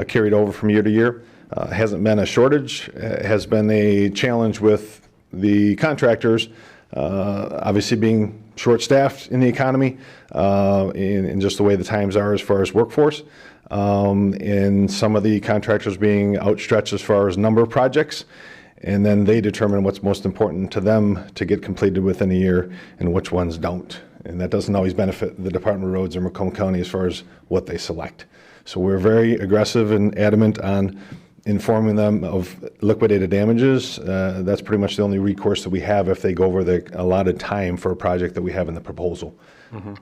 carried over from year to year, hasn't been a shortage, has been a challenge with the contractors, obviously being short-staffed in the economy, and just the way the times are as far as workforce, and some of the contractors being outstretched as far as number of projects, and then they determine what's most important to them to get completed within a year and which ones don't. And that doesn't always benefit the Department of Roads or Macomb County as far as what they select. So we're very aggressive and adamant on informing them of liquidated damages. That's pretty much the only recourse that we have if they go over the allotted time for a project that we have in the proposal.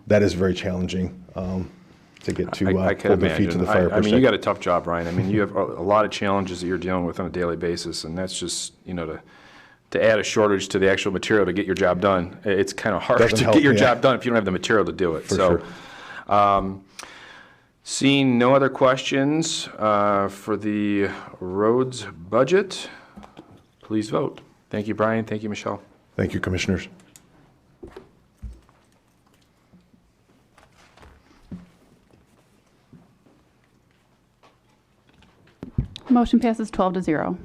That is very challenging. to get to I can hold their feet to imagine. the fire. I mean, you got a tough job, Ryan. I mean, you have a lot of challenges that you're dealing with on a daily basis, and that's just, to add a shortage to the actual material to get your job done. It's kind of hard Doesn't to help, get your yeah. job done if you don't have the material to do it. For so, sure. Seeing no other questions for the roads budget, please vote. Thank you, Brian. Thank you, Michelle. Thank you, Commissioners. Motion passes 12-0.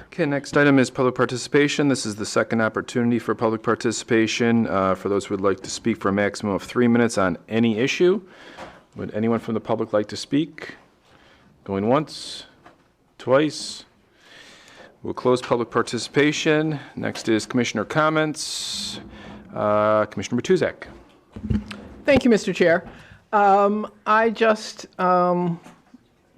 Okay, next item is public participation. This is the second opportunity for public participation. For those who would like to speak for a maximum of 3 minutes on any issue. Would anyone from the public like to speak? Going once, twice. We'll close public participation. Next is commissioner comments. Commissioner Matuzak. Thank you, Mr. Chair. I just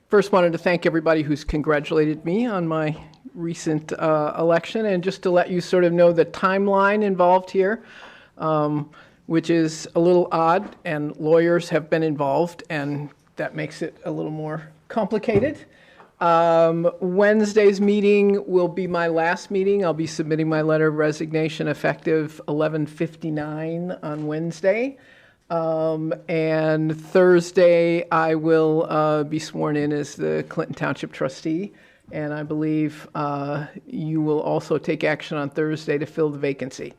first wanted to thank everybody who's congratulated me on my recent election, and just to let you sort of know the timeline involved here, which is a little odd, and lawyers have been involved, and that makes it a little more complicated. Wednesday's meeting will be my last meeting. I'll be submitting my letter of resignation effective 11:59 on Wednesday. And Thursday, I will be sworn in as the Clinton Township trustee, and I believe you will also take action on Thursday to fill the vacancy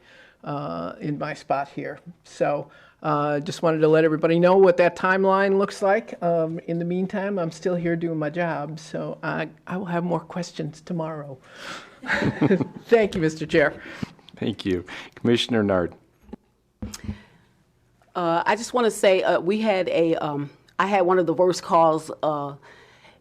in my spot here. So just wanted to let everybody know what that timeline looks like. In the meantime, I'm still here doing my job, so I will have more questions tomorrow. Thank you, Mr. Chair. Thank you. Commissioner Nard. I just want to say I had one of the worst calls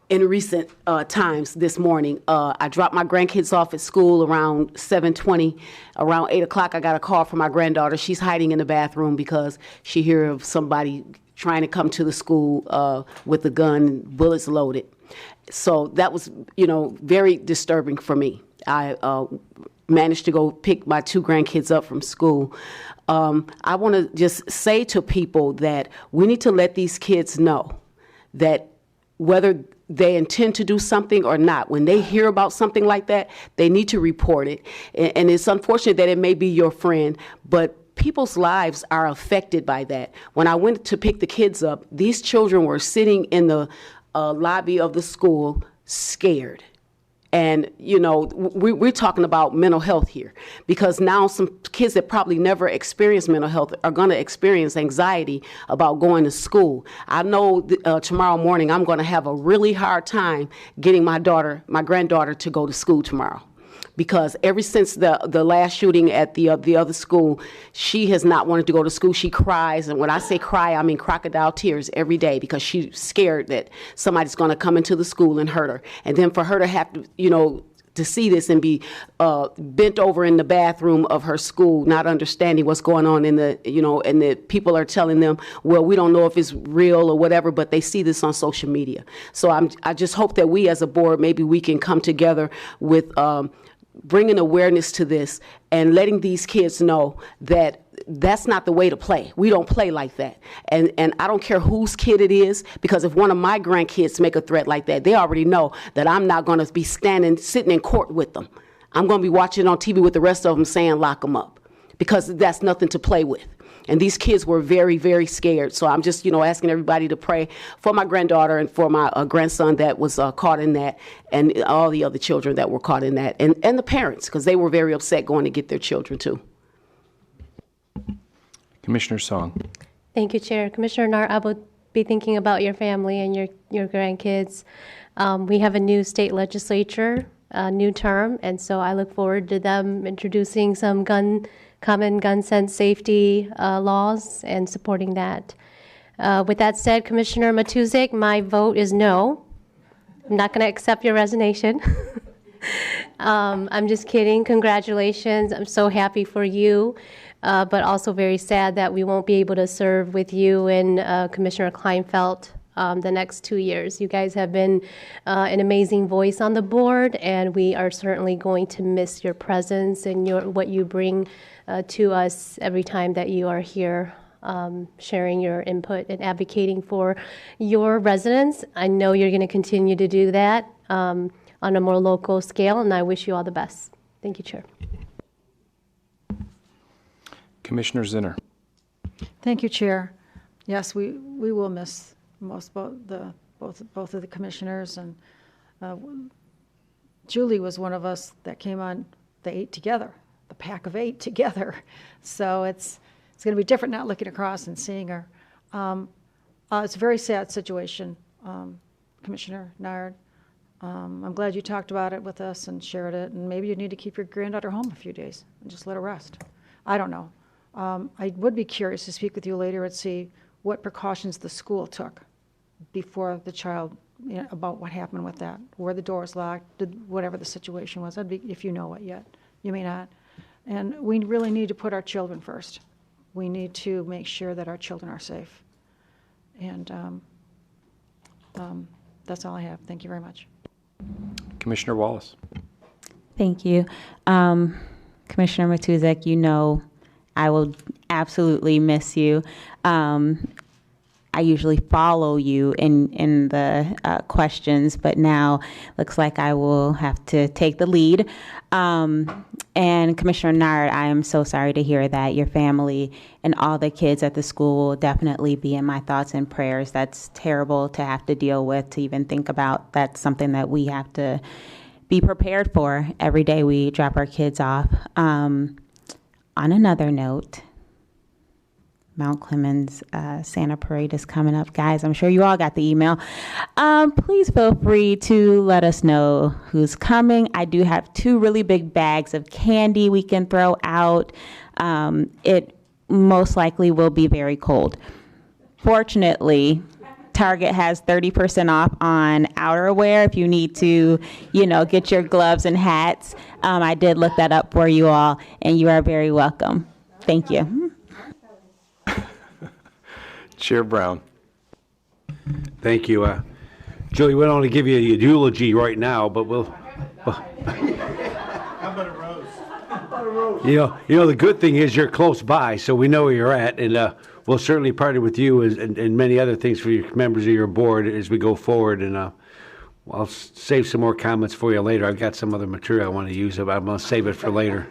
in recent times this morning. I dropped my grandkids off at school around 7:20. Around 8 o'clock, I got a call from my granddaughter. She's hiding in the bathroom because she heard of somebody trying to come to the school with a gun, bullets loaded. So that was, very disturbing for me. I managed to go pick my 2 grandkids up from school. I want to just say to people that we need to let these kids know that whether they intend to do something or not, when they hear about something like that, they need to report it. And it's unfortunate that it may be your friend, but people's lives are affected by that. When I went to pick the kids up, these children were sitting in the lobby of the school scared. And, we're talking about mental health here, because now some kids that probably never experienced mental health are going to experience anxiety about going to school. I know tomorrow morning I'm going to have a really hard time getting my granddaughter to go to school tomorrow. Because ever since the last shooting at the other school, she has not wanted to go to school. She cries, and when I say cry, I mean crocodile tears every day, because she's scared that somebody's going to come into the school and hurt her. And then for her to have to, to see this and be bent over in the bathroom of her school, not understanding what's going on and the people are telling them, well, we don't know if it's real or whatever, but they see this on social media. So I just hope that we as a board, maybe we can come together with bringing awareness to this and letting these kids know that that's not the way to play. We don't play like that. And I don't care whose kid it is, because if one of my grandkids make a threat like that, they already know that I'm not going to be sitting in court with them. I'm going to be watching on TV with the rest of them saying lock them up, because that's nothing to play with. And these kids were very, very scared. So I'm just, asking everybody to pray for my granddaughter and for my grandson that was caught in that, and all the other children that were caught in that, and the parents, because they were very upset going to get their children too. Commissioner Song. Thank you, Chair. Commissioner Nart, I will be thinking about your family and your grandkids. We have a new state legislature, a new term, and so I look forward to them introducing some common gun sense safety laws and supporting that. With that said, Commissioner Matuzak, my vote is no. I'm not going to accept your resignation. I'm just kidding. Congratulations. I'm so happy for you, but also very sad that we won't be able to serve with you and Commissioner Kleinfeld the next 2 years. You guys have been an amazing voice on the board, and we are certainly going to miss your presence and what you bring to us every time that you are here sharing your input and advocating for your residents. I know you're going to continue to do that on a more local scale, and I wish you all the best. Thank you, Chair. Commissioner Zinner. Thank you, Chair. Yes, we will miss both of the commissioners, and Julie was one of us that came on the 8 together, the pack of 8 together. So it's going to be different not looking across and seeing her. It's a very sad situation, Commissioner Nard. I'm glad you talked about it with us and shared it, and maybe you need to keep your granddaughter home a few days and just let her rest. I don't know. I would be curious to speak with you later and see what precautions the school took before the child, about what happened with that, were the doors locked, whatever the situation was. If you know it yet. You may not. And we really need to put our children first. We need to make sure that our children are safe. And that's all I have. Thank you very much. Commissioner Wallace. Thank you. Commissioner Matuzek, you know I will absolutely miss you. I usually follow you in the questions, but now looks like I will have to take the lead. And Commissioner Nard, I am so sorry to hear that your family and all the kids at the school will definitely be in my thoughts and prayers. That's terrible to have to deal with, to even think about. That's something that we have to be prepared for every day we drop our kids off. On another note, Mount Clemens Santa Parade is coming up. Guys, I'm sure you all got the email. Please feel free to let us know who's coming. I do have 2 really big bags of candy we can throw out. It most likely will be very cold. Fortunately, Target has 30% off on outerwear if you need to, get your gloves and hats. I did look that up for you all, and you are very welcome. Thank you. Chair Brown. Thank you. Julie, we don't want to give you a eulogy right now, but we'll. How about a rose? The good thing is you're close by, so we know where you're at, and we'll certainly partner with you and many other things for your members of your board as we go forward. And I'll save some more comments for you later. I've got some other material I want to use, but I'm going to save it for later.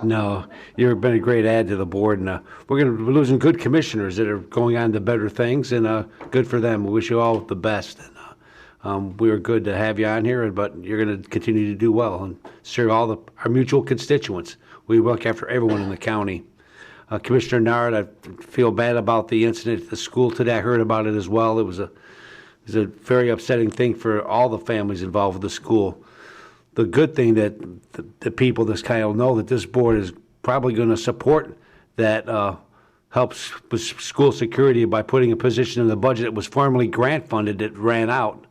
No, you've been a great add to the board, and we're losing good commissioners that are going on to better things, and good for them. We wish you all the best. And we are good to have you on here, but you're going to continue to do well and serve all our mutual constituents. We look after everyone in the county. Commissioner Nard, I feel bad about the incident at the school today. I heard about it as well. It was a very upsetting thing for all the families involved with the school. The good thing that the people this kind of know that this board is probably going to support that helps with school security by putting a position in the budget that was formerly grant funded that ran out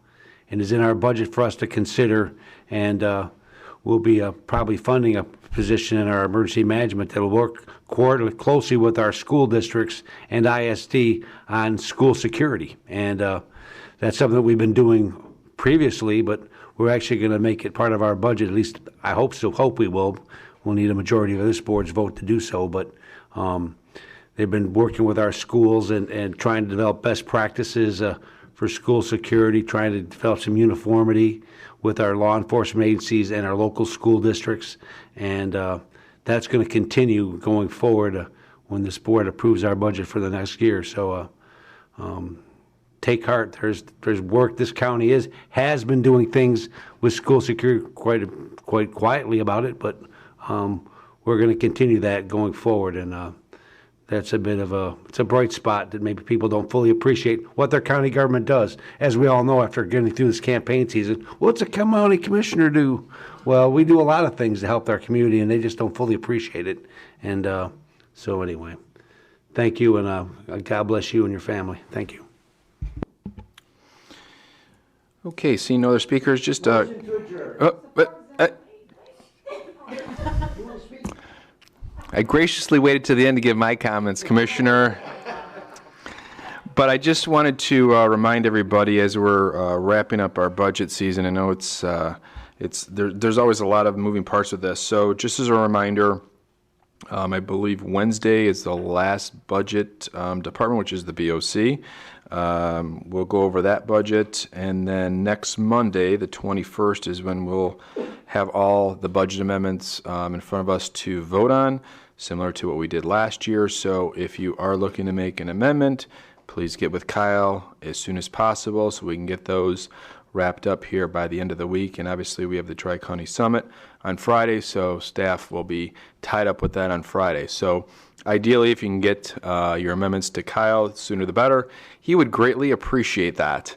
and is in our budget for us to consider, and we'll be probably funding a position in our emergency management that will work closely with our school districts and ISD on school security. And that's something that we've been doing previously, but we're actually going to make it part of our budget. At least I hope we will. We'll need a majority of this board's vote to do so, but they've been working with our schools and trying to develop best practices for school security, trying to develop some uniformity with our law enforcement agencies and our local school districts. And that's going to continue going forward when this board approves our budget for the next year. So take heart. There's work this county has been doing things with school security quite quietly about it, but we're going to continue that going forward. And that's it's a bright spot that maybe people don't fully appreciate what their county government does. As we all know, after getting through this campaign season, what's a county commissioner do? Well, we do a lot of things to help our community, and they just don't fully appreciate it. And so anyway, thank you, and God bless you and your family. Thank you. Okay, seeing no other speakers, just I graciously waited to the end to give my comments, Commissioner. But I just wanted to remind everybody as we're wrapping up our budget season. I know there's always a lot of moving parts of this. So just as a reminder, I believe Wednesday is the last budget department, which is the BOC. We'll go over that budget, and then next Monday, the 21st, is when we'll have all the budget amendments in front of us to vote on, similar to what we did last year. So if you are looking to make an amendment, please get with Kyle as soon as possible so we can get those wrapped up here by the end of the week. And obviously, we have the Tri-County Summit on Friday, so staff will be tied up with that on Friday. So ideally, if you can get your amendments to Kyle, the sooner the better. He would greatly appreciate that.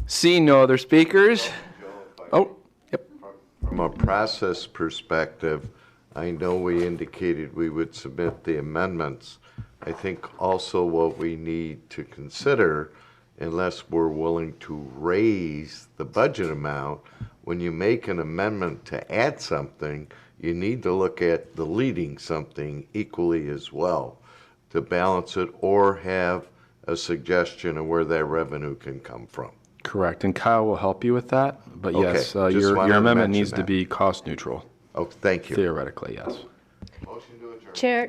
Seeing no other speakers. Oh, yep. From a process perspective, I know we indicated we would submit the amendments. I think also what we need to consider, unless we're willing to raise the budget amount, when you make an amendment to add something, you need to look at deleting something equally as well to balance it, or have a suggestion of where that revenue can come from. Correct, and Kyle will help you with that. But Okay, yes, just your wanted to amendment mention needs to that. be cost neutral. Oh, thank you. Theoretically, yes. Chair.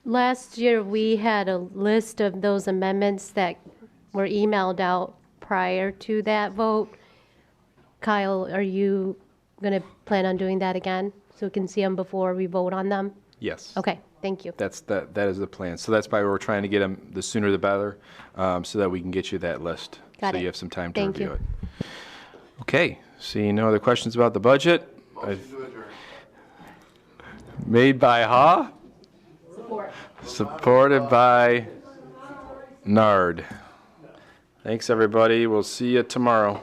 Last year, we had a list of those amendments that were emailed out prior to that vote. Kyle, are you going to plan on doing that again so we can see them before we vote on them? Yes. Okay, thank you. That is the plan. So that's why we're trying to get them the sooner the better, so that we can get you that list. Got so it. you have some time to Thank review you. it. Okay. Seeing no other questions about the budget. Made by Ha? Supported by Nard. Thanks, everybody. We'll see you tomorrow.